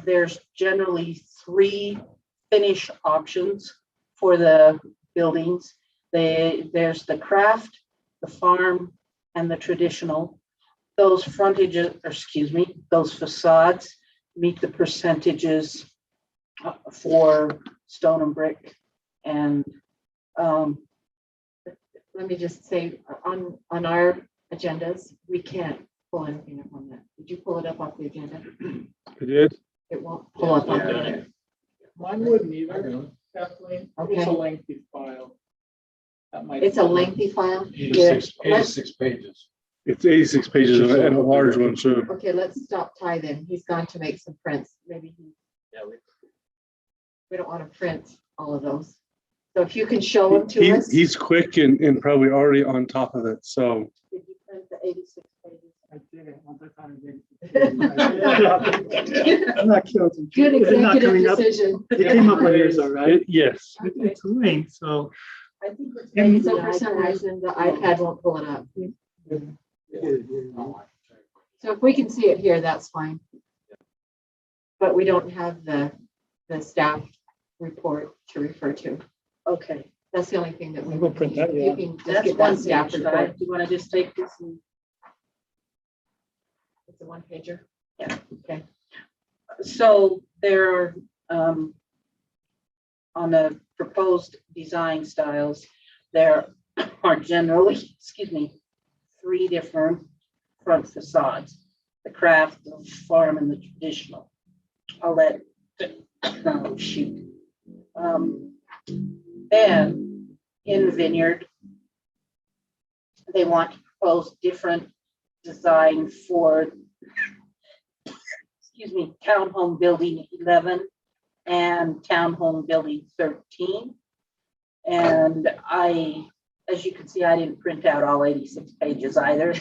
there's generally 3 finish options for the buildings. There's the craft, the farm, and the traditional. Those frontages, or excuse me, those facades meet the percentages for stone and brick. And let me just say, on our agendas, we can't pull anything up on that. Did you pull it up off the agenda? I did. It won't pull up on there. Mine wouldn't either, Kathleen. It's a Okay. lengthy file. That might. It's a lengthy file. 86 pages. It's 86 pages and a large one, so. Okay, let's stop Ty then. He's gone to make some prints. Maybe we don't want to print all of those. So if you can show them to us. He's quick and probably already on top of it, so. Did you print the 86 pages? I did it. Once I found it. I'm not killing. Good It's not executive coming up. decision. It came up on yours, all right? Yes. It's linked, so. I think it's so for some reason the iPad won't pull it up. So if we can see it here, that's fine. But we don't have the staff report to refer to. okay, That's the only thing that we I'm gonna print that, yeah. You can just that's get one that staff page. report. Do you want to just take this and It's a one pager. Yeah. Okay. so there are, on the proposed design styles, there are generally, excuse me, 3 different front facades, the craft, the farm, and the traditional. I'll let, oh, shoot. Then in Vineyard, they want to propose different design for, excuse me, townhome building 11 and townhome building 13. And as you can see, I didn't print out all 86 pages either.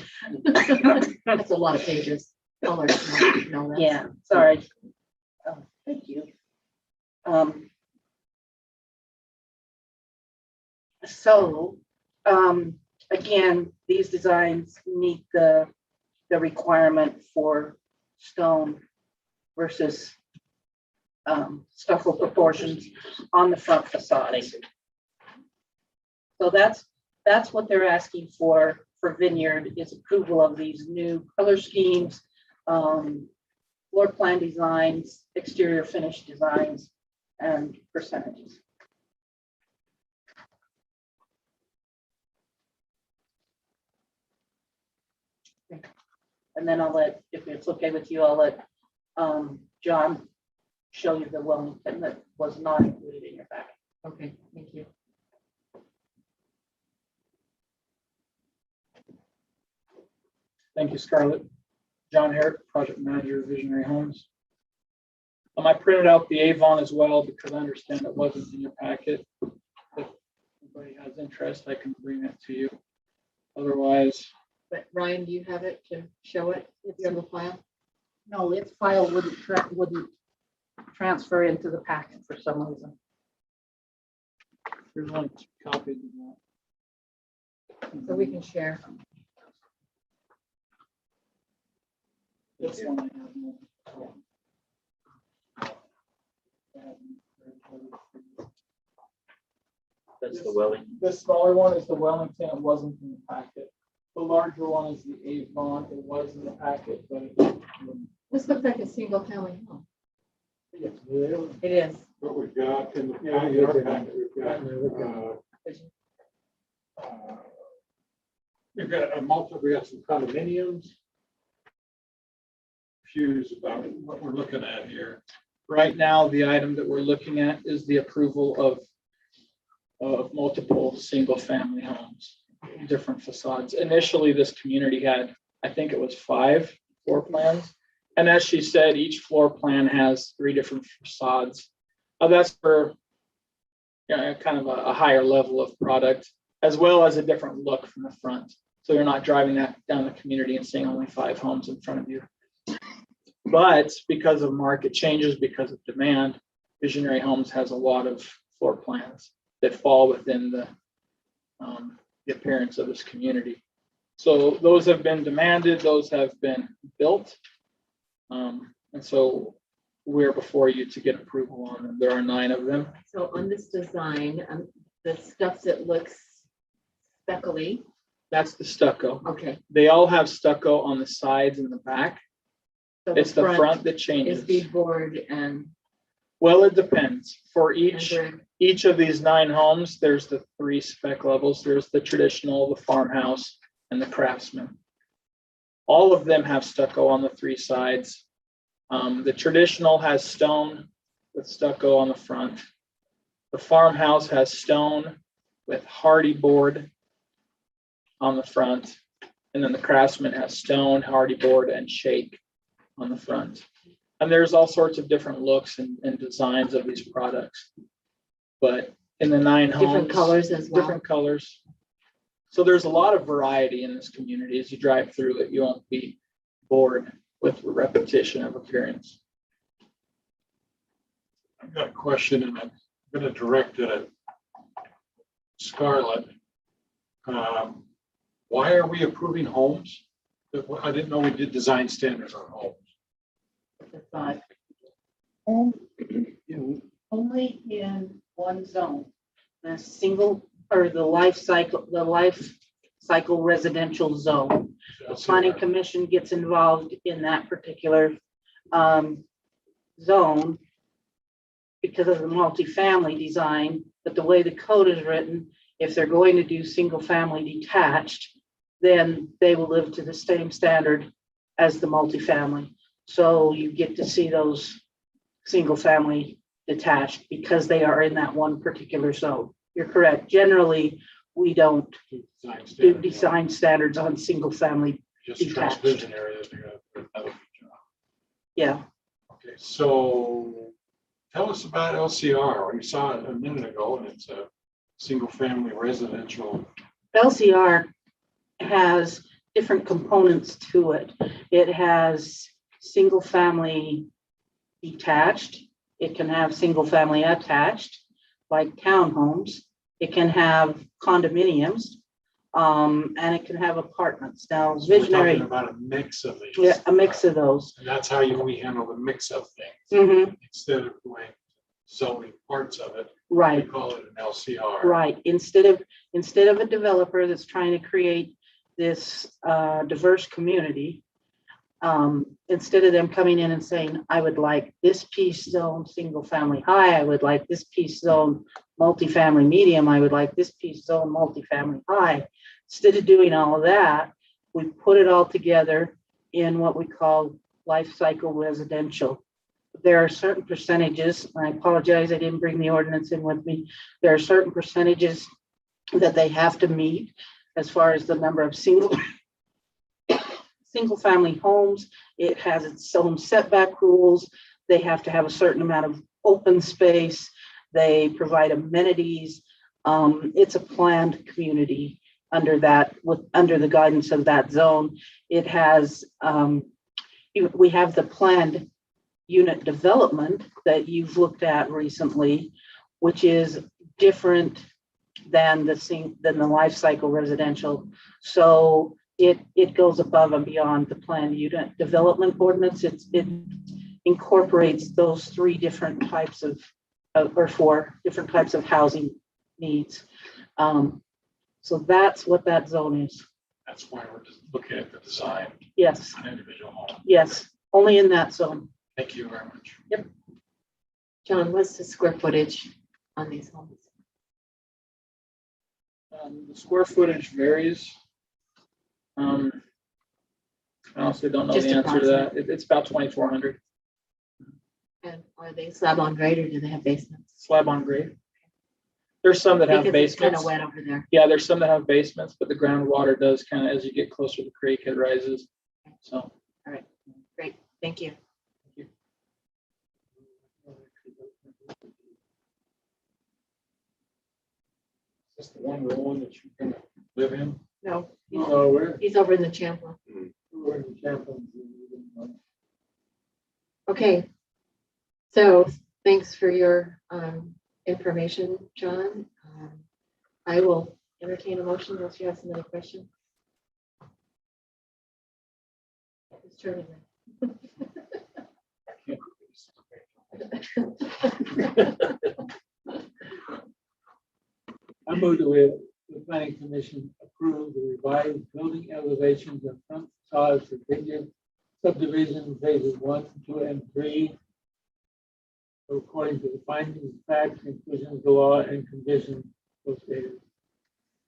That's a lot of pages. Colors, no, that's- Yeah, sorry. Thank you. So, again, these designs meet the requirement for stone versus stucco proportions on the front facade. So that's what they're asking for Vineyard, is approval of these new color schemes, floor plan designs, exterior finish designs, and percentages. And then I'll let, if it's okay with you, I'll let John show you the Wellington that was not included in your packet. Okay, thank you. Thank you, Scarlett. John Herrick, Project Manager, Visionary Homes. I printed out the Avon as well because I understand it wasn't in your packet. If anybody has interest, I can bring it to you. Otherwise, But Ryan, do you have it to show it? Do you have the file? No, its file wouldn't transfer into the packet for some reason. there's only 2 copies of that. So we can share. This one I have no. That's the Wellington. The smaller one is the Wellington. It wasn't in the packet. The larger one is the Avon. It was in the packet, but it. This looks like a single family home. Yes. It is. What we've got in the packet, we've got some condominiums. Confused about what we're looking at here. Right now, the item that we're looking at is the approval of multiple single-family homes, different facades. Initially, this community had, I think it was 5 floor plans. And as she said, each floor plan has 3 different facades. That's for kind of a higher level of product, as well as a different look from the front. So you're not driving that down the community and seeing only 5 homes in front of you. But because of market changes, because of demand, Visionary Homes has a lot of floor plans that fall within the the appearance of this community. So those have been demanded, those have been built. And so we're before you to get approval on them. There are 9 of them. So on this design, the stuff that looks speckly. That's the stucco. Okay. They all have stucco on the sides and the back. So It's the front that changes. Is beadboard and. Well, it depends. For each of these 9 homes, there's the 3 spec levels. There's the traditional, the farmhouse, and the craftsman. All of them have stucco on the 3 sides. The traditional has stone with stucco on the front. The farmhouse has stone with hardy board on the front. And then the craftsman has stone, hardy board, and shake on the front. And there's all sorts of different looks and designs of these products. But in the 9 homes. Different colors as well. Different colors. So there's a lot of variety in this community. As you drive through it, you won't be bored with repetition of appearance. I've got a question and I'm going to direct it at Scarlett. Why are we approving homes? I didn't know we did design standards on homes. Only in one zone, the single or the life cycle residential zone. The planning commission gets involved in that particular zone because of the multifamily design, but the way the code is written, if they're going to do single family detached, then they will live to the same standard as the multifamily. So you get to see those single family detached because they are in that one particular zone. You're correct. Generally, we don't do design standards on single family Just detached. vision areas. Yeah. Okay, so tell us about LCR. We saw it a minute ago and it's a single family residential. LCR has different components to it. It has single family detached. It can have single family attached, like townhomes. It can have condominiums, and it can have apartments. Now, So we're visionary. talking about a mix of these. Yeah, a mix of those. And that's how we handle the mix of things. Mhm. Instead of doing zoning parts of it. Right. We call it an LCR. Right. Instead of a developer that's trying to create this diverse community, instead of them coming in and saying, I would like this piece zone single family high, I would like this piece zone multifamily medium, I would like this piece zone multifamily high. Instead of doing all of that, we put it all together in what we call life cycle residential. There are certain percentages, and I apologize, I didn't bring the ordinance in with me. There are certain percentages that they have to meet as far as the number of single family homes. It has its own setback rules. They have to have a certain amount of open space. They provide amenities. It's a planned community under the guidance of that zone. It has, we have the planned unit development that you've looked at recently, which is different than the life cycle residential. So it goes above and beyond the planned unit development ordinance. It incorporates those 3 different types of, or 4 different types of housing needs. So that's what that zone is. That's why we're just looking at the design. Yes. An individual home. Yes, only in that zone. Thank you very much. Yep. John, what's the square footage on these homes? The square footage varies. I honestly don't know Just the answer to that. approximate. It's about 2,400 And are they slab on grade or do they have basements? slab on grade. There's some that have Because it's kind basements. of wet over there. Yeah, there's some that have basements, but the groundwater does kind of, as you get closer to the creek, it rises. So. All right, great, thank you. Is this the one rolling that you're gonna live in? No, Oh, he's over in the Champlain. we're in Champlain. Okay, so thanks for your information, John. I will entertain a motion unless you have some other questions. Whose turn is I move that the planning commission approve the revised building elevations and front facades for Vineyard subdivision phases 1, 2, and 3. According to the findings, facts, conclusions of the law and conditions so stated.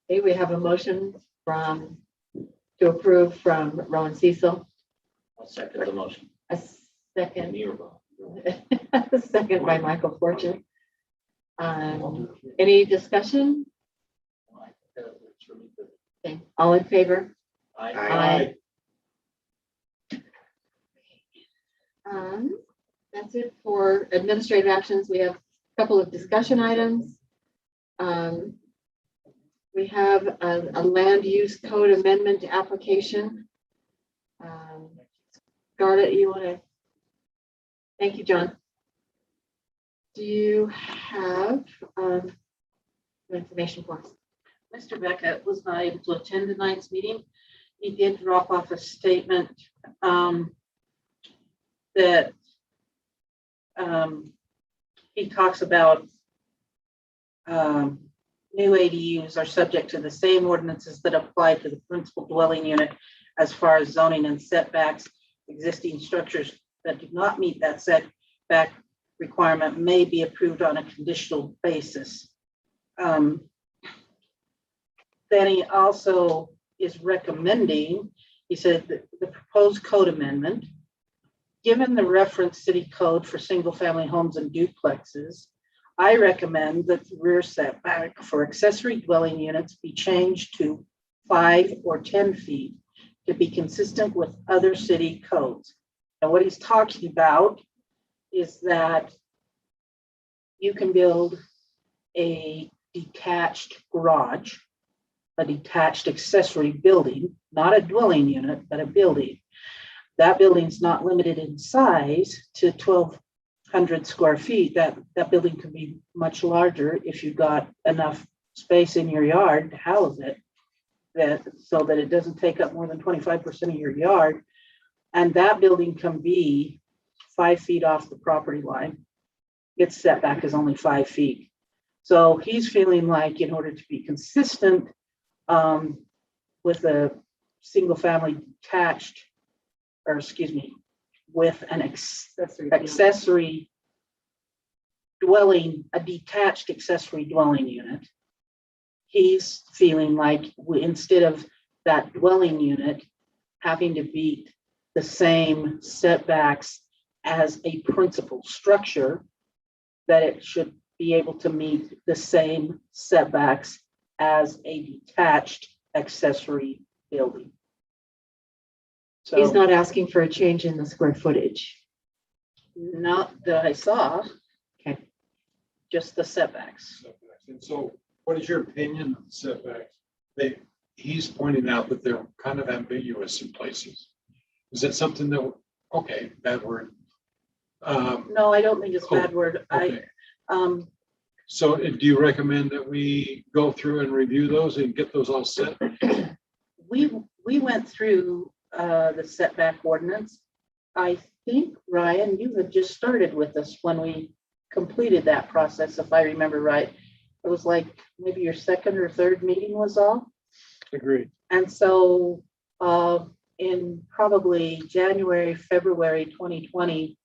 Okay, we have a motion to approve from Rowan Cecil. I'll second the motion. A second, You're wrong. a second by Michael Fortune. Any discussion? Okay, all in favor? Aye. That's it for administrative actions. We have a couple of discussion items. We have a land use code amendment application. Scarlett, you want to? Thank you, John. Do you have information for us? Mr. Beckett was not able to attend tonight's meeting. He did drop off a statement that he talks about new ADUs are subject to the same ordinances that apply to the principal dwelling unit as far as zoning and setbacks. Existing structures that do not meet that setback requirement may be approved on a conditional basis. Then he also is recommending, he said that the proposed code amendment, given the reference city code for single family homes and duplexes, I recommend that the rear setback for accessory dwelling units be changed to 5 or 10 feet to be consistent with other city codes. And what he's talking about is that you can build a detached garage, a detached accessory building, not a dwelling unit, but a building. That building's not limited in size to 1,200 square feet. That building can be much larger if you've got enough space in your yard to house it, so that it doesn't take up more than 25% of your yard. And that building can be 5 feet off the property line. Its setback is only 5 feet. So he's feeling like in order to be consistent with a single family detached, or excuse me, with an accessory dwelling, a detached accessory dwelling unit, he's feeling like instead of that dwelling unit having to beat the same setbacks as a principal structure, that it should be able to meet the same setbacks as a detached accessory building. So He's not asking for a change in the square footage. not that I saw. Okay. Just the setbacks. And so what is your opinion on setbacks? He's pointing out that they're kind of ambiguous in places. Is that something that, okay, bad word. No, I don't think it's a bad word. Okay. So do you recommend that we go through and review those and get those all set? We went through the setback ordinance. I think, Ryan, you had just started with us when we completed that process, if I remember right. It was like maybe your second or third meeting was all. Agreed. And so in probably January, February 2020,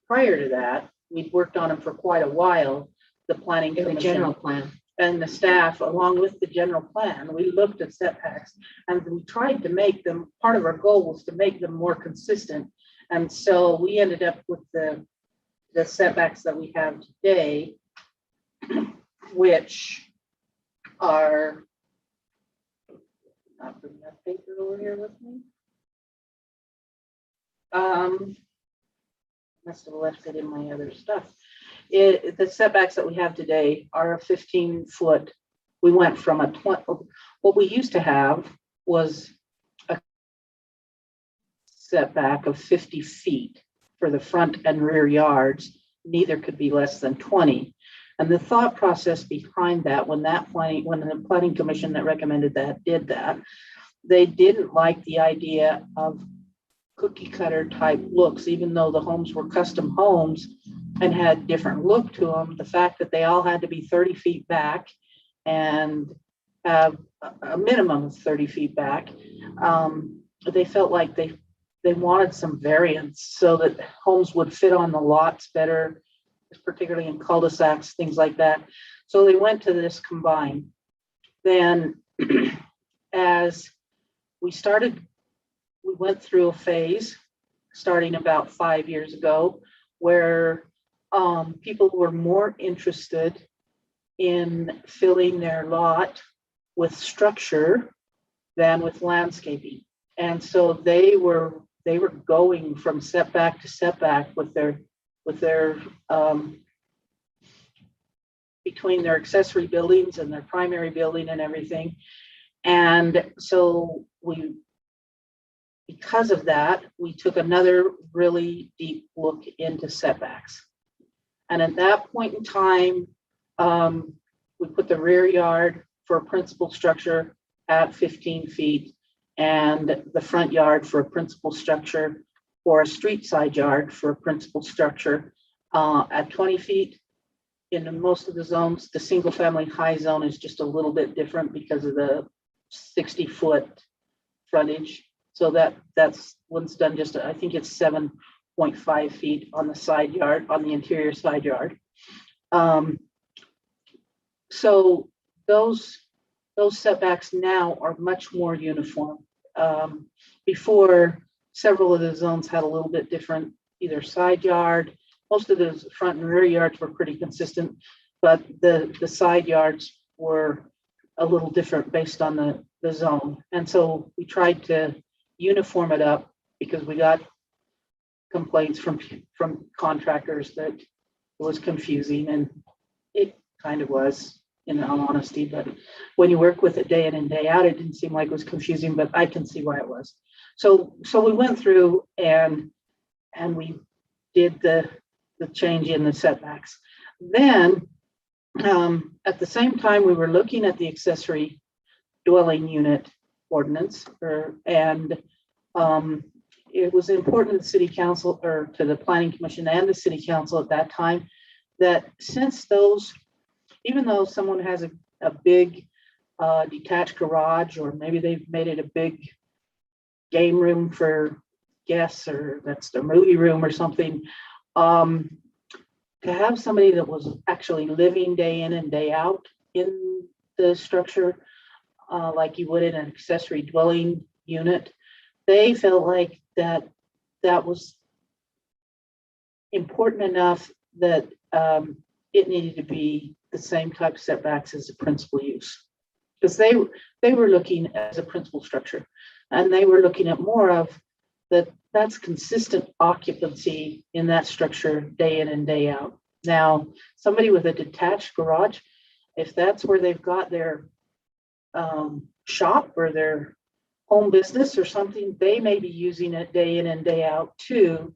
prior to that, we'd worked on them for quite a while, the planning The commission. general plan. And the staff, along with the general plan, we looked at setbacks and we tried to make them, part of our goal was to make them more consistent. And so we ended up with the setbacks that we have today, which are, not bring that paper over here with me. Must have left it in my other stuff. The setbacks that we have today are a 15-foot. We went from a 20, what we used to have was a setback of 50 feet for the front and rear yards. Neither could be less than 20. And the thought process behind that, when the planning commission that recommended that did that, they didn't like the idea of cookie cutter type looks, even though the homes were custom homes and had different look to them. The fact that they all had to be 30 feet back and have a minimum of 30 feet back, they felt like they wanted some variance so that homes would fit on the lots better, particularly in cul-de-sacs, things like that. So they went to this combined. Then as we went through a phase starting about 5 years ago where people were more interested in filling their lot with structure than with landscaping. And so they were going from setback to setback with their between their accessory buildings and their primary building and everything. And so because of that, we took another really deep look into setbacks. And at that point in time, we put the rear yard for a principal structure at 15 feet and the front yard for a principal structure or a street side yard for a principal structure at 20 feet. In most of the zones, the single family high zone is just a little bit different because of the 60-foot frontage. So that's one's done just, I think it's 7.5 feet on the side yard, on the interior side yard. So those setbacks now are much more uniform. Before, several of the zones had a little bit different, either side yard. Most of the front and rear yards were pretty consistent, but the side yards were a little different based on the zone. And so we tried to uniform it up because we got complaints from contractors that it was confusing, and it kind of was, in all honesty. But when you work with it day in and day out, it didn't seem like it was confusing, but I can see why it was. So we went through and we did the change in the setbacks. Then at the same time, we were looking at the accessory dwelling unit ordinance, and it was important to the city council, or to the planning commission and the city council at that time, that since those, even though someone has a big detached garage, or maybe they've made it a big game room for guests, or that's their movie room or something, to have somebody that was actually living day in and day out in the structure, like you would in an accessory dwelling unit, they felt like that was important enough that it needed to be the same type of setbacks as a principal use, because they were looking as a principal structure, and they were looking at more of that's consistent occupancy in that structure day in and day out. Now, somebody with a detached garage, if that's where they've got their shop or their home business or something, they may be using it day in and day out too,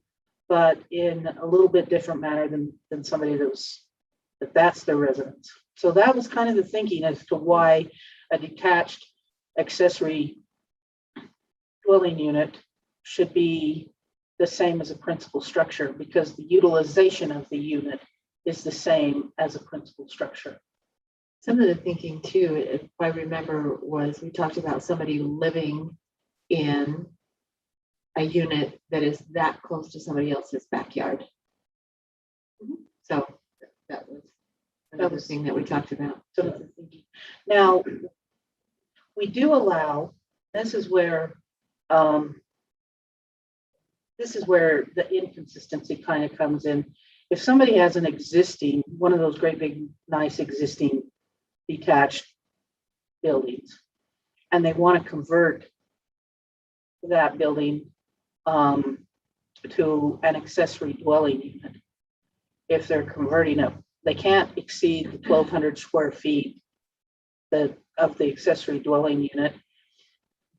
but in a little bit different manner than somebody that's their residence. So that was kind of the thinking as to why a detached accessory dwelling unit should be the same as a principal structure, because the utilization of the unit is the same as a principal structure. Some of the thinking too, if I remember, was we talked about somebody living in a unit that is that close to somebody else's backyard. So that was another thing that we talked about. Some of the thinking. Now, we do allow, this is where the inconsistency kind of comes in. If somebody has an existing, one of those great big nice existing detached buildings, and they want to convert that building to an accessory dwelling unit, if they're converting it, they can't exceed the 1,200 square feet of the accessory dwelling unit,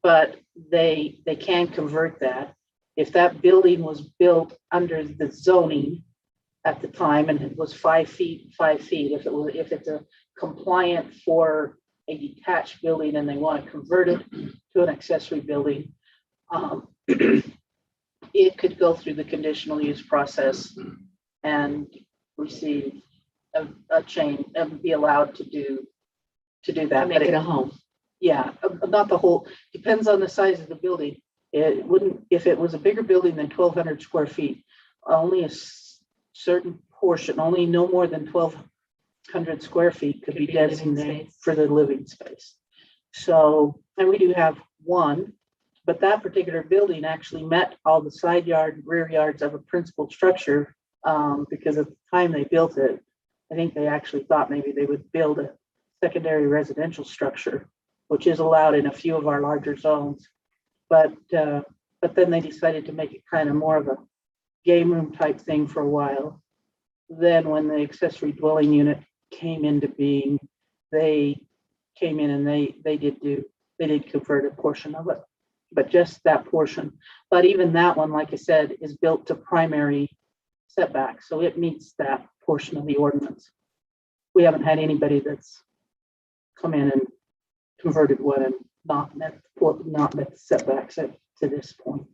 but they can convert that. If that building was built under the zoning at the time, and it was 5 feet, 5 feet. If it's a compliant for a detached building and they want to convert it to an accessory building, it could go through the conditional use process and receive a change and be allowed to do that. To make it a home. Yeah, not the whole, depends on the size of the building. It wouldn't, if it was a bigger building than 1,200 square feet, only a certain portion, only no more than 1,200 square feet could be designated for the living space. So, and we do have one, but that particular building actually met all the side yard, rear yards of a principal structure, because at the time they built it, I think they actually thought maybe they would build a secondary residential structure, which is allowed in a few of our larger zones. But then they decided to make it kind of more of a game room type thing for a while. Then when the accessory dwelling unit came into being, they came in and they did convert a portion of it, but just that portion. But even that one, like I said, is built to primary setback, so it meets that portion of the ordinance. We haven't had anybody that's come in and converted one and not met the setbacks to this point.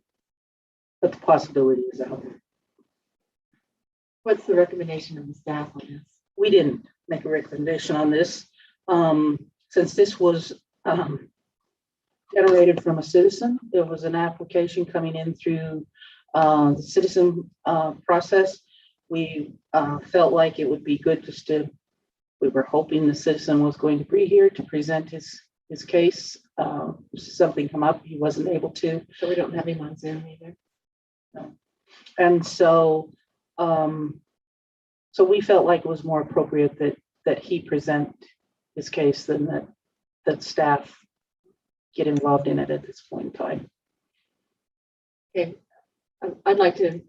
But the possibility is out there. What's the recommendation of the staff on this? We didn't make a recommendation on this. Since this was generated from a citizen, there was an application coming in through the citizen process. We felt like it would be good just to, we were hoping the citizen was going to be here to present his case. Something come up, he wasn't able to. So we don't have him on Zoom either. No. And so, so we felt like it was more appropriate that he present his case than that staff get involved in it at this point in time. Okay, I'd like to,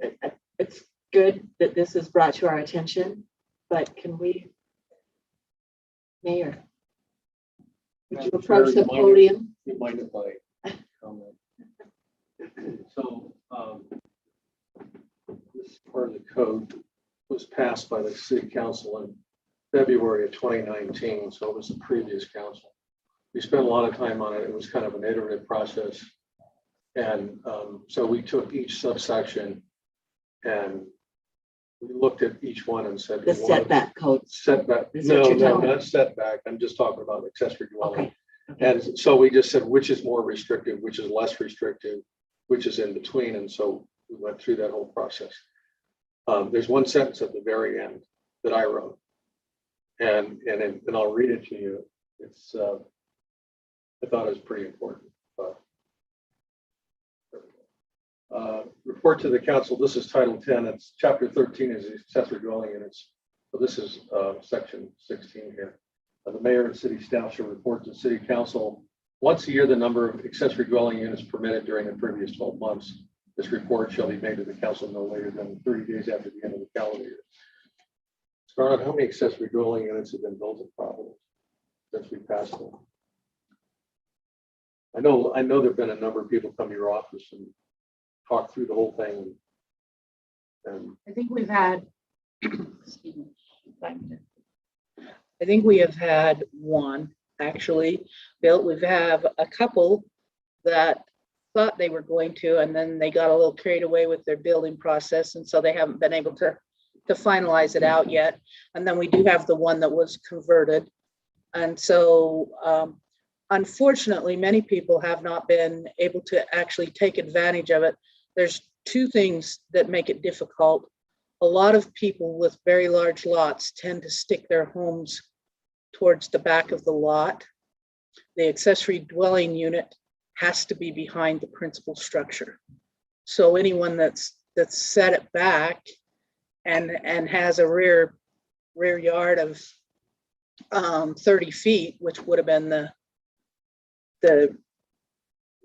it's good that this is brought to our attention, but can we, Mayor, would you approach the podium? You mind if I comment? So, this part of the code was passed by the city council in February of 2019, so it was the previous council. We spent a lot of time on it. It was kind of an iterative process. And so we took each subsection and we looked at each one and said, The setback code. setback. Is what No, you're no, talking not setback. I'm just talking about accessory dwelling. Okay. And so we just said, which is more restrictive, which is less restrictive, which is in between. And so we went through that whole process. There's one sentence at the very end that I wrote, and I'll read it to you. It's I thought it was pretty important. Report to the council. This is Title 10. It's Chapter 13 is the accessory dwelling units. So this is Section 16 here. The mayor and city staff shall report to the city council once a year the number of accessory dwelling units permitted during the previous 12 months. This report shall be made to the council no later than 30 days after the end of the calendar year. Scarlett, how many accessory dwelling units have been built in Providence since we passed them? I know there've been a number of people come to your office and talk through the whole thing. And I think we've had, excuse me, I think we have had one actually built. We've had a couple that thought they were going to, and then they got a little carried away with their building process, and so they haven't been able to finalize it out yet. And then we do have the one that was converted. And so unfortunately, many people have not been able to actually take advantage of it. There's two things that make it difficult. A lot of people with very large lots tend to stick their homes towards the back of the lot. The accessory dwelling unit has to be behind the principal structure. So anyone that's set it back and has a rear yard of 30 feet, which would have been the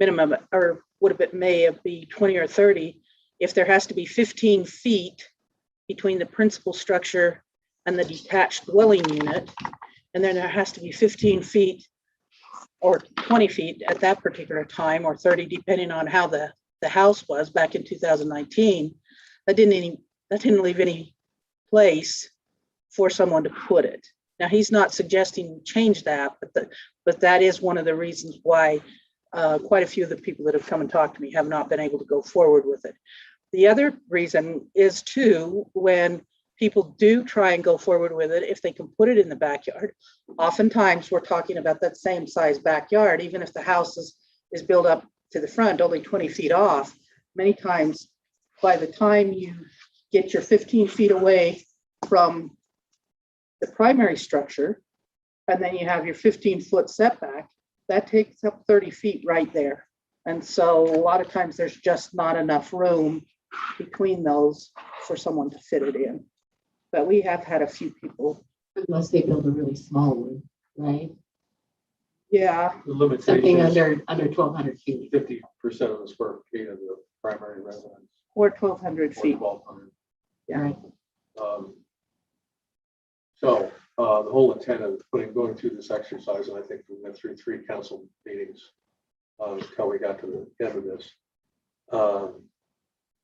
minimum, or would have been may be 20 or 30. If there has to be 15 feet between the principal structure and the detached dwelling unit, and then there has to be 15 feet or 20 feet at that particular time, or 30, depending on how the house was back in 2019, that didn't leave any place for someone to put it. Now, he's not suggesting change that, but that is one of the reasons why quite a few of the people that have come and talked to me have not been able to go forward with it. The other reason is too, when people do try and go forward with it, if they can put it in the backyard, oftentimes we're talking about that same size backyard, even if the house is built up to the front, only 20 feet off. Many times, by the time you get your 15 feet away from the primary structure, and then you have your 15-foot setback, that takes up 30 feet right there. And so a lot of times there's just not enough room between those for someone to fit it in. But we have had a few people. Unless they build a really small one, right? Yeah. The limitation Something is under 1,200 feet. 50% of the square feet of the primary residence. Or 1,200 feet. 1,200. Yeah. So the whole intent of going through this exercise, and I think we went through 3 council meetings until we got to the end of this.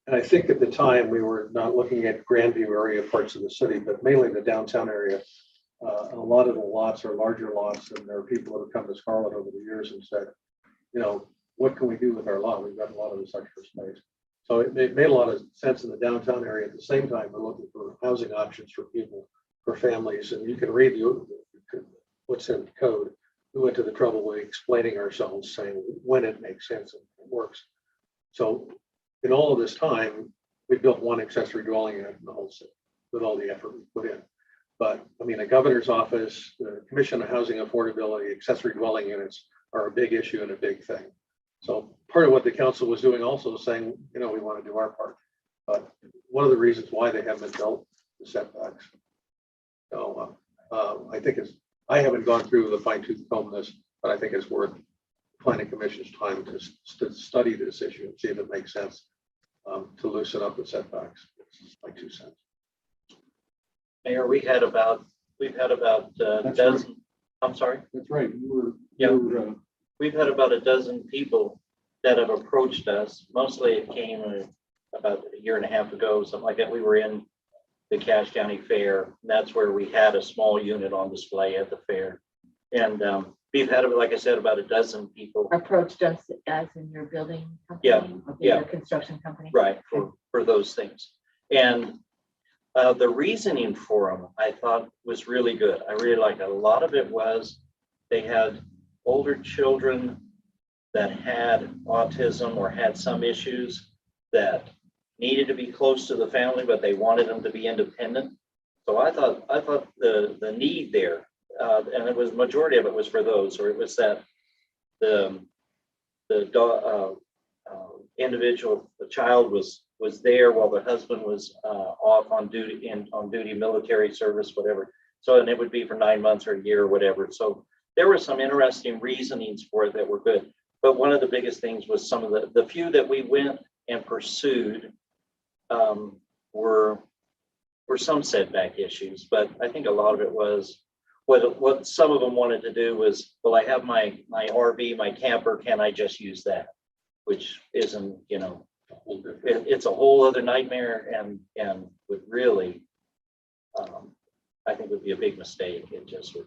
And I think at the time we were not looking at Grandview area parts of the city, but mainly the downtown area. A lot of the lots are larger lots, and there are people that have come to Scarlet over the years and said, you know, what can we do with our lot? We've got a lot of this extra space. So it made a lot of sense in the downtown area. At the same time, we're looking for housing options for people, for families, and you can read what's in the code. We went to the trouble of explaining ourselves, saying when it makes sense and it works. So in all of this time, we built 1 accessory dwelling unit in the whole city with all the effort we put in. But I mean, the governor's office, the Commission on Housing Affordability, accessory dwelling units are a big issue and a big thing. So part of what the council was doing also is saying, you know, we want to do our part. But one of the reasons why they haven't built the setbacks. So I think I haven't gone through the fine tooth comb this, but I think it's worth planning commission's time to study this issue and see if it makes sense to loosen up the setbacks. It's my 2 cents. Mayor, we've had about a dozen. Right. I'm sorry. That's right. We've had about a dozen people that have approached us. Mostly it came about a year and a half ago, something like that. We were in the Cache County Fair. And that's where we had a small unit on display at the fair. And we've had, like I said, about a dozen people Approached us as in your building company? Yeah, Or yeah. your construction company? right for those things. And the reasoning for them, I thought was really good. I really liked it. A lot of it was they had older children that had autism or had some issues that needed to be close to the family, but they wanted them to be independent. So I thought the need there, and it was majority of it was for those, or it was that the individual, the child was there while the husband was off on duty, military service, whatever. So, and it would be for 9 months or a year or whatever. So there were some interesting reasonings for it that were good. But one of the biggest things was some of the few that we went and pursued were some setback issues. But I think a lot of it was what some of them wanted to do was, well, I have my RV, my camper, can I just use that? Which isn't, you know, it's a whole other nightmare and would really, I think would be a big mistake. It just would.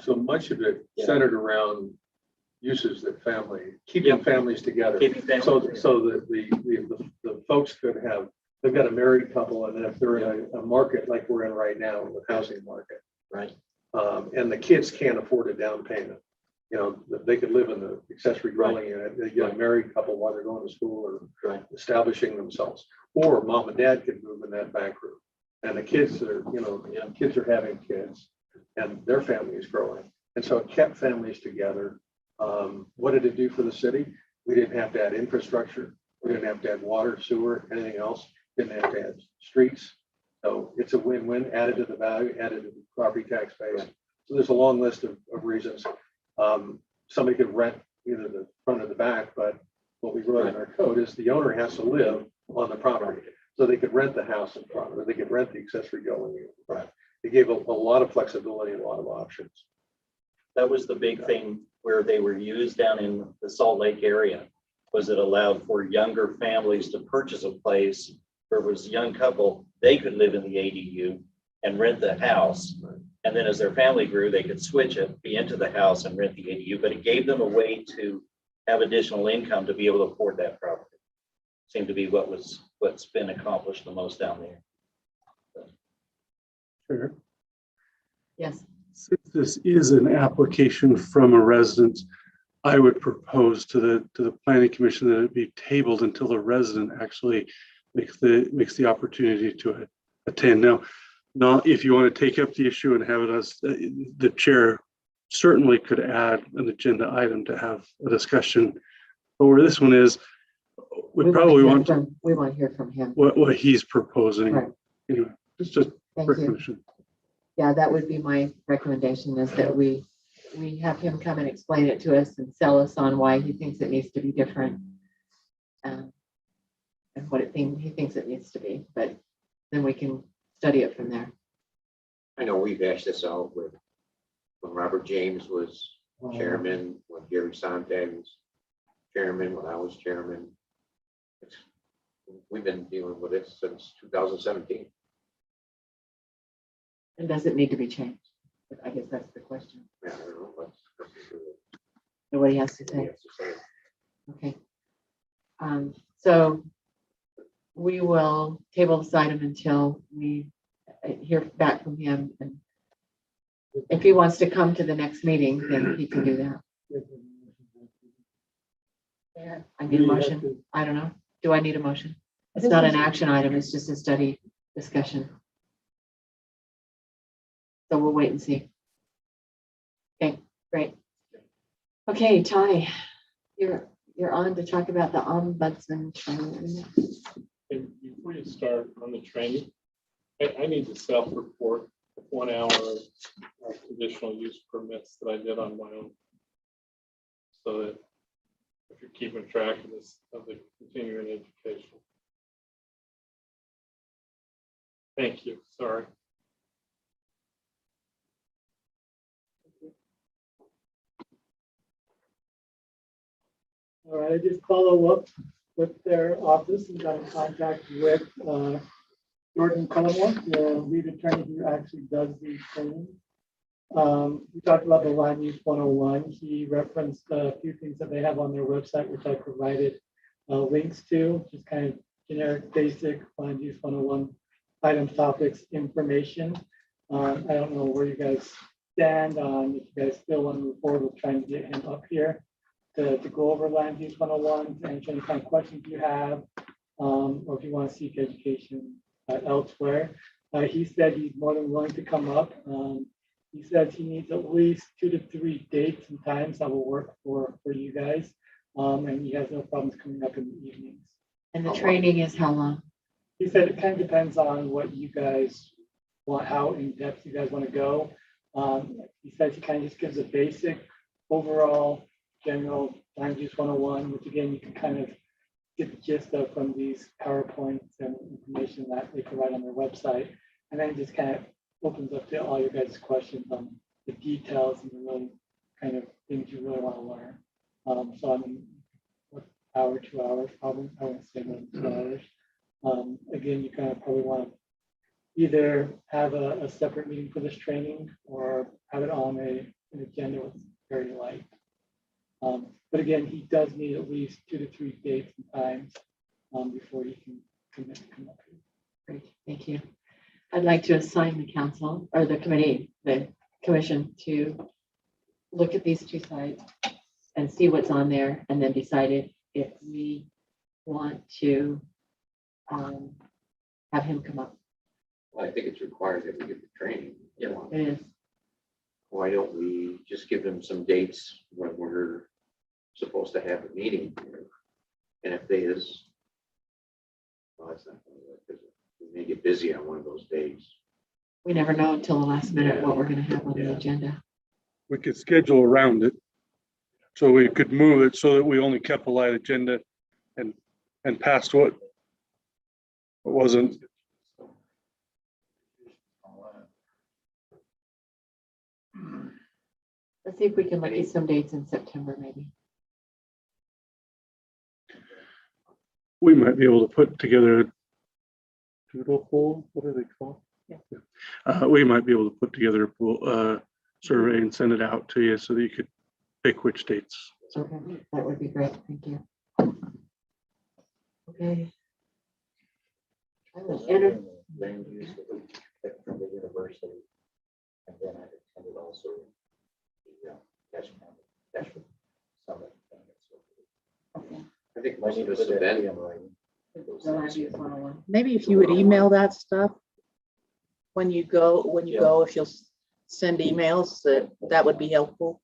So much of it centered around uses that keeping families together. So that the folks could have, they've got a married couple, and if they're in a market like we're in right now, the housing market, right? And the kids can't afford a down payment. You know, they could live in the accessory dwelling unit. They get a married couple while they're going to school or establishing themselves, or mom and dad could move in that back room, and the kids are, you know, kids are having kids, and their family is growing, and so it kept families together. What did it do for the city? We didn't have to add infrastructure. We didn't have to add water, sewer, anything else. Didn't have to add streets. So it's a win-win, added to the value, added to the property tax base. So there's a long list of reasons. Somebody could rent either the front or the back, but what we wrote in our code is the owner has to live on the property. So they could rent the house in front, or they could rent the accessory dwelling unit in front. They gave a lot of flexibility and a lot of options. That was the big thing where they were used down in the Salt Lake area, was it allowed for younger families to purchase a place where it was a young couple, they could live in the ADU and rent the house. And then as their family grew, they could switch it, be into the house and rent the ADU, but it gave them a way to have additional income to be able to afford that property. Seemed to be what's been accomplished the most down there. Sure. Yes. Since this is an application from a resident, I would propose to the planning commission that it be tabled until the resident actually makes the opportunity to attend. Now, not if you want to take up the issue and have it as the chair certainly could add an agenda item to have a discussion. But where this one is, we probably want to. We want to hear from him. What he's proposing. Right. Anyway, it's just Thank you. recognition. Yeah, that would be my recommendation, is that we have him come and explain it to us and sell us on why he thinks it needs to be different. And what he thinks it needs to be, but then we can study it from there. I know we've hashed this out with when Robert James was chairman, when Gary Sontag was chairman, when I was chairman. We've been dealing with it since 2017. And does it need to be changed? I guess that's the question. Yeah, I don't know, but Nobody has to he say. has to say it. Okay. So we will table this item until we hear back from him. And if he wants to come to the next meeting, then he can do that. I need a motion. I don't know. Do I need a motion? It's not an action item. It's just a study discussion. So we'll wait and see. Okay, great. Okay, Ty, you're on to talk about the ombudsman training. And before you start on the training, I need to self-report 1 hour of conditional use permits that I did on my own. So that if you're keeping track of this, of the continuing education. Thank you, sorry. All right, I just follow up with their office and got in contact with Jordan Cullimore, the lead attorney who actually does these training. We talked about the Land Use 101. He referenced a few things that they have on their website, which I provided links to, just kind of generic, basic Land Use 101 items, topics, information. I don't know where you guys stand on, if you guys still want to move forward with trying to get him up here to go over Land Use 101, to answer any kind of questions you have, or if you want to seek education elsewhere. He said he's more than willing to come up. He says he needs at least 2 to 3 dates and times that will work for you guys. And he has no problems coming up in the evenings. And the training is how long? He said it kind of depends on what you guys want, how in depth you guys want to go. He says he kind of just gives a basic overall general Land Use 101, which again, you can kind of get the gist of from these PowerPoints and information that they provide on their website. And then just kind of opens up to all your guys' questions on the details and the really kind of things you really want to learn. So I mean, what, hour, 2 hours, probably, I wouldn't say more than 2 hours. Again, you kind of probably want to either have a separate meeting for this training or have it on an agenda with very light. But again, he does need at least 2 to 3 dates and times before he can commit to come up here. Great, thank you. I'd like to assign the council or the committee, the commission, to look at these 2 sites and see what's on there, and then decide if we want to have him come up. Well, I think it's required that we get the training. It is. Why don't we just give them some dates when we're supposed to have a meeting? And if they is, well, that's not gonna work, because we may get busy on one of those days. We never know until the last minute Yeah. what we're going to have on the Yeah. agenda. We could schedule around it. So we could move it so that we only kept a light agenda and passed what wasn't. Let's see if we can look at some dates in September, maybe. We might be able to put together doodle poll, what are they called? Yeah. We might be able to put together a pool, survey and send it out to you so that you could pick which dates. Okay, that would be great. Thank you. Okay. I will enter. Land use from the university. And then I attended also the Cashman Summit. I think most of us have been. The land use 101. Maybe if you would email that stuff when you go, if you'll send emails, that would be helpful.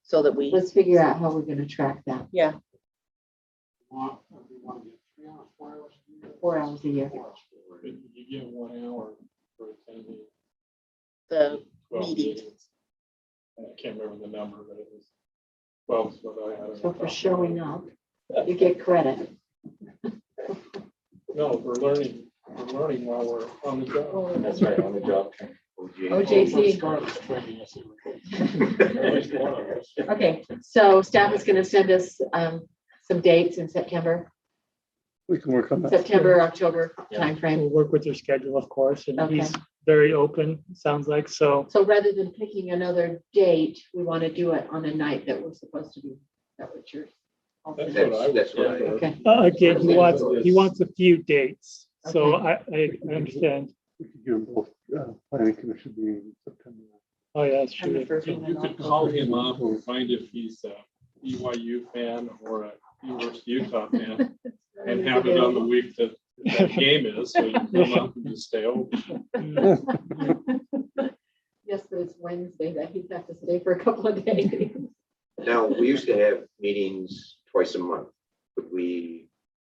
So that we, Let's figure out how we're gonna track that. yeah, 4 hours a year. You get 1 hour for attending the 12 meetings. meetings. I can't remember the number, but it was 12 is what I had. So for showing up, you get credit. No, we're learning while we're on the job. That's right, on the job. OJT. Okay, so staff is gonna send us some dates in September, We can work on that. September, October We'll timeframe. work with your schedule, of course, and Okay. he's very open, sounds like, so. So rather than picking another date, we want to do it on a night that we're supposed to be. Is that what you're? That's what I. Okay. Again, he wants a few dates, so I understand. We could do both, planning commission meetings in September. Oh, yeah, that's And the true. first You one in could call October. him up or find if he's a BYU fan or a University of Utah fan and have it on the week that game is, so you can come up and just stay over. Yes, but it's Wednesday that he'd have to stay for a couple of days. Now, we used to have meetings twice a month. Could we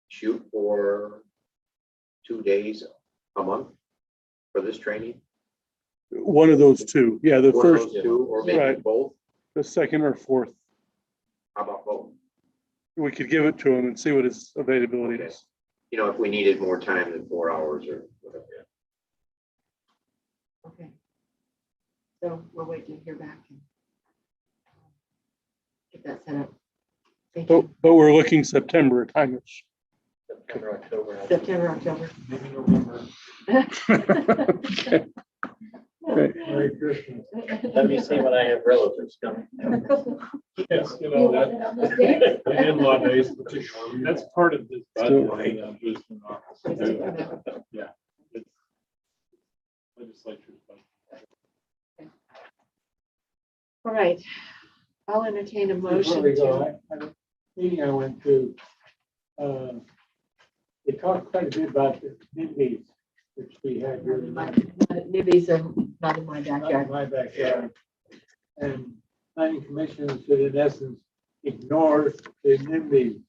shoot for 2 days a month for this training? One of those two, yeah, the One of first, those two, or maybe right. both? the second or fourth. How about both? We could give it to him and see what his availability Okay. is. You know, if we needed more time than 4 hours or whatever. Okay. So we'll wait to hear back and get that set up. Thank you. But we're looking September time-ish. September, October. September, October. Maybe November. Okay. Merry Christmas. Let me see when I have relatives coming. Yes, you know, that, the in-law days particularly, that's part of this budget. Boosting office to do that. Yeah. It's legislature's budget. All right. I'll entertain a motion Before we to. go, a meeting I went to, they talked quite a bit about the NIMBYs, which we had here in Nibbies are not in my backyard. my backyard. And planning commission should in essence ignore the NIMBYs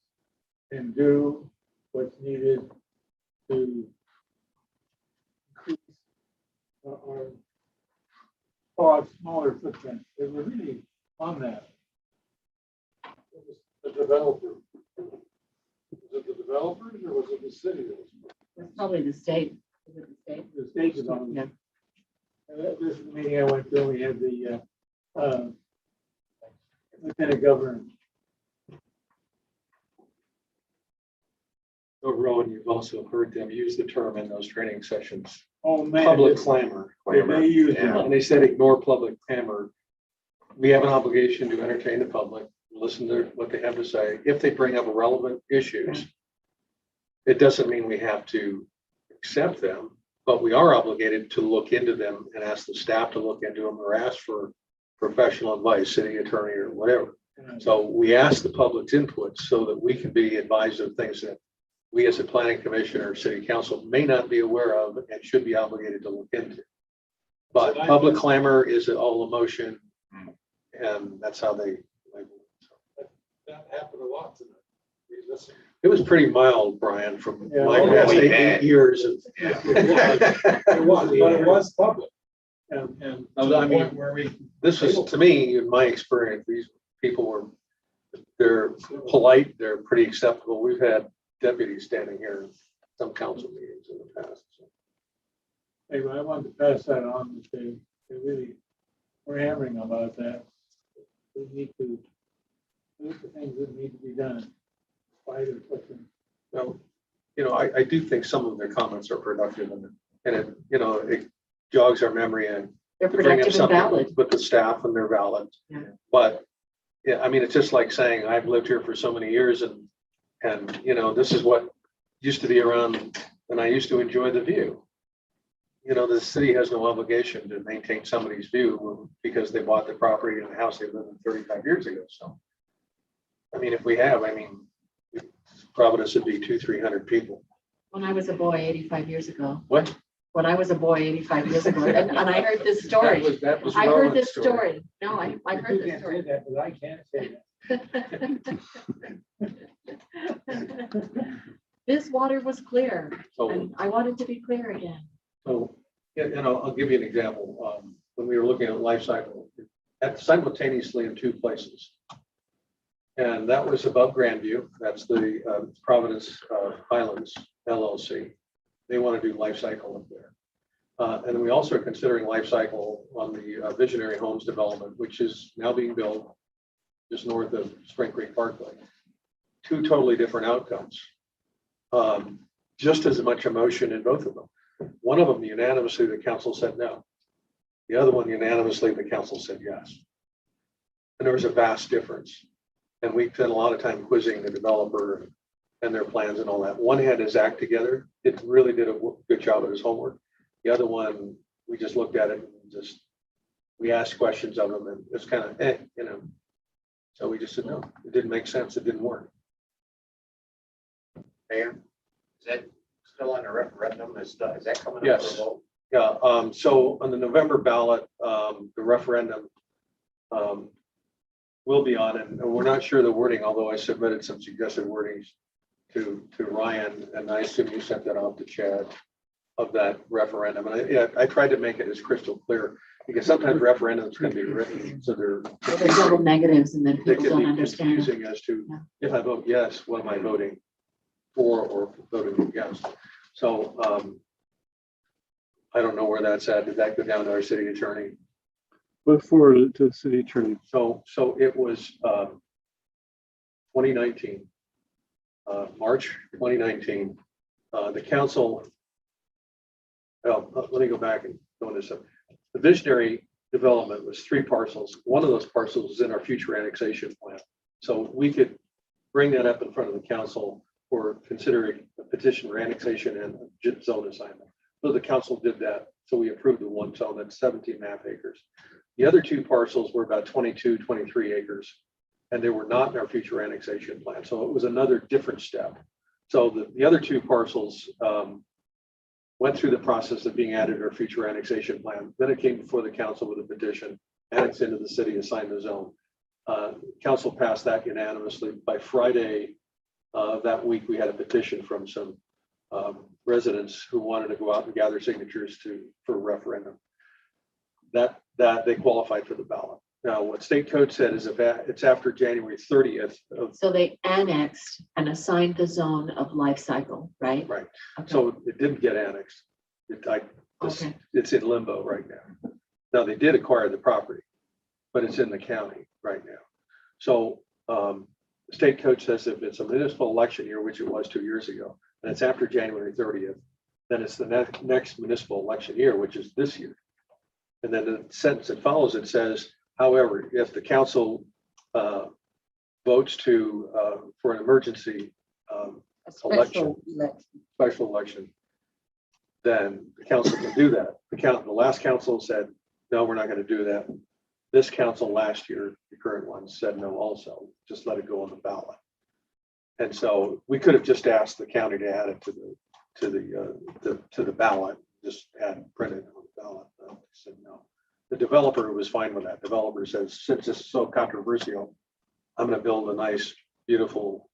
and do what's needed to increase our smaller footprint. They were really on that. It was the developer. Was it the developers or was it the city that was? It's probably the state. Is it the state? The state is on. Yeah. This is the meeting I went to, we had the lieutenant governor. Overall, and you've also heard them use the term in those training sessions, Oh, man. public clamor. They use it. And they said ignore public clamor. We have an obligation to entertain the public, listen to what they have to say. If they bring up relevant issues, it doesn't mean we have to accept them, but we are obligated to look into them and ask the staff to look into them or ask for professional advice, city attorney or whatever. So we ask the public's input so that we can be advised of things that we as a planning commission or city council may not be aware of and should be obligated to look into. But public clamor is all emotion, and that's how they label it. That happened a lot tonight. It was pretty mild, Brian, from Yeah. my Oh, past yeah. 8 years of. It was, but it was public. And I mean, this was, to me, in my experience, these people were, they're polite, they're pretty acceptable. We've had deputies standing here in some council meetings in the past. So. Anyway, I wanted to pass that on, that they really were hammering about that. We need to do the things that need to be done. Spite of what the Well, I do think some of their comments are productive and it jogs our memory and They're to bring up productive and something valid. with the staff and they're valid. Yeah. But yeah, I mean, it's just like saying I've lived here for so many years and this is what used to be around and I used to enjoy the view. The city has no obligation to maintain somebody's view because they bought the property and the house they lived in 35 years ago. So, I mean, if we have, Providence would be 200-300 people. When I was a boy 85 years ago. What? When I was a boy 85 years ago, and I heard this story. That was I heard Roland's this story. No, I heard You this can't story. say that, but I can't say that. This water was clear, So, and I want it to be clear again. so I'll give you an example. When we were looking at life cycle, simultaneously in two places. And that was above Grandview. That's the Providence Highlands LLC. They want to do life cycle up there. And we also are considering life cycle on the Visionary Homes development, which is now being built just north of Spring Creek Parkway. Two totally different outcomes. Just as much emotion in both of them. One of them unanimously, the council said no. The other one unanimously, the council said yes. And there was a vast difference. And we spent a lot of time quizzing the developer and their plans and all that. One had his act together. It really did a good job of his homework. The other one, we just looked at it and we asked questions of him and it's kind of, So we just said, no, it didn't make sense. It didn't work. Mayor, is that still on a referendum? Is that coming up Yes. for a vote? Yeah. So on the November ballot, the referendum will be on it. And we're not sure the wording, although I submitted some suggested wordings to Ryan, and I assume you sent that off to Chad of that referendum. And I tried to make it as crystal clear because sometimes referendums can be written so they're There's double negatives, and then they people can don't be understand. confusing as to if I vote yes, what am I voting for or voting against? So I don't know where that's at. Did that go down to our city attorney? But forward it to the city attorney. So it was 2019, March 2019. The council, let me go back and go into some. The visionary development was 3 parcels. One of those parcels is in our future annexation plan. So we could bring that up in front of the council for considering a petition for annexation and zone assignment. So the council did that. So we approved the one zone that's 17.5 acres. The other 2 parcels were about 22, 23 acres, and they were not in our future annexation plan. So it was another different step. So the other 2 parcels went through the process of being added to our future annexation plan. Then it came before the council with a petition, annexed into the city, assigned the zone. Council passed that unanimously. By Friday that week, we had a petition from some residents who wanted to go out and gather signatures for a referendum. That they qualified for the ballot. Now, what state code said is if it's after January 30th. So they annexed and assigned the zone of life cycle, right? Right. Okay. So it didn't get annexed. It's in limbo right now. Now, they did acquire the property, but it's in the county right now. So the state code says if it's a municipal election year, which it was 2 years ago, and it's after January 30th, then it's the next municipal election year, which is this year. And then the sentence that follows it says, however, if the council votes for an emergency election, special election, then the council can do that. The last council said, no, we're not going to do that. This council last year, the current one, said no also, just let it go on the ballot. And so we could have just asked the county to add it to the ballot, just print it on the ballot. They said no. The developer was fine with that. Developer says, since it's so controversial, I'm going to build a nice, beautiful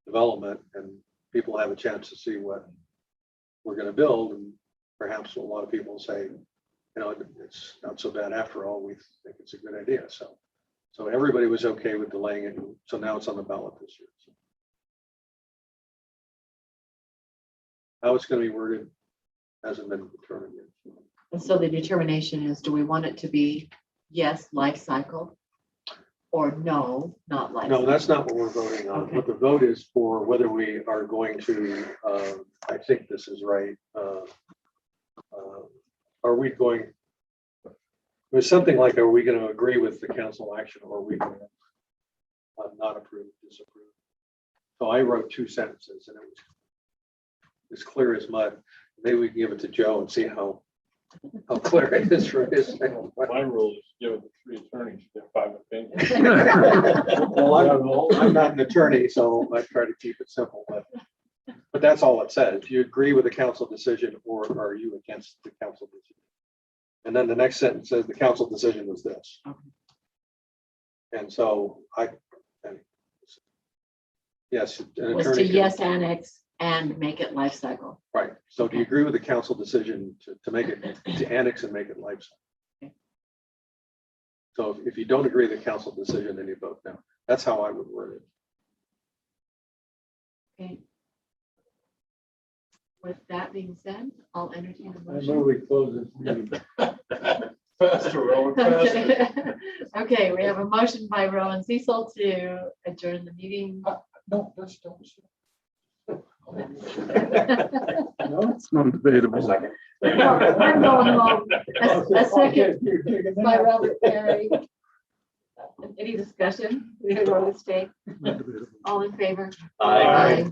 development and people have a chance to see what we're going to build. And perhaps a lot of people say, it's not so bad after all. We think it's a good idea. So everybody was okay with delaying it. So now it's on the ballot this year. So how it's going to be worded hasn't been determined yet. And so the determination is, do we want it to be, yes, life cycle? or no, not life? No, that's not what we're voting on. Okay. What the vote is for whether we are going to, I think this is right. Are we going? It was something like, are we going to agree with the council action, or are we going to not approve, disapprove? So I wrote 2 sentences, and it was as clear as mud. Maybe we can give it to Joe and see how clear it is for his. My rule is give it to 3 attorneys, get 5 opinions. Well, I'm not an attorney, so I try to keep it simple, but that's all it says. Do you agree with the council decision, or are you against the council decision? And then the next sentence says the council decision was this. And so yes, an Was to attorney. yes annex and make it life cycle. Right. So do you agree with the council decision to make it, to annex and make it life cycle? Okay. So if you don't agree with the council decision, then you vote no. That's how I would word it. Okay. With that being said, I'll entertain a I motion. move we close this meeting. Faster, Rowan, faster. Okay, we have a motion by Rowan Cecil to adjourn the meeting. No, that's don't. No, it's non-debatable. I'm going home. A second by Robert Perry. Any discussion? We want to stay. All in favor? Aye.